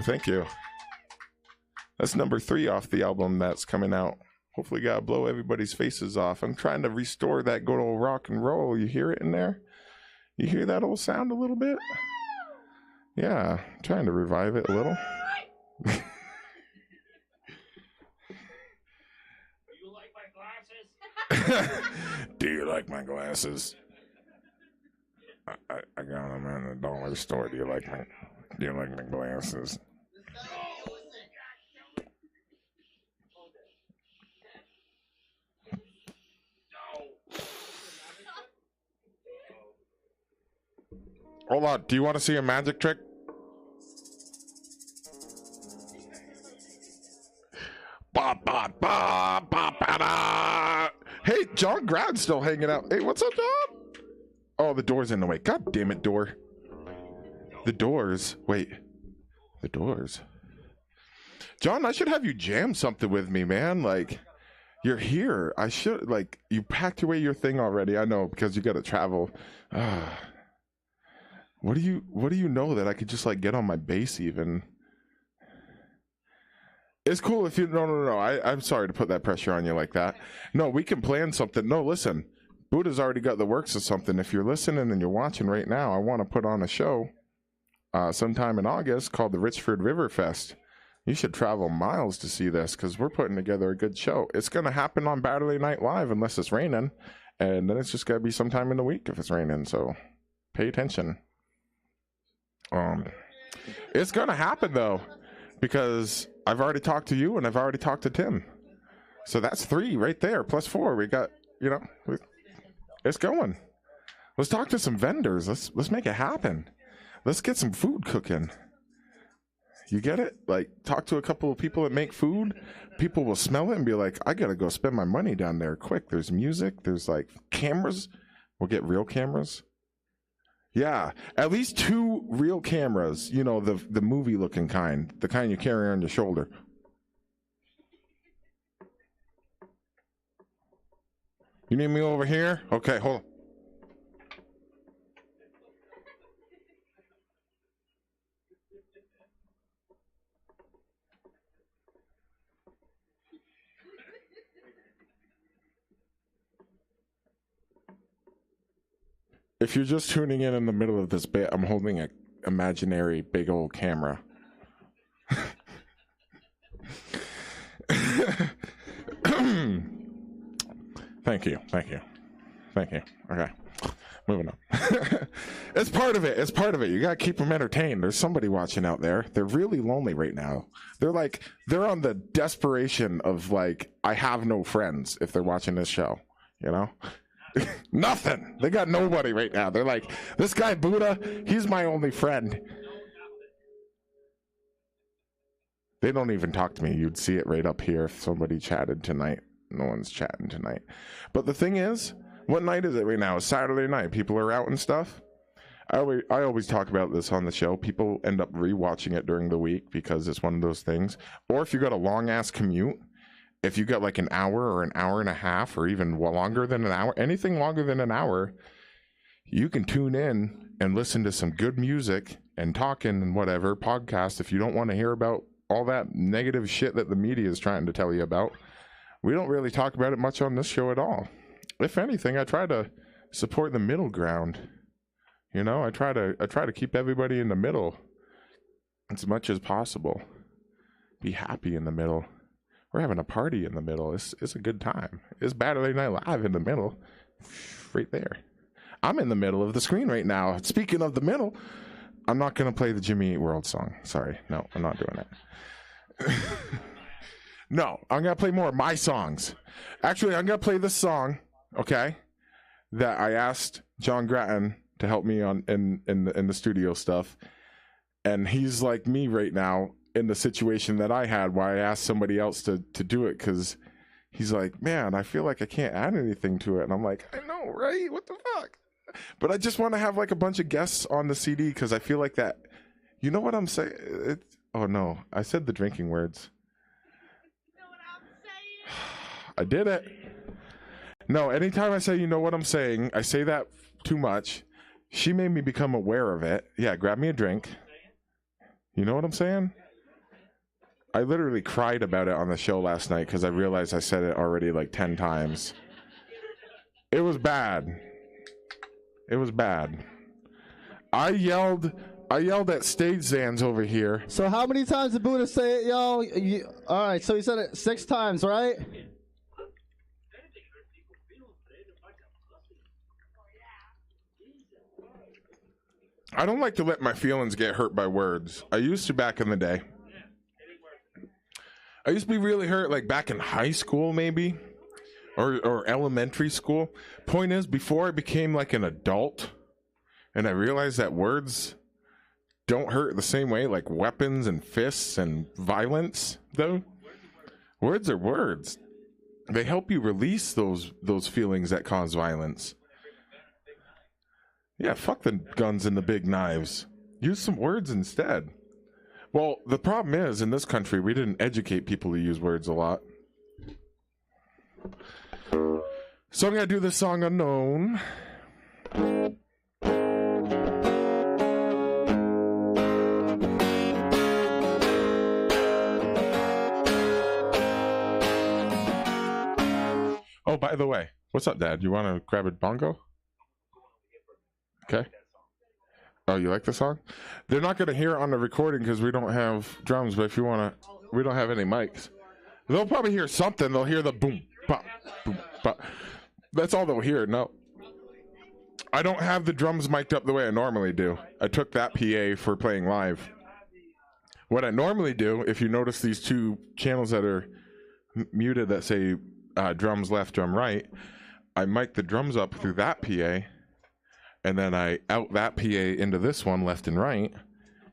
Thank you. That's number 3 off the album that's coming out. Hopefully gotta blow everybody's faces off. I'm trying to restore that good old rock and roll. You hear it in there? You hear that old sound a little bit? Yeah, I'm trying to revive it a little. Do you like my glasses? Do you like my glasses? I got them in the dollar store. Do you like my glasses? Hold on. Do you want to see a magic trick? Ba, ba, ba, ba, ba, da. Hey, John Gratton's still hanging out. Hey, what's up, John? Oh, the door's in the way. God damn it, door. The doors. Wait. The doors. John, I should have you jam something with me, man. Like, you're here. I should, like, you packed away your thing already. I know, because you got to travel. What do you know that I could just like get on my bass even? It's cool if you no. I'm sorry to put that pressure on you like that. No, we can plan something. No, listen. Bhuddah's already got the works of something. If you're listening and you're watching right now, I want to put on a show sometime in August called the Richford River Fest. You should travel miles to see this because we're putting together a good show. It's going to happen on Baturday Night Live unless it's raining. And then it's just got to be sometime in the week if it's raining. So pay attention. It's going to happen, though, because I've already talked to you and I've already talked to Tim. So that's 3 right there, plus 4. We got, it's going. Let's talk to some vendors. Let's make it happen. Let's get some food cooking. You get it? Like, talk to a couple of people that make food. People will smell it and be like, I got to go spend my money down there quick. There's music. There's, like, cameras. We'll get real cameras. Yeah, at least 2 real cameras. You know, the movie-looking kind. The kind you carry on your shoulder. You need me over here? Okay, hold on. If you're just tuning in the middle of this bit, I'm holding an imaginary big old camera. Thank you. Okay, moving on. It's part of it. You gotta keep them entertained. There's somebody watching out there. They're really lonely right now. They're on the desperation of like, I have no friends if they're watching this show, you know? Nothing. They got nobody right now. They're like, this guy Bhuddha, he's my only friend. They don't even talk to me. You'd see it right up here if somebody chatted tonight. No one's chatting tonight. But the thing is, what night is it right now? It's Saturday night. People are out and stuff. I always talk about this on the show. People end up rewatching it during the week because it's one of those things. Or if you got a long ass commute, if you got like an hour or an hour and a half or even longer than an hour, anything longer than an hour, you can tune in and listen to some good music and talking and whatever, podcast if you don't want to hear about all that negative shit that the media is trying to tell you about. We don't really talk about it much on this show at all. If anything, I try to support the middle ground. You know, I try to keep everybody in the middle as much as possible. Be happy in the middle. We're having a party in the middle. It's a good time. It's Baturday Night Live in the middle. Right there. I'm in the middle of the screen right now. Speaking of the middle, I'm not going to play the Jimmy Eat World song. Sorry. No, I'm not doing that. No, I'm going to play more of my songs. Actually, I'm going to play this song, okay, that I asked John Gratton to help me on in the studio stuff. And he's like me right now in the situation that I had where I asked somebody else to do it because he's like, man, I feel like I can't add anything to it. And I'm like, I know, right? What the fuck? But I just want to have like a bunch of guests on the CD because I feel like that. You know what I'm saying? Oh, no. I said the drinking words. I did it. No, anytime I say you know what I'm saying, I say that too much. She made me become aware of it. Yeah, grab me a drink. You know what I'm saying? I literally cried about it on the show last night because I realized I said it already like 10 times. It was bad. It was bad. I yelled at StageZans over here. So how many times did Bhuddha say it, y'all? All right, so he said it 6 times, right? I don't like to let my feelings get hurt by words. I used to back in the day. I used to be really hurt like back in high school maybe or elementary school. Point is, before I became like an adult and I realized that words don't hurt the same way like weapons and fists and violence though. Words are words. They help you release those feelings that cause violence. Yeah, fuck the guns and the big knives. Use some words instead. Well, the problem is, in this country, we didn't educate people to use words a lot. So I'm going to do this song Unknown. Oh, by the way, what's up, Dad? You want to grab a bongo? Okay. Oh, you like the song? They're not going to hear it on the recording because we don't have drums, but if you want to, we don't have any mics. They'll probably hear something. They'll hear the boom, bop, boom, bop. That's all they'll hear. No. I don't have the drums mic'd up the way I normally do. I took that PA for playing live. What I normally do, if you notice these two channels that are muted that say drums left, drum right, I mic the drums up through that PA, and then I out that PA into this one, left and right,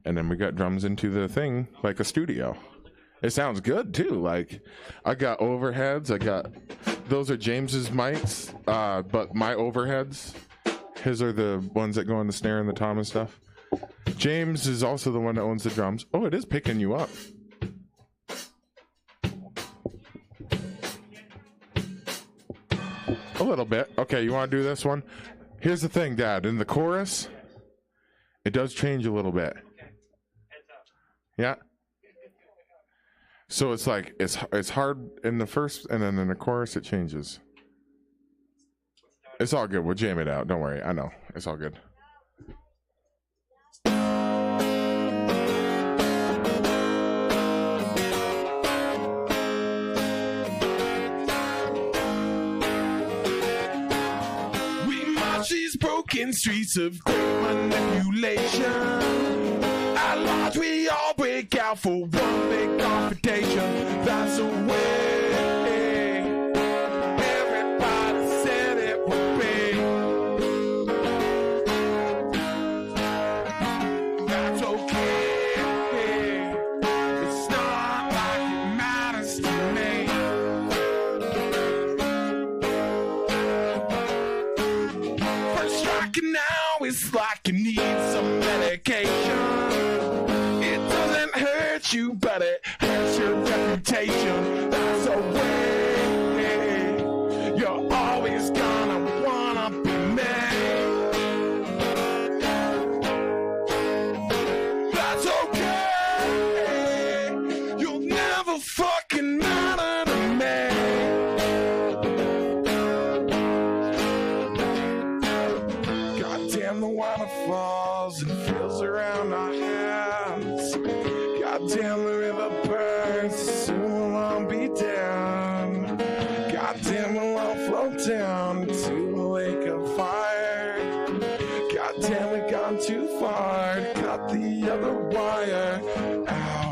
and then we got drums into the thing like a studio. It sounds good too. Like, I got overheads. I got, those are James's mics, but my overheads, his are the ones that go on the snare and the tom and stuff. James is also the one that owns the drums. Oh, it is picking you up. A little bit. Okay, you want to do this one? Here's the thing, Dad. In the chorus, it does change a little bit. Yeah. So it's like, it's hard in the first, and then in the chorus it changes. It's all good. We'll jam it out. Don't worry. I know. It's all good. These broken streets of great manipulation. At large, we all break out for one big confrontation. That's the way everybody said it would be. That's okay. It's not like it matters to me. Now it's like you need some medication. It doesn't hurt you, but it hurts your reputation. That's a way you're always gonna wanna be made. That's okay. You'll never fucking matter to me. The waterfalls and fills around our hands. Goddamn, the river burns, soon I'll be down. Goddamn, I'll float down to the lake of fire. Goddamn, we've gone too far to cut the other wire. Ow.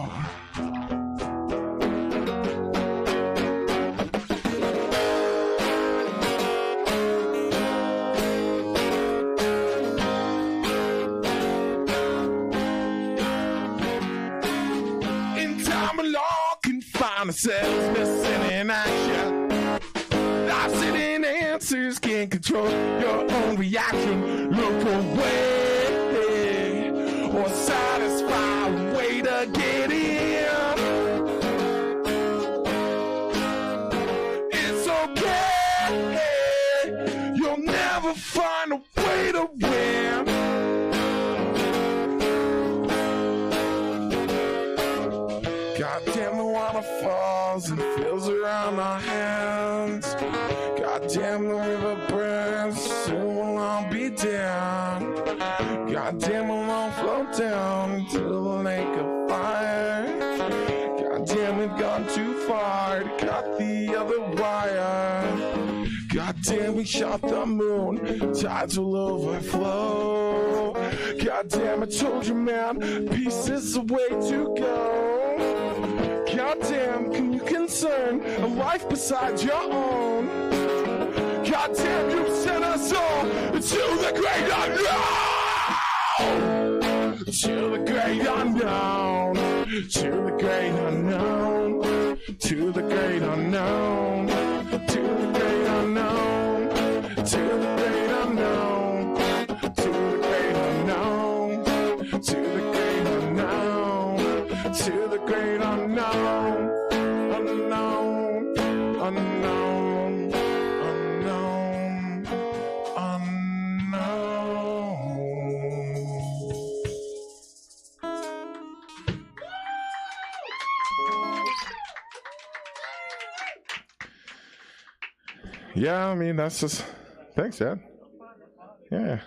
Find ourselves missing in action. Life's in answers, can't control your own reaction. Look away or satisfy a way to get in. It's okay. You'll never find a way to win. Goddamn, the waterfalls and fills around our hands. Goddamn, the river burns, soon I'll be down. Goddamn, I'll float down to the lake of fire. Goddamn, we've gone too far to cut the other wire. Goddamn, we shot the moon, tides will overflow. Goddamn, I told you, man, peace is the way to go. Goddamn, can you concern a life besides your own? Goddamn, you sent us all to the great unknown! To the great unknown! To the great unknown! To the great unknown! To the great unknown! To the great unknown! To the great unknown! To the great unknown! To the great unknown! Unknown! Unknown! Unknown! Unknown! Yeah, I mean, that's just... Thanks, Dad. Yeah.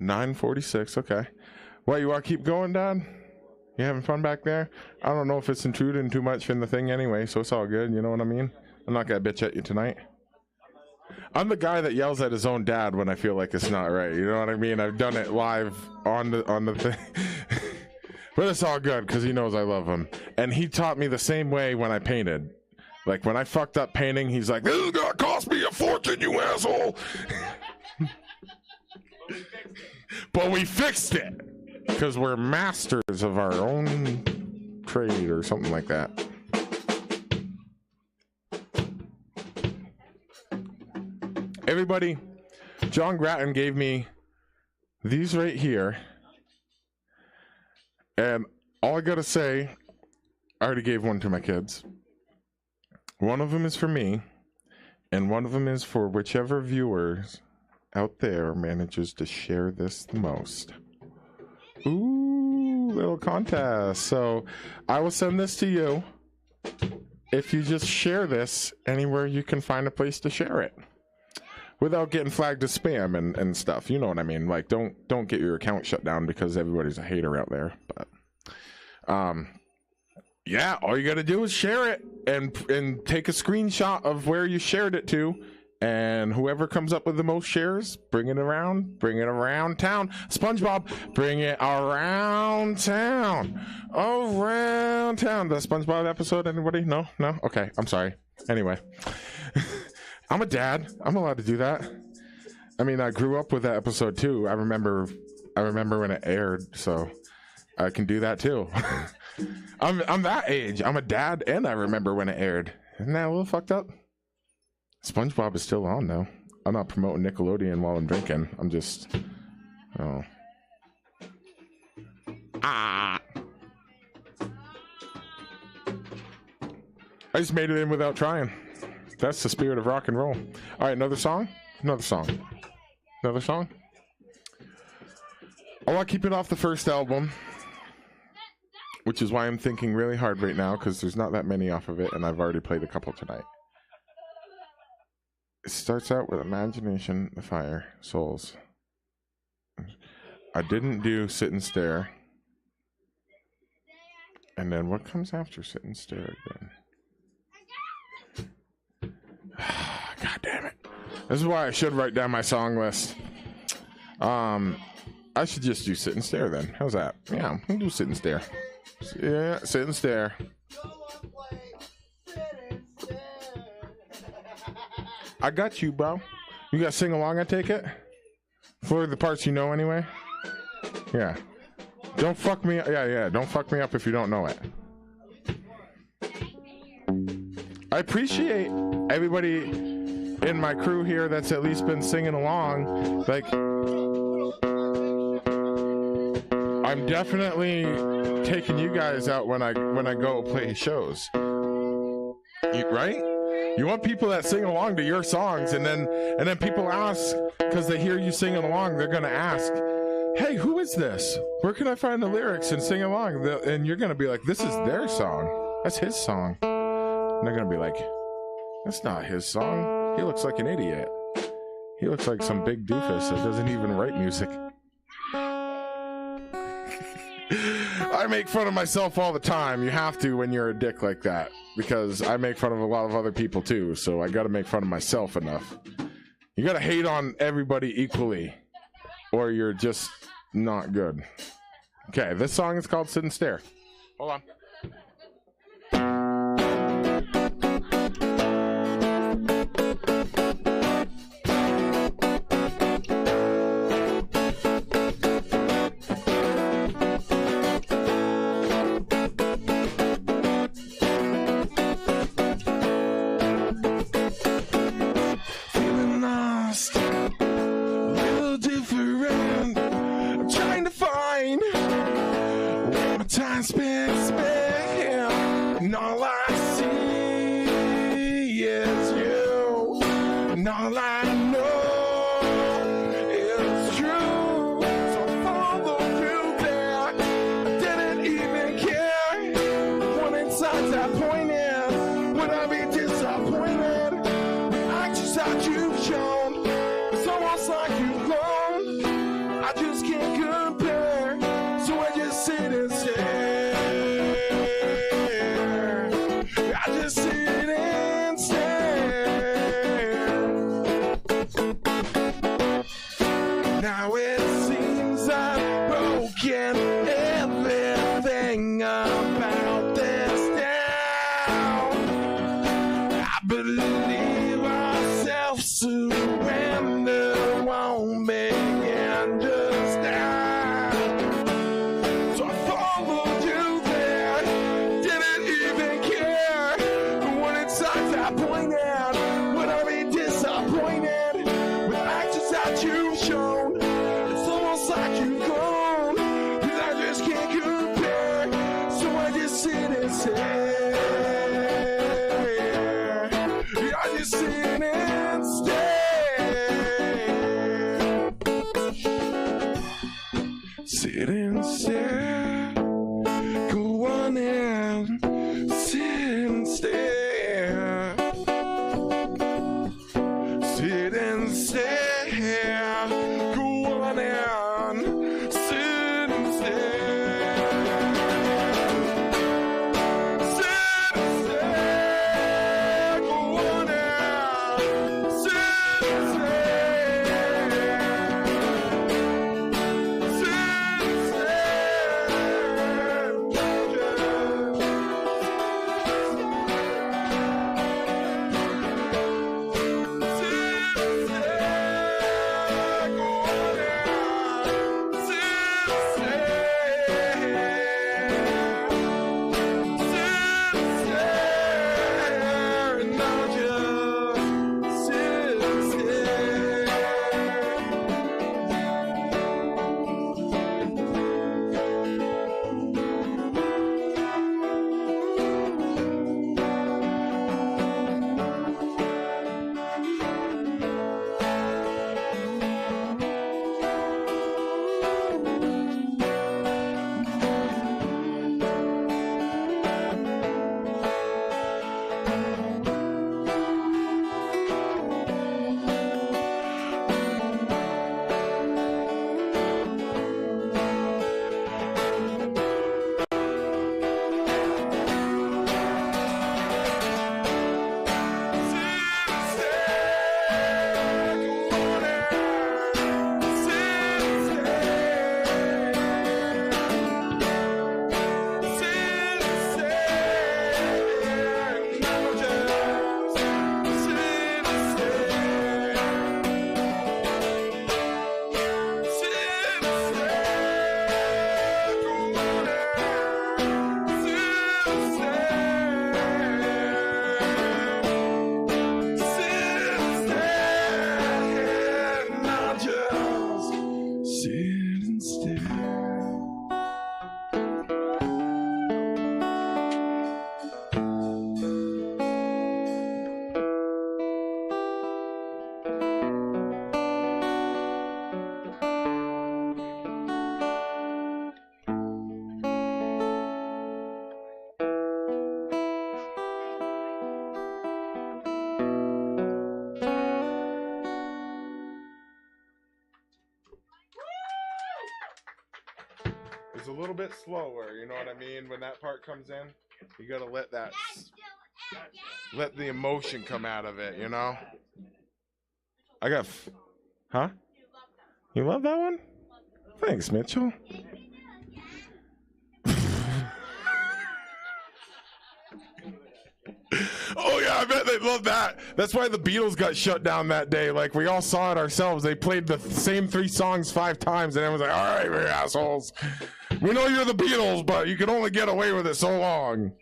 9:46, okay. What, you want to keep going, Dad? You having fun back there? I don't know if it's intruding too much in the thing anyway, so it's all good, you know what I mean? I'm not going to bitch at you tonight. I'm the guy that yells at his own dad when I feel like it's not right, you know what I mean? I've done it live on the thing. But it's all good, because he knows I love him. And he taught me the same way when I painted. Like, when I fucked up painting, he's like, this is gonna cost me a fortune, you asshole! But we fixed it! Because we're masters of our own trade, or something like that. Everybody, John Gratton gave me these right here. And all I gotta say, I already gave one to my kids. One of them is for me, and one of them is for whichever viewers out there manages to share this the most. Ooh, little contest. So I will send this to you if you just share this anywhere you can find a place to share it. Without getting flagged as spam and stuff. You know what I mean? Like, don't get your account shut down because everybody's a hater out there. But yeah, all you gotta do is share it and take a screenshot of where you shared it to, and whoever comes up with the most shares, bring it around town. SpongeBob, bring it around town. Around town. The SpongeBob episode, anybody? No? Okay, I'm sorry. Anyway. I'm a dad. I'm allowed to do that. I mean, I grew up with that episode too. I remember when it aired, so I can do that too. I'm that age. I'm a dad, and I remember when it aired. Isn't that a little fucked up? SpongeBob is still on though. I'm not promoting Nickelodeon while I'm drinking. I'm just, oh. I just made it in without trying. That's the spirit of rock and roll. All right, another song? Another song. Another song? I want to keep it off the first album, which is why I'm thinking really hard right now, because there's not that many off of it, and I've already played a couple tonight. It starts out with Imagination, The Fire, Souls. I didn't do Sit and Stare. And then what comes after Sit and Stare again? God damn it. This is why I should write down my song list. I should just do Sit and Stare then. How's that? Yeah, we'll do Sit and Stare. Yeah, Sit and Stare. I got you, bro. You got to sing along, I take it? For the parts you know anyway? Yeah. Don't fuck me up. Yeah. Don't fuck me up if you don't know it. I appreciate everybody in my crew here that's at least been singing along. Like, I'm definitely taking you guys out when I go play shows. Right? You want people that sing along to your songs, and then people ask, because they hear you singing along, they're gonna ask, hey, who is this? Where can I find the lyrics and sing along? And you're gonna be like, this is their song. That's his song. And they're gonna be like, that's not his song. He looks like an idiot. He looks like some big doofus that doesn't even write music. I make fun of myself all the time. You have to when you're a dick like that, because I make fun of a lot of other people too, so I gotta make fun of myself enough. You gotta hate on everybody equally, or you're just not good. Okay, this song is called Sit and Stare. Hold on. That point is, would I be just breaking everything about this town. I believe our self-surrender won't begin just now. So I followed you there, didn't even care. When it's signs I point out, when I be disappointed with actions that you've shown, it's almost like you've grown, 'cause I just can't compare. So I just sit and stare. I just sit and stare. Sit and stare. Go on and sit and stare. Sit and stare. Go on and sit and stare. Sit and stare. Go on and sit and It's a little bit slower, you know what I mean? When that part comes in, you gotta let the emotion come out of it, you know? I got, huh? You love that one? Thanks, Mitchell. Oh yeah, I bet they love that. That's why the Beatles got shut down that day. Like, we all saw it ourselves. They played the same 3 songs 5 times, and everyone's like, all right, you assholes. We know you're the Beatles, but you can only get away with it so long.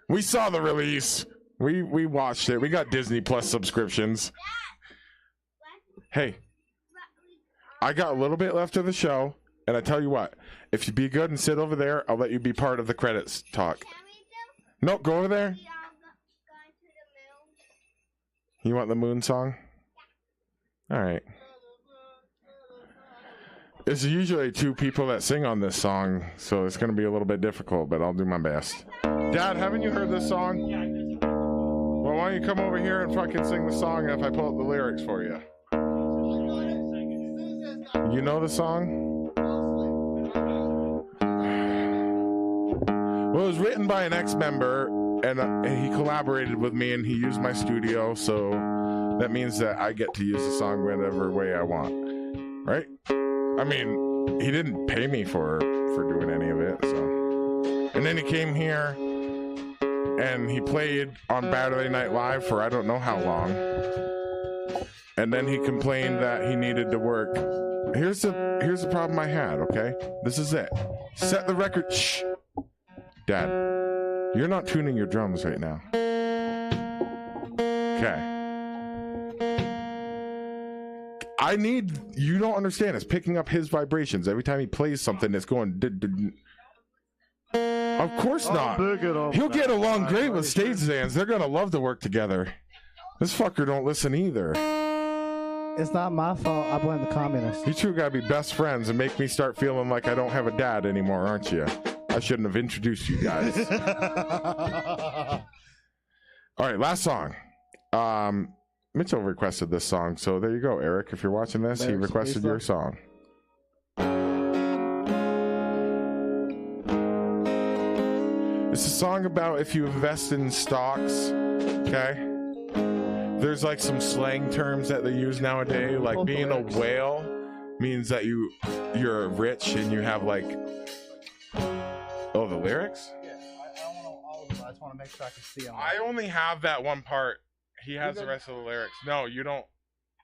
We saw the release. We watched it. We got Disney Plus subscriptions. Hey, I got a little bit left of the show, and I tell you what, if you be good and sit over there, I'll let you be part of the credits talk. No, go over there. You want the moon song? All right. It's usually 2 people that sing on this song, so it's going to be a little bit difficult, but I'll do my best. Dad, haven't you heard this song? Well, why don't you come over here and fucking sing the song if I pull up the lyrics for you? You know the song? Well, it was written by an ex-member, and he collaborated with me, and he used my studio, so that means that I get to use the song whatever way I want, right? I mean, he didn't pay me for for doing any of it. So, and then he came here and he played on Saturday Night Live for I don't know how long. And then he complained that he needed to work. Here's the problem I had, okay? This is it. Set the record. Shh. Dad, you're not tuning your drums right now. Okay. You don't understand. It's picking up his vibrations. Every time he plays something, it's going... Of course not. He'll get along great with StageZans. They're going to love to work together. This fucker don't listen either. It's not my fault. I blame the communists. You two gotta be best friends and make me start feeling like I don't have a dad anymore, aren't you? I shouldn't have introduced you guys. All right, last song. Mitchell requested this song, so there you go, Eric. If you're watching this, he requested your song. It's a song about if you invest in stocks, okay? There's like some slang terms that they use nowadays, like being a whale means that you're rich and you have like... Oh, the lyrics? Yeah, I don't know all of them. I just want to make sure I can see them. I only have that one part. He has the rest of the lyrics. No, you don't.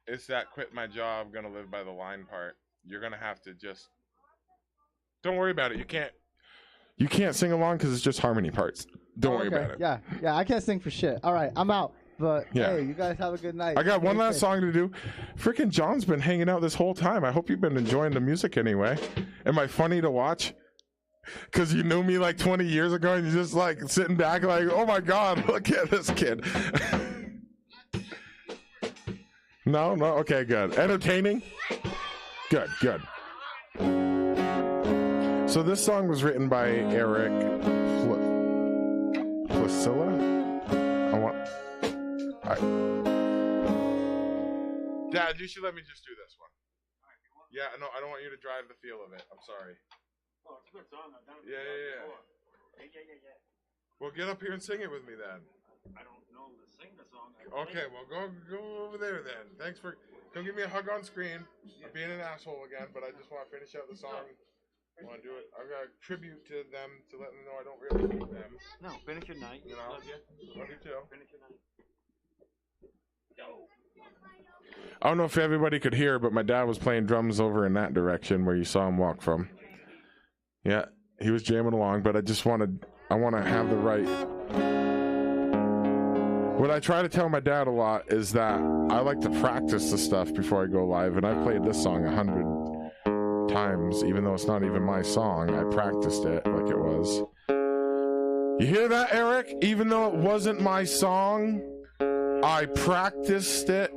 It's that quit my job, gonna live by the line part. You're gonna have to just... Don't worry about it. You can't sing along because it's just harmony parts. Don't worry about it. Yeah, I can't sing for shit. All right, I'm out. But yeah. Hey, you guys have a good night. I got one last song to do. Freaking John's been hanging out this whole time. I hope you've been enjoying the music anyway. Am I funny to watch? Because you knew me like 20 years ago and you're just like sitting back like, oh my God, look at this kid. No? Okay, good. Entertaining? Good. So this song was written by Eric Placilla. Dad, you should let me just do this one. Yeah, no, I don't want you to drive the feel of it. I'm sorry. Oh, it's a good song. I've done it Yeah. Yeah. Well, get up here and sing it with me then. I don't know to sing the song. Okay, well, go over there then. Thanks for... Don't give me a hug on screen. I'm being an asshole again, but I just want to finish out the song. I want to do it. I've got a tribute to them to let them know I don't really hate them. No, finish your night. You know? Love you. Love you too. Finish your night. I don't know if everybody could hear, but my dad was playing drums over in that direction where you saw him walk from. Yeah, he was jamming along, but I want to have the right... What I try to tell my dad a lot is that I like to practice the stuff before I go live, and I've played this song 100 times, even though it's not even my song. I practiced it like it was. You hear that, Eric? Even though it wasn't my song, I practiced it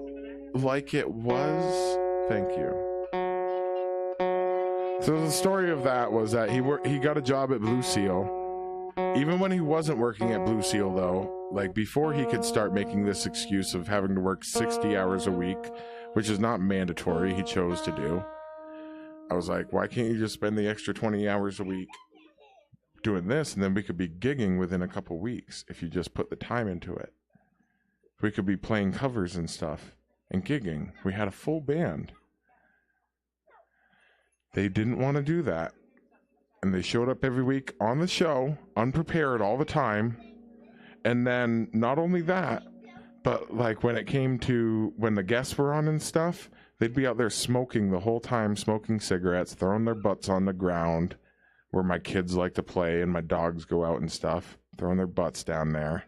like it was. Thank you. So the story of that was that he got a job at Blue Seal. Even when he wasn't working at Blue Seal, though, like before he could start making this excuse of having to work 60 hours a week, which is not mandatory, he chose to do. I was like, why can't you just spend the extra 20 hours a week doing this, and then we could be gigging within a couple weeks if you just put the time into it. We could be playing covers and stuff and gigging. We had a full band. They didn't want to do that. And they showed up every week on the show, unprepared all the time. And then not only that, but like when it came to when the guests were on and stuff, they'd be out there smoking the whole time, smoking cigarettes, throwing their butts on the ground where my kids like to play and my dogs go out and stuff, throwing their butts down there.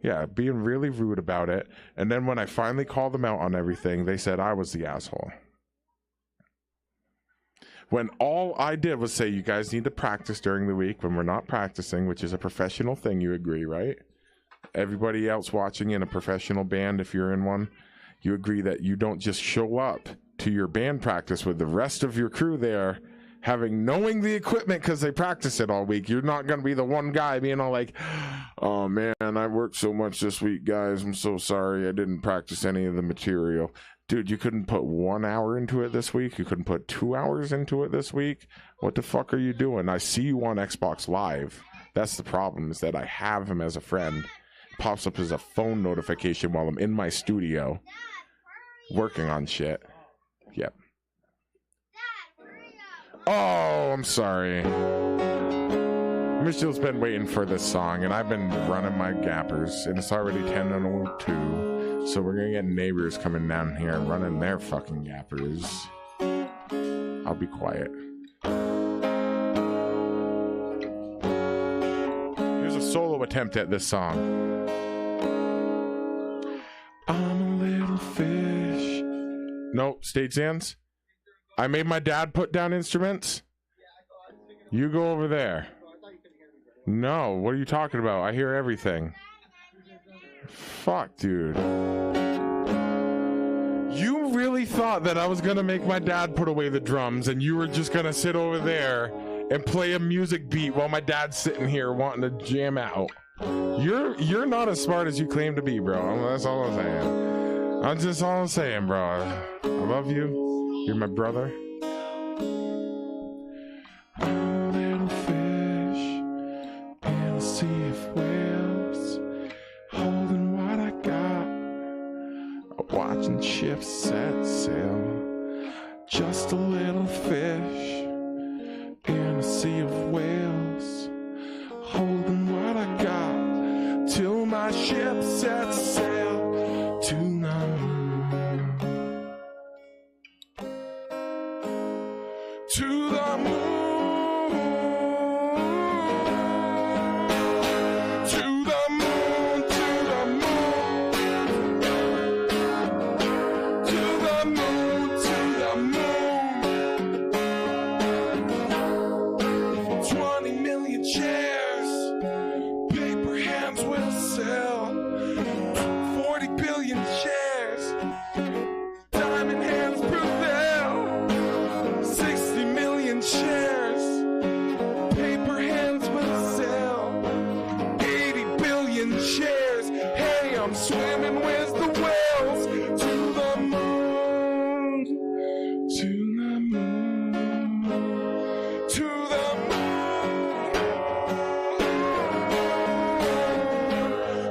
Yeah, being really rude about it. And then when I finally called them out on everything, they said I was the asshole. When all I did was say, you guys need to practice during the week when we're not practicing, which is a professional thing, you agree, right? Everybody else watching in a professional band, if you're in one, you agree that you don't just show up to your band practice with the rest of your crew there knowing the equipment because they practice it all week. You're not going to be the one guy being all like, oh man, I worked so much this week, guys. I'm so sorry. I didn't practice any of the material. Dude, you couldn't put 1 hour into it this week. You couldn't put 2 hours into it this week. What the fuck are you doing? I see you on Xbox Live. That's the problem, is that I have him as a friend. It pops up as a phone notification while I'm in my studio working on shit. Yep. Oh, I'm sorry. Michelle's been waiting for this song, and I've been running my gappers, and it's already 10:02, so we're gonna get neighbors coming down here and running their fucking gappers. I'll be quiet. Here's a solo attempt at this song. I'm a little fish. No, StageZans. I made my dad put down instruments. You go over there. No, what are you talking about? I hear everything. Fuck, dude. You really thought that I was gonna make my dad put away the drums and you were just gonna sit over there and play a music beat while my dad's sitting here wanting to jam out. You're not as smart as you claim to be, bro. That's all I'm saying. I'm just all I'm saying, bro. I love you. You're my brother. Little fish in a sea of whales, holding what I got, watching ships set sail. Just a little fish in a sea of whales, holding what I got, till my ship sets sail to the moon. To the moon, to the moon, to the moon, to the moon, to the moon. 20 million chairs, paper hands will sell. 40 billion shares, diamond hands prevail. 60 million shares, paper hands will sell. 80 billion shares, hey, I'm swimming with the whales. To the moon, to the moon, to the moon,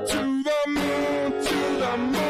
to the moon, to the moon.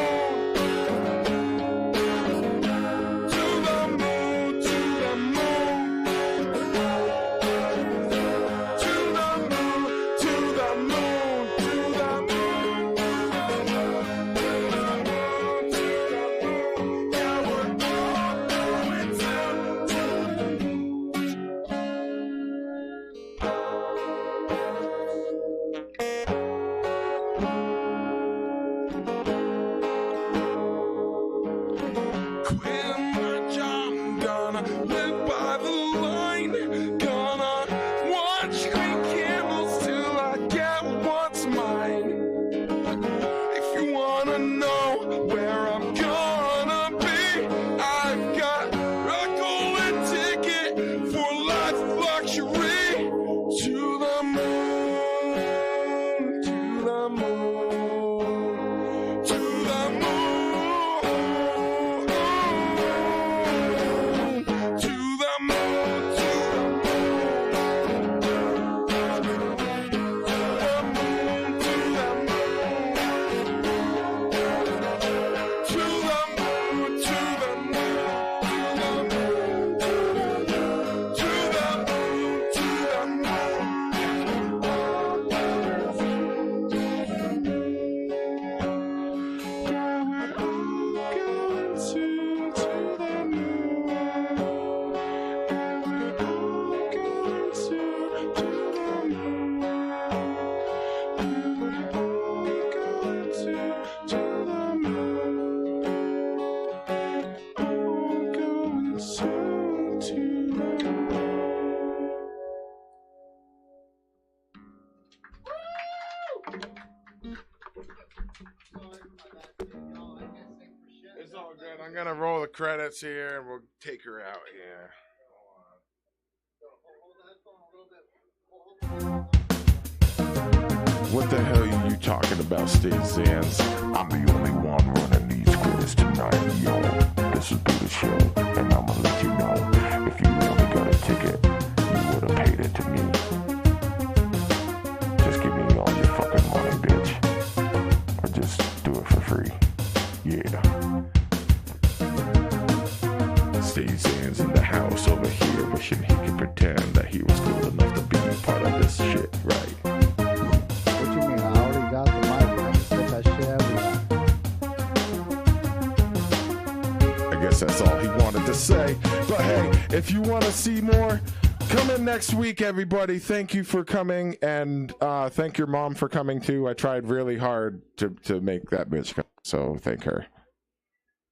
It's all good. I'm gonna roll the credits here and we'll take her out here. What the hell are you talking about, StageZans? I'm the only one running these credits tonight, yo. This is Boob Job, and I'm gonna let you know, if you only got a ticket, you would have paid it to me. Just give me all your fucking money, bitch. Or just do it for free. Yeah. StageZans in the house over here, wishing he could to say. But hey, if you want to see more, come in next week, everybody. Thank you for coming, and thank your mom for coming too. I tried really hard to make that bitch come, so thank her.